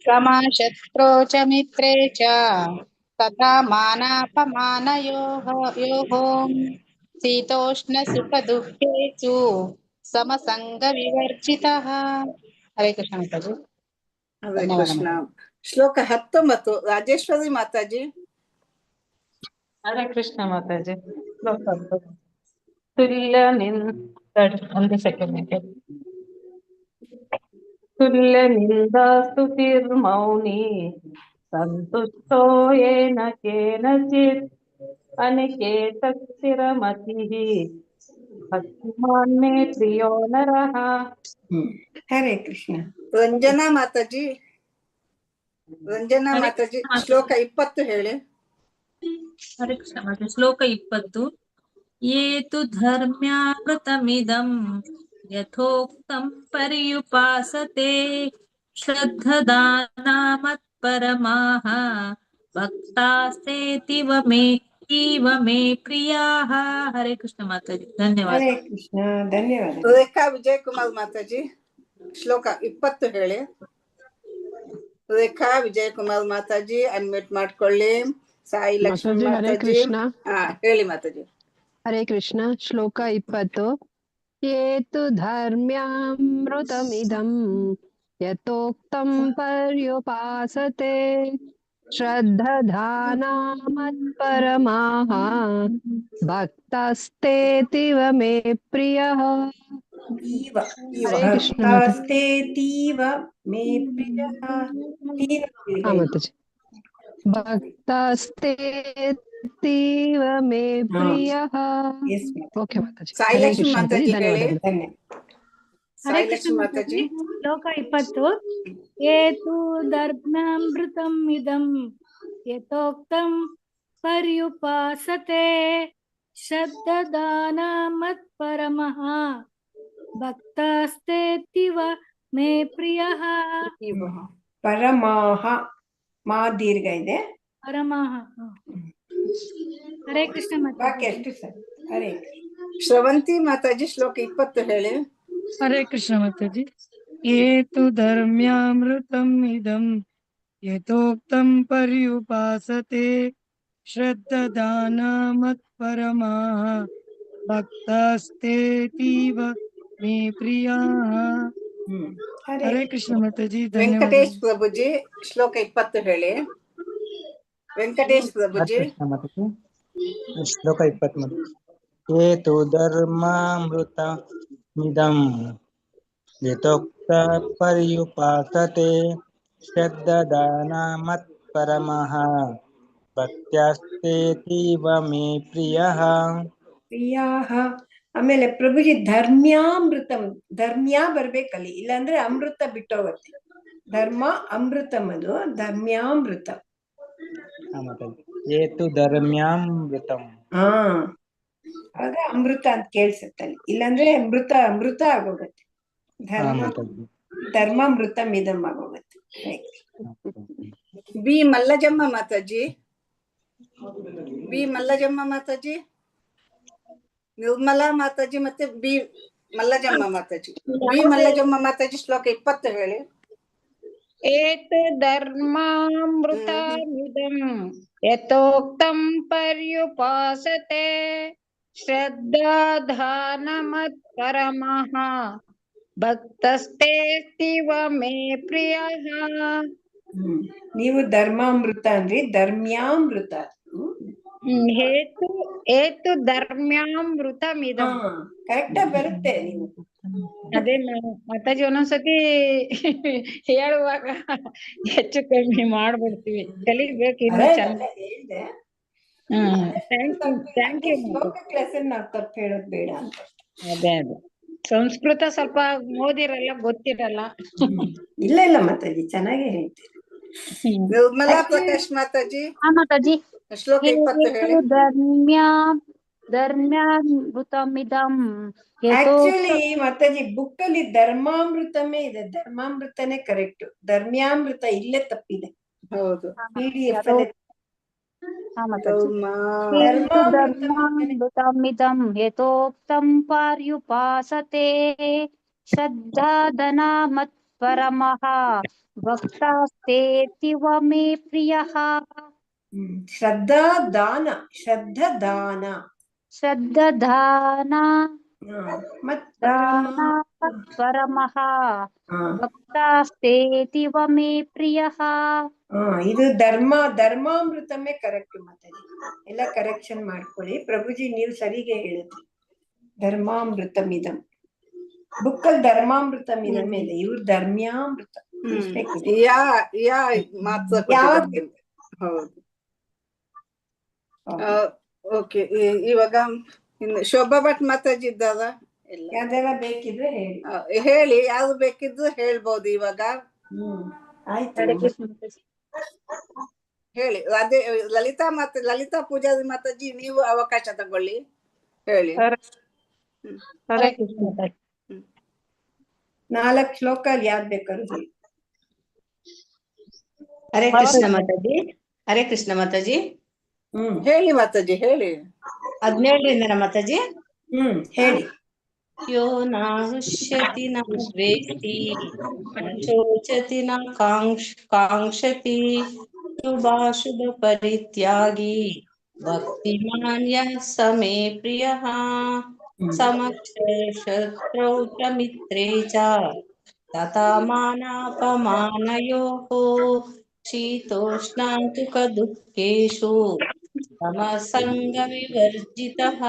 ಸಮ ಶತ್ರೋ ಚ ಮಿತ್ರೇ ಚ ತಥಾ ಮಾನಾಪಮಾನಯೋಃ ಶೀತೋಷ್ಣ ಸುಖ ದುಃಖೇಷು ಸಮಸಂಗ ವಿವರ್ಜಿತಃ. ಹರೇ ಕೃಷ್ಣ ಮಾತಾಜಿ. ಹರೇ ಕೃಷ್ಣ. ಶ್ಲೋಕ 19 ರಾಜೇಶ್ವರಿ ಮಾತಾಜಿ. ಹರೇ ಕೃಷ್ಣ ಮಾತಾಜಿ. ಒಂದು ಸೆಕೆಂಡ್. ತುಲ್ಯ ನಿಂದಾಸ್ತುತಿರ್ಮೌನಿ ಸಂತುಷ್ಟೋ ಯೇನ ಕೇನಚಿತ್ ಅನಿಕೇತ ಸ್ಥಿರಮತಿಃ ಭಕ್ತಿಮಾನ್ ಮೇ ಪ್ರಿಯೋ ನರಃ. ಹರೇ ಕೃಷ್ಣ. ರಂಜನಾ ಮಾತಾಜಿ. ರಂಜನಾ ಮಾತಾಜಿ ಶ್ಲೋಕ 20 ಹೇಳಿ. ಹರೇ ಕೃಷ್ಣ ಮಾತಾಜಿ. ಶ್ಲೋಕ 20. ಯೇ ತು ಧರ್ಮ್ಯಾಮೃತಮಿದಂ ಯಥೋಕ್ತಂ ಪರ್ಯುಪಾಸತೆ ಶ್ರದ್ಧದಾನಾ ಮತ್ಪರಮಾಃ ಭಕ್ತಾಸ್ತೇತಿವ ಮೇ ಪ್ರಿಯಾಃ. ಹರೇ ಕೃಷ್ಣ ಮಾತಾಜಿ, ಧನ್ಯವಾದ. ಹರೇ ಕೃಷ್ಣ, ಧನ್ಯವಾದ. ರೇಖಾ ವಿಜಯ್ ಕುಮಾರ್ ಮಾತಾಜಿ ಶ್ಲೋಕ 20 ಹೇಳಿ. ರೇಖಾ ವಿಜಯ್ ಕುಮಾರ್ ಮಾತಾಜಿ ಅನ್ಮ್ಯೂಟ್ ಮಾಡ್ಕೊಳ್ಳಿ. ಸಾಯಿ ಲಕ್ಷ್ಮಿ ಮಾತಾಜಿ ಹೇಳಿ ಮಾತಾಜಿ. ಹರೇ ಕೃಷ್ಣ. ಶ್ಲೋಕ 20. ಯೇತು ಧರ್ಮ್ಯಾಮೃತಮಿದಂ ಯಥೋಕ್ತಂ ಪರ್ಯುಪಾಸತೆ श्रद्धधाना मत्परमाः भक्तस्तेतीव मे प्रियः। तीव हरे कृष्ण माताजी। भक्तास्तेतीव मे प्रियः। तीव हाँ माताजी। भक्तस्तेतीव मे प्रियः। ओके माताजी। हरे ಸಾಯಿಲಕ್ಷ್ಮಿ कृष्ण माताजी, ಮಾತಾಜಿ ಹೇಳಿ. ಧನ್ಯವಾದಗಳು. ಹರೇ ಕೃಷ್ಣ ಸಾಯಿಲಕ್ಷ್ಮಿ ಮಾತಾಜಿ. ಮಾತಾಜಿ. ಶ್ಲೋಕ 20. ಏತು ಧರ್ಮ್ಯಾಮೃತಂ ಇದಂ ಯಥೋಕ್ತಂ ಪರ್ಯುಪಾಸತೆ ಶ್ರದ್ಧದಾನ ಮತ್ಪರಮಃ ಭಕ್ತಾಸ್ತೇತಿವ ಮೇ ಪ್ರಿಯಃ. ಪರಮಾಹ ಮಾ ದೀರ್ಘ ಇದೆ. ಪರಮಃ. ಹರೇ ಕೃಷ್ಣ ವಾಕ್ಯ ಮಾತಾಜಿ. ಎಷ್ಟು ಸರ್? ಹರೇ ಶ್ರವಂತಿ ಮಾತಾಜಿ ಶ್ಲೋಕ 20 ಹೇಳಿ. ಹರೇ ಕೃಷ್ಣ ಮಾತಾಜಿ. ಏತು ಧರ್ಮ್ಯಾಮೃತಂ ಇದಂ ಯಥೋಕ್ತಂ ಪರ್ಯುಪಾಸತೆ ಶ್ರದ್ಧದಾನ ಮತ್ಪರಮಾಃ ಭಕ್ತಾಸ್ತೇತೀವ ಮೇ ಪ್ರಿಯಾಃ. ಹರೇ ಕೃಷ್ಣ ಮಾತಾಜಿ, ವೆಂಕಟೇಶ್ ಧನ್ಯವಾದಗಳು. ಪ್ರಭುಜಿ ಶ್ಲೋಕ 20 ಹೇಳಿ. ವೆಂಕಟೇಶ್ ಪ್ರಭುಜಿ. ಶ್ಲೋಕ 23. ಏತು ಧರ್ಮಾಮೃತಮಿದಂ ಯಥೋಕ್ತ ಪರ್ಯುಪಾಸತೆ ಶ್ರದ್ಧದಾನ ಮತ್ಪರಮಃ ಭಕ್ತ್ಯಾಸ್ತೇತೀವ ಮೇ ಪ್ರಿಯಃ. ಪ್ರಿಯಾಹ. ಆಮೇಲೆ ಪ್ರಭುಜಿ ಧರ್ಮ್ಯಾಮೃತಂ, ಧರ್ಮ್ಯ ಬರ್ಬೇಕಲ್ಲಿ, ಇಲ್ಲಾಂದ್ರೆ ಅಮೃತ ಬಿಟ್ಟೋಗತ್ತೆ. ಧರ್ಮ ಅಮೃತಂ, ಅದು ಧರ್ಮ್ಯಾಮೃತ. ಏತು ಧರ್ಮ್ಯಾಮೃತಂ. ಹಾ, ಆಗ ಅಮೃತ ಅಂತ ಕೇಳ್ಸತ್ತಲ್ಲಿ, ಇಲ್ಲಾಂದ್ರೆ ಅಮೃತ ಅಮೃತ ಆಗೋಗತ್ತೆ. ಧರ್ಮಾಮೃತಂ ಇದಂ ಆಗೋಗತ್ತೆ. ಬಿ ಮಲ್ಲಜಮ್ಮ ಮಾತಾಜಿ. ಬಿ ಮಲ್ಲಜಮ್ಮ ಮಾತಾಜಿ, ನಿರ್ಮಲಾ ಮಾತಾಜಿ ಮತ್ತೆ ಬಿ ಮಲ್ಲಜಮ್ಮ ಮಾತಾಜಿ. ಬಿ ಮಲ್ಲಜಮ್ಮ ಮಾತಾಜಿ ಶ್ಲೋಕ 20 ಹೇಳಿ. ಏತು ಧರ್ಮಾಮೃತಮಿದಂ ಯಥೋಕ್ತಂ ಪರ್ಯುಪಾಸತೆ ಶ್ರದ್ಧಾಧಾನ ಮತ್ಪರಮಃ ಭಕ್ತಸ್ತೇತಿವ ಮೇ ಪ್ರಿಯಃ. ನೀವು ಧರ್ಮಾಮೃತ ಅಂದ್ರಿ, ಧರ್ಮ್ಯಾಮೃತ. ಏತು ಧರ್ಮ್ಯಾಮೃತಮಿದಂ. ಕರೆಕ್ಟ್ ಆಗಿ ಬರುತ್ತೆ. ನೀವು ಅದೇ ಮಾತಾಜಿ ಒಂದೊಂದ್ಸತಿ ಹೇಳುವಾಗ ಹೆಚ್ಚು ಕಮ್ಮಿ ಮಾಡ್ಬಿಡ್ತೀವಿ, ಕಲಿಬೇಕು ಇನ್ನು ಚಂದ. Thank you. ಕ್ಲಾಸ್ ನಾವು ತಪ್ಪು ಹೇಳೋದು ಬೇಡ ಅಂತ. ಅದೇ ಸಂಸ್ಕೃತ ಸ್ವಲ್ಪ ಓದಿರಲ್ಲ, ಗೊತ್ತಿರಲ್ಲ. ಇಲ್ಲ ಇಲ್ಲ ಮಾತಾಜಿ, ಚೆನ್ನಾಗೇ ಹೇಳ್ತೀರಿ. ನಿರ್ಮಲಾ ಪ್ರಕಾಶ್ ಮಾತಾಜಿ. ಮಾತಾಜಿ. ಶ್ಲೋಕ 20 ಹೇಳಿ. ಧರ್ಮ್ಯಾಮೃತಮಿದಂ ಆಕ್ಚುಲಿ ಮಾತಾಜಿ ಬುಕ್ ಅಲ್ಲಿ ಧರ್ಮಾಮೃತಮೇ ಇದೆ, ಧರ್ಮಾಮೃತನೇ ಕರೆಕ್ಟ್. ಧರ್ಮ್ಯಾಮೃತ ಇಲ್ಲೇ ತಪ್ಪಿದೆ. ಹೌದು. PDF ಅಲ್ಲಿ ಧರ್ಮಾಮೃತಮಿದಂ ಯಥೋಕ್ತಂ ಪರ್ಯುಪಾಸತೆ ಶ್ರದ್ಧಾಧನ ಮತ್ಪರಮಃ ಭಕ್ತಾಸ್ತೇತಿವ ಮೇ ಪ್ರಿಯಃ. ಶ್ರದ್ಧಾದಾನ, ಶ್ರದ್ಧದಾನ, ಶ್ರದ್ಧದಾನ ಮತ್ಪರಮಃ ಭಕ್ತಾಸ್ತೇತಿವ ಮೇ ಪ್ರಿಯಃ. ಇದು ಧರ್ಮಾಮೃತಮೇ ಕರೆಕ್ಟ್ ಮಾತಾಜಿ. ಎಲ್ಲ ಕರೆಕ್ಷನ್ ಮಾಡ್ಕೊಳ್ಳಿ ಪ್ರಭುಜಿ, ನೀವು ಸರಿಗೆ ಹೇಳಿದ್ರಿ. ಧರ್ಮಾಮೃತಮಿದಂ ಬುಕ್ ಅಲ್ಲಿ ಧರ್ಮಾಮೃತಮಿದಂ ಇದೆ, ಇವ್ರು ಧರ್ಮ್ಯಾಮೃತ. ಹೌದು. ಓಕೆ, ಇವಾಗ ಶೋಭಾ ಭಟ್ ಮಾತಾಜಿ ಇದ್ದಾರ? ಯಾವ್ದೆಲ್ಲ ಬೇಕಿದ್ರೆ ಹೇಳಿ, ಯಾವ್ದು ಬೇಕಿದ್ರು ಹೇಳ್ಬೋದು ಇವಾಗ. ಆಯ್ತು ಹೇಳಿ. ಅದೇ ಲಲಿತಾ ಪೂಜಾರಿ ಮಾತಾಜಿ, ನೀವು ಅವಕಾಶ ತಗೊಳ್ಳಿ, ಹೇಳಿ. 4 ಶ್ಲೋಕ ಅಲ್ಲಿ ಯಾವ್ದು ಬೇಕಾದ್ರು ಹೇಳಿ. ಹರೇ ಕೃಷ್ಣ ಮಾತಾಜಿ. ಹರೇ ಕೃಷ್ಣ ಮಾತಾಜಿ. ಹೇಳಿ ಮಾತಾಜಿ, ಹೇಳಿ. 17ರಿಂದ ಮಾತಾಜಿ. ಹೇಳಿ. ಯೋ ನಾಹುಷ್ಯತಿ ನ ದ್ವೇಷ್ಟಿ ನ ಶೋಚತಿ ನ ಕಾಂಕ್ಷತಿ ಶುಭಾಶುಭ ಪರಿತ್ಯಾಗಿ ಭಕ್ತಿಮಾನ್ ಯಃ ಸ ಮೇ ಪ್ರಿಯಃ ಸಮಶತ್ರೌ ಚ ಮಿತ್ರೇ ಚ ತಥಾ ಮಾನಾಪಮಾನಯೋಃ शीतोष्णान्तुकदुःखेषु समसङ्गविवर्जितः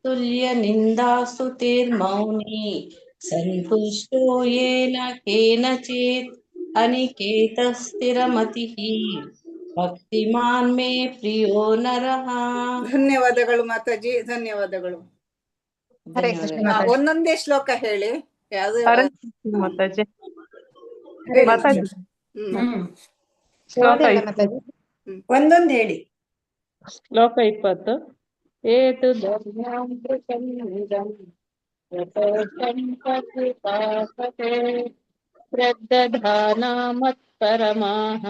तुल्यनिन्दास्तुतिर्मौनी सन्तुष्टो येन केनचित् अनिकेतस्थिरमतिः ಭಕ್ತಿಮಾನ್ ಮೇ ಪ್ರಿಯೋ ನರಃ. ಧನ್ಯವಾದಗಳು ಮಾತಾಜಿ, ಧನ್ಯವಾದಗಳು. ಹರೇ ಕೃಷ್ಣ ಹಾ, ಮಾತಾಜಿ. ಒಂದೊಂದೇ ಶ್ಲೋಕ ಹೇಳಿ. ಯಾವ್ದು ಹರೇ ಕೃಷ್ಣ ಮಾತಾಜಿ. ಹೇಳಿ ಮಾತಾಜಿ ಮಾತಾಜಿ. ಶ್ಲೋಕ ಓದಿಲ್ಲ 20. ಮಾತಾಜಿ. ಒಂದೊಂದು ಹೇಳಿ. ಶ್ಲೋಕ 20. ಏತು ಧರ್ಮ್ಯಾಮೃತಂ ಇದಂ ಯಥೋಕ್ತಂ ಪ್ರಕೃತಾಸತೆ ಶ್ರದ್ಧಧಾನಾ ಮತ್ಪರಮಾಃ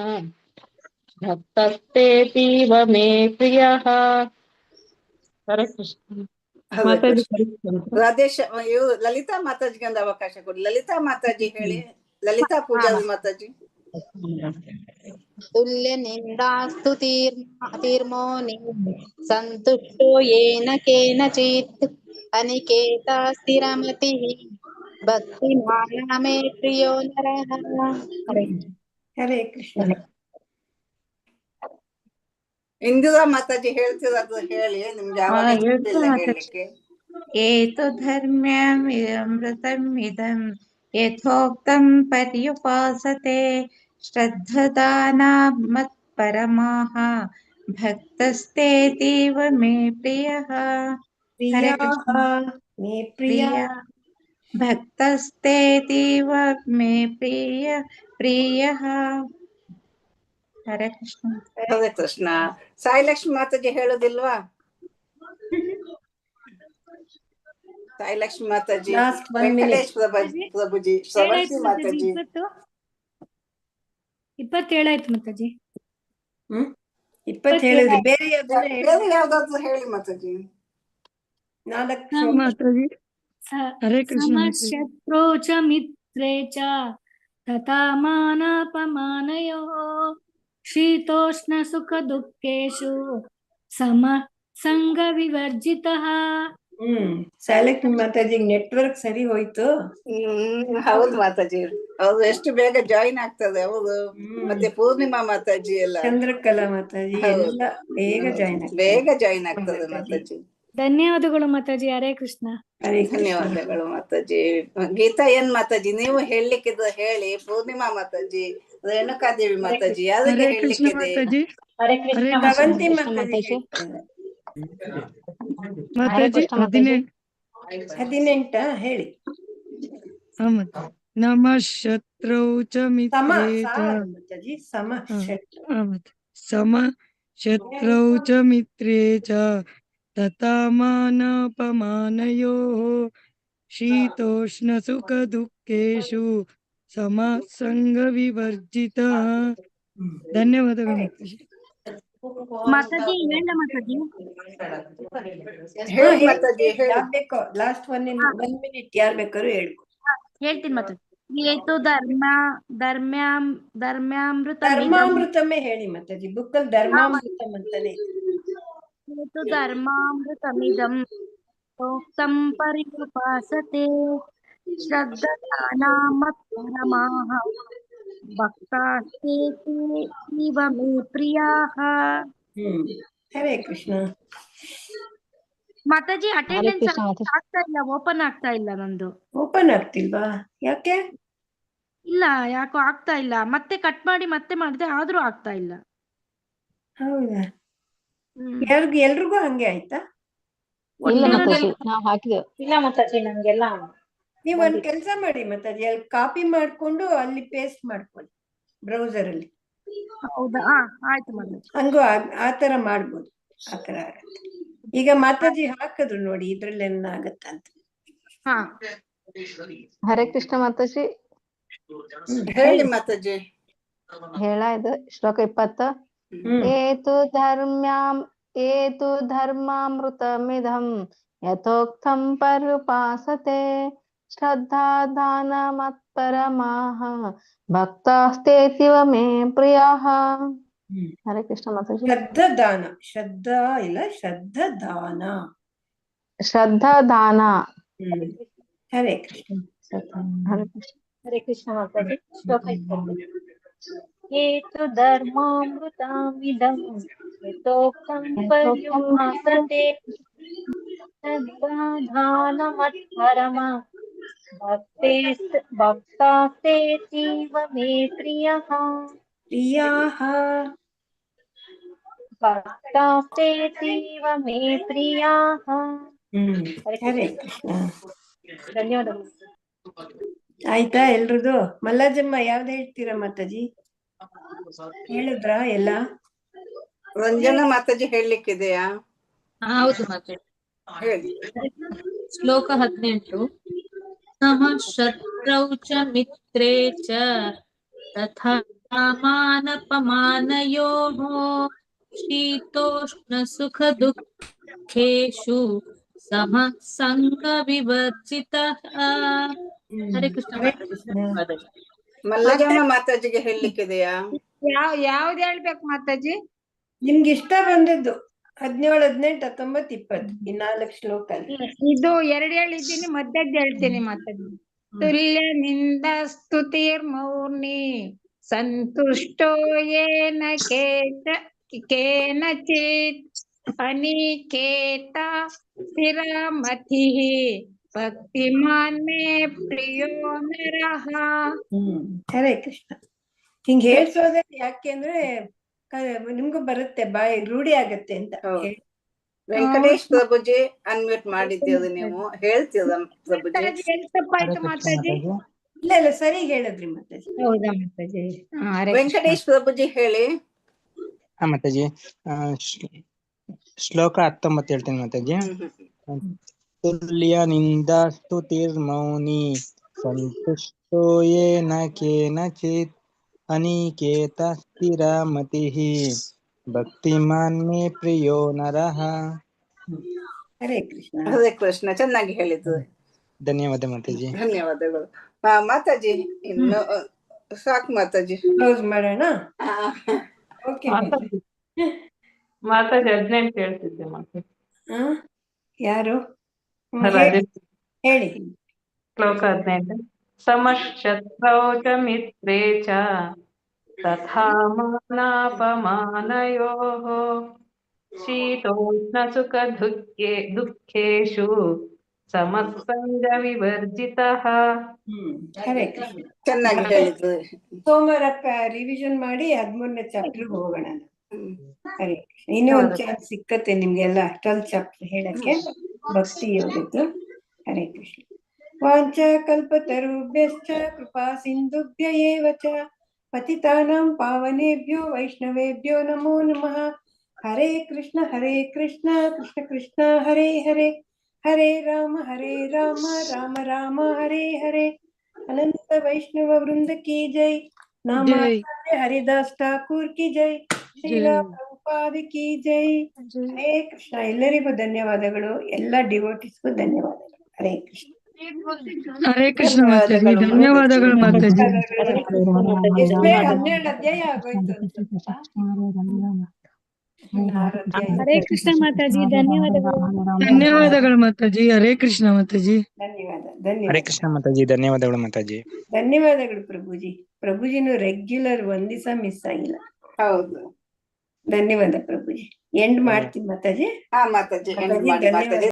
ಭಕ್ತಸ್ತೇತೀವ ಮೇ ಪ್ರಿಯಃ. ಹರೇ ಕೃಷ್ಣ ಮಾತಾಜಿ. ರಾಧೇಶ್, ಇವ್ರು ಲಲಿತಾ ಮಾತಾಜಿಗೆ ಒಂದು ಅವಕಾಶ ಕೊಡಿ. ಲಲಿತಾ ಮಾತಾಜಿ ಹೇಳಿ. ಲಲಿತಾ ಪೂಜಾರಿ ಮಾತಾಜಿ. ತುಲ್ಯ ನಿಂದಾಸ್ತು ತೀರ್ಮೋನಿ ಸಂತುಷ್ಟೋ ಯೇನ ಕೇನಚಿತ್ ಅನಿಕೇತ ಸ್ಥಿರಮತಿಃ ಭಕ್ತಿಮಾನ್ ಮೇ ಪ್ರಿಯೋ ನರಃ. ಹರೇ ಕೃಷ್ಣ. ಇಂದಿರಾ ಮಾತಾಜಿ ಹೇಳ್ತಿರೋದು ಹೇಳಿ. ನಿಮ್ಗೆ ಯಾವಾಗ ಇಲ್ಲ ಹೇಳಲಿಕ್ಕೆ. ಏತು ಧರ್ಮ್ಯಮೃತಮಿದಂ ಯಥೋಕ್ತಂ ಪರ್ಯುಪಾಸತೆ ಶ್ರದ್ಧದಾನಾ ಮತ್ಪರಮಾಃ ಭಕ್ತಸ್ತೇತೀವ ಮೇ ಪ್ರಿಯಃ. ಹರೇ ಕೃಷ್ಣ. ಮೇ ಪ್ರಿಯ ಭಕ್ತಸ್ತೇತೀವ ಮೇ ಪ್ರಿಯಃ. ಹರೇ ಕೃಷ್ಣ. ಹರೇ ಕೃಷ್ಣ. ಸಾಯಿಲಕ್ಷ್ಮಿ ಮಾತಾಜಿ ಹೇಳೋದಿಲ್ವಾ? ಸಾಯಿಲಕ್ಷ್ಮಿ ಮಾತಾಜಿ, ವೆಂಕಟೇಶ್ ಪ್ರಭುಜಿ, ಶ್ರವಂತಿ ಮಾತಾಜಿ. 27 ಆಯ್ತು ಮಾತಾಜಿ. 20 ಹೇಳಿದ್ರಿ. ಬೇರೆ ಯಾವ್ದಾದ್ರು ಹೇಳಿ ಮಾತಾಜಿ. 4 ಮಾತಾಜಿ. ಹರೇ ಕೃಷ್ಣ. ಸಮಶತ್ರೋ ಚ ಮಿತ್ರೇ ಚ ತಥಾ ಮಾನಾಪಮಾನಯೋಃ ಶೀತೋಷ್ಣ ಸುಖ ದುಃಖೇಷು ಸಮ ಸಂಗ ವಿವರ್ಜಿತಃ. ಸಾಯಿಲಕ್ಷ್ಮಿ ಮಾತಾಜಿಗೆ ನೆಟ್ವರ್ಕ್ ಸರಿ ಹೋಯ್ತು. ಹೌದು ಮಾತಾಜಿ, ಹೌದು. ಎಷ್ಟು ಬೇಗ ಜಾಯಿನ್ ಆಗ್ತದೆ. ಹೌದು. ಮತ್ತೆ ಪೂರ್ಣಿಮಾ ಮಾತಾಜಿ ಎಲ್ಲ, ಚಂದ್ರಕಲಾ ಮಾತಾಜಿ ಎಲ್ಲ ಬೇಗ ಜಾಯಿನ್ ಆಗ್ತದೆ ಮಾತಾಜಿ. ಧನ್ಯವಾದಗಳು ಮಾತಾಜಿ. ಹರೇ ಕೃಷ್ಣ. ಧನ್ಯವಾದಗಳು ಮಾತಾಜಿ. ಗೀತಾ ಏನ್ ಮಾತಾಜಿ ನೀವು ಹೇಳಲಿಕ್ಕಿದ್ರೆ ಹೇಳಿ. ಪೂರ್ಣಿಮಾ ಮಾತಾಜಿ, ರೇಣುಕಾದೇವಿ ಮಾತಾಜಿ, ಯಾರಿಗೆ ಹೇಳಲಿಕ್ಕಿದೆ? ಶ್ರವಂತಿ ಮಾತಾಜಿ. ಮಾತಾಜಿ 18 ಹೇಳಿ. ನಮಃ ಶತ್ರೌ ಚ ಮಿತ್ರೇ ಚ ಸಮ ಶತ್ರೌ ಚ ಮಿತ್ರೇ ಚ ತಥಾ ಮಾನಾಪಮಾನಯೋಃ ಶೀತೋಷ್ಣ ಸುಖ ದುಃಖೇಷು ಸಮ ಸಂಗ ವಿವರ್ಜಿತಃ. ಧನ್ಯವಾದಗಳು ಮಾತಾಜಿ. ಮಾತಾಜಿ ಹೇಳ ಮಾತಾಜಿ. ಹೇಳಿ ಮಾತಾಜಿ. ಬೇಕು ಲಾಸ್ಟ್ 1 minute ಯಾರು ಬೇಕಾದ್ರೂ ಹೇಳ್ಬೋದು. ಹೇಳ್ತೀನಿ ಮಾತಾಜಿ. ಏತು ಧರ್ಮಾಮೃತಮೇ ಹೇಳಿ ಮಾತಾಜಿ. ಬುಕ್ಕಲ್ಲಿ ಧರ್ಮಾಮೃತಂ ಅಂತಾನೆ ಏತು ಧರ್ಮಾಮೃತಮಿದಂ ಪ್ರೋಕ್ತಂ ಪರ್ಯುಪಾಸತೆ ಶ್ರದ್ಧದಾನಾ ಮತ್ಪರಮಾಃ ಭಕ್ತಾಸ್ತೇತೀವ ಮೇ ಪ್ರಿಯಾಃ. ಹರೇ ಕೃಷ್ಣ. ಮಾತಾಜಿ ಅಟೆಂಡೆನ್ಸ್ ಆಗ್ತಾ ಇಲ್ಲ, ಓಪನ್ ಆಗ್ತಾ ಇಲ್ಲ ನಂದು. ಓಪನ್ ಆಗ್ತಿಲ್ವಾ? ಯಾಕೆ? ಇಲ್ಲ, ಯಾಕೋ ಆಗ್ತಾ ಇಲ್ಲ. ಮತ್ತೆ ಕಟ್ ಮಾಡಿ ಮತ್ತೆ ಮಾಡಿದೆ, ಆದ್ರೂ ಆಗ್ತಾ ಇಲ್ಲ. ಹೌದಾ? ಎಲ್ರಿಗೂ ಹಂಗೆ ಆಯ್ತಾ? ಇಲ್ಲ ಮಾತಾಜಿ, ನಾವು ಹಾಕಿದೆವು. ಇಲ್ಲ ಮಾತಾಜಿ, ನಮ್ಗೆಲ್ಲ ನೀವ್ ಒಂದ್ ಕೆಲ್ಸ ಮಾಡಿ ಮಾತಾಜಿ, ಅಲ್ಲಿ ಕಾಪಿ ಮಾಡ್ಕೊಂಡು ಅಲ್ಲಿ ಪೇಸ್ಟ್ ಮಾಡ್ಕೊಳ್ಳಿ ಬ್ರೌಸರ್ ಅಲ್ಲಿ. ಹೌದಾ? ಆಯ್ತು ಮಾತಾಜಿ. ಹಂಗೂ ಆತರ ಮಾಡ್ಬೋದು. ಆತರ ಆಗತ್ತೆ. ಈಗ ಮಾತಾಜಿ ಹಾಕಿದ್ರು ನೋಡಿ, ಇದ್ರಲ್ಲಿ ಆಗತ್ತಂತ. ಹರೇ ಕೃಷ್ಣ ಮಾತಾಜಿ. ಹೇಳಿ ಮಾತಾಜಿ. ಹೇಳ ಇದು ಶ್ಲೋಕ 20. ಏತು ಧರ್ಮಾಮೃತಮಿದಂ ಯಥೋಕ್ತಂ ಪರ್ಯುಪಾಸತೆ ಶ್ರದ್ಧಾ ದಾನ ಮತ್ಪರಮಾಃ ಭಕ್ತಾಸ್ತೇತೀವ ಮೇ ಪ್ರಿಯಃ. ಹರೇ ಕೃಷ್ಣ ಮಾತಾಜಿ. ಶ್ರದ್ಧಾದಾನ, ಶ್ರದ್ಧಾ ಇಲ್ಲ, ಶ್ರದ್ಧಾದಾನ. ಶ್ರದ್ಧಾದಾನ. ಹರೇ ಕೃಷ್ಣ. ಹರೇ ಕೃಷ್ಣ. ಹರೇ ಕೃಷ್ಣ ಮಾತಾಜಿ. ಶ್ಲೋಕ 20. हेतु धर्मामृतामिदं यथोक्तं पर्युपासते तद्बाधानमत्परम भक्तास्तेतीव मे प्रियः भक्तास्तेतीव मे प्रियाः. ಹರೇ ಕೃಷ್ಣ. ಧನ್ಯವಾದಗಳು. ಆಯ್ತಾ ಎಲ್ರದು? ಮಲ್ಲಾಜಮ್ಮ ಯಾವ್ದು ಹೇಳ್ತೀರಾ ಮಾತಾಜಿ? ಹೇಳಿದ್ರಾ ಎಲ್ಲ? ರಂಜನಾ ಮಾತಾಜಿ ಹೇಳಲಿಕ್ಕಿದೆಯಾ? ಹೌದು ಮಾತಾಡಿ ಹೇಳಿ. ಶ್ಲೋಕ 18. ಸಮಃ ಶತ್ರೌ ಚ ಮಿತ್ರೇ ಚ ತಥಾ ಮಾನಪಮಾನಯೋಃ ಶೀತೋಷ್ಣ ಸುಖ ದುಃಖೇಷು ಸಮಃ ಸಂಗ ವಿವರ್ಜಿತಃ. ಹರೇ ಕೃಷ್ಣ ಮಾತಾಜಿ. ಮಲ್ಲಜಮ್ಮ ಮಾತಾಜಿಗೆ ಹೇಳಲಿಕ್ಕಿದೆಯಾ? ಯಾವ್ದು ಹೇಳ್ಬೇಕು ಮಾತಾಜಿ? ನಿಮ್ಗೆ ಇಷ್ಟ ಬಂದದ್ದು 17, 18, 19, 20 ಈ 4 ಶ್ಲೋಕ. ಇದು 2 ಹೇಳಿದ್ದೀನಿ, ಮಧ್ಯದ್ದು ಹೇಳ್ತೀನಿ ಮಾತಾಜಿ. ತುಲ್ಯ ನಿಂದ ಸ್ತುತಿರ್ಮೌರ್ಣಿ ಸಂತುಷ್ಟೋ ಯೇನ ಕೇನಚಿತ್ ಅನಿಕೇತ ಸ್ಥಿರಮತಿಃ ಭಕ್ತಿಮಾನ್ ಮೇ ಪ್ರಿಯೋ ನರಃ. ಹರೇ ಕೃಷ್ಣ. ಹಿಂಗ್ ಹೇಳ್ಸೋದೇ ಯಾಕೆಂದ್ರೆ ನಿಮ್ಗೂ ಬರುತ್ತೆ, ಬಾಯಿ ರೂಢಿ ಆಗತ್ತೆ ಅಂತ. ವೆಂಕಟೇಶ್ ಪ್ರಭುಜಿ ಅನ್ಮ್ಯೂಟ್ ಮಾಡಿದ್ದೀರಿ, ನೀವು ಹೇಳ್ತೀರ ಪ್ರಭುಜಿ? ತಪ್ಪಾಯ್ತು ಮಾತಾಜಿ. ಇಲ್ಲ ಸರಿ ಹೇಳಿದ್ರಿ ಮಾತಾಜಿ. ಹೌದಾ ಮಾತಾಜಿ? ವೆಂಕಟೇಶ್ ಪ್ರಭುಜಿ ಹೇಳಿ. ಮಾತಾಜಿ ಶ್ಲೋಕ 19 ಹೇಳ್ತೀನಿ ಮಾತಾಜಿ. ತುಲ್ಯ ನಿಂದ ಸ್ತುತಿರ್ಮೌನಿ ಸಂತುಷ್ಟೋ ಯೇನ ಕೇನಚಿತ್ ಅನಿಕೇತ ಸ್ಥಿರಮತಿಃ ಭಕ್ತಿಮಾನ್ ಮೇ ಪ್ರಿಯೋ ನರಃ. ಹರೇ ಕೃಷ್ಣ. ಹರೇ ಕೃಷ್ಣ. ಚೆನ್ನಾಗಿ ಹೇಳಿದ್ದು, ಧನ್ಯವಾದ ಮಾತಾಜಿ. ಧನ್ಯವಾದಗಳು ಮಾತಾಜಿ. ಇನ್ನು ಸಾಕು ಮಾತಾಜಿ, ಕ್ಲೋಸ್ ಮಾಡೋಣ. ಮಾತಾಜಿ 18 ಹೇಳ್ತಿದ್ದೆ ಮಾತಾಜಿ. ಯಾರು ಹೇಳಿ? ಶ್ಲೋಕ 18. ಸಮಶತ್ರೌ ಚ ಮಿತ್ರೇ ಚ ತಥಾ ಮಾನಾಪಮಾನಯೋಃ ಶೀತೋಷ್ಣ ಸುಖ ದುಃಖೇಷು ಸಮಸಂಗ ವಿವರ್ಜಿತಃ. ಹರೇ ಕೃಷ್ಣ. ಚೆನ್ನಾಗಿ ಹೇಳಿದ್ರು. ಸೋಮವಾರ ರಿವಿಷನ್ ಮಾಡಿ 13ನೇ ಚಾಪ್ಟರ್ ಹೋಗೋಣ. ಹರೇ ಕೃಷ್ಣ. ಇನ್ನೂ ಒಂದು ಚಾನ್ಸ್ ಸಿಕ್ಕತ್ತೆ ನಿಮ್ಗೆಲ್ಲ 12 ಚಾಪ್ಟರ್ ಹೇಳಕ್ಕೆ ಭಕ್ತಿ ಯೋಗದ್ದು. ಹರೇ ಕೃಷ್ಣ. ವಾಂಚ ಕಲ್ಪತರುಭ್ಯಶ್ಚ ಕೃಪಾ ಸಿಂಧುಭ್ಯ ಏವ ಚ ಪತಿತಾನಾಂ ಪಾವನೇಭ್ಯೋ ವೈಷ್ಣವೇಭ್ಯೋ ನಮೋ ನಮಃ. ಹರೇ ಕೃಷ್ಣ ಕೃಷ್ಣ ಕೃಷ್ಣ ಹರೇ ಹರೇ, ಹರೇ ರಾಮ ರಾಮ ರಾಮ ಹರೇ ಹರೇ. ಅನಂತ ವೈಷ್ಣವ ವೃಂದ ಕಿ ಜೈ. ನಾಮಾಚಾರ್ಯ ಹರಿದಾಸ್ ಠಾಕೂರ್ ಕಿ ಜೈ. ಶ್ರೀರಾಮ್ ಪ್ರಭುಪಾದ ಕಿ ಜೈ. ಹರೇ ಕೃಷ್ಣ. ಎಲ್ಲರಿಗೂ ಧನ್ಯವಾದಗಳು, ಎಲ್ಲ ಡಿವೋಟಿಸ್ಗೂ ಧನ್ಯವಾದಗಳು. ಹರೇ ಕೃಷ್ಣ. ಹರೇ ಕೃಷ್ಣ ಮಾತಾಜಿ. ಧನ್ಯವಾದಗಳು ಮಾತಾಜಿ. 12 ಅಧ್ಯಾಯ ಆಗೋಯ್ತು. ಹರೇ ಕೃಷ್ಣ ಮಾತಾಜಿ. ಧನ್ಯವಾದಗಳು. ಧನ್ಯವಾದಗಳು ಮಾತಾಜಿ. ಹರೇ ಕೃಷ್ಣ ಮಾತಾಜಿ. ಹರೇ ಕೃಷ್ಣ ಮಾತಾಜಿ. ಧನ್ಯವಾದಗಳು ಮಾತಾಜಿ. ಧನ್ಯವಾದಗಳು ಪ್ರಭುಜಿ. ಪ್ರಭುಜಿನು ರೆಗ್ಯುಲರ್ ಒಂದ್ ದಿವಸ ಮಿಸ್ ಆಗಿಲ್ಲ. ಹೌದು, ಧನ್ಯವಾದ ಪ್ರಭುಜಿ. ಎಂಡ್ ಮಾಡ್ತೀನಿ ಮಾತಾಜಿ. ಮಾತಾಜಿ.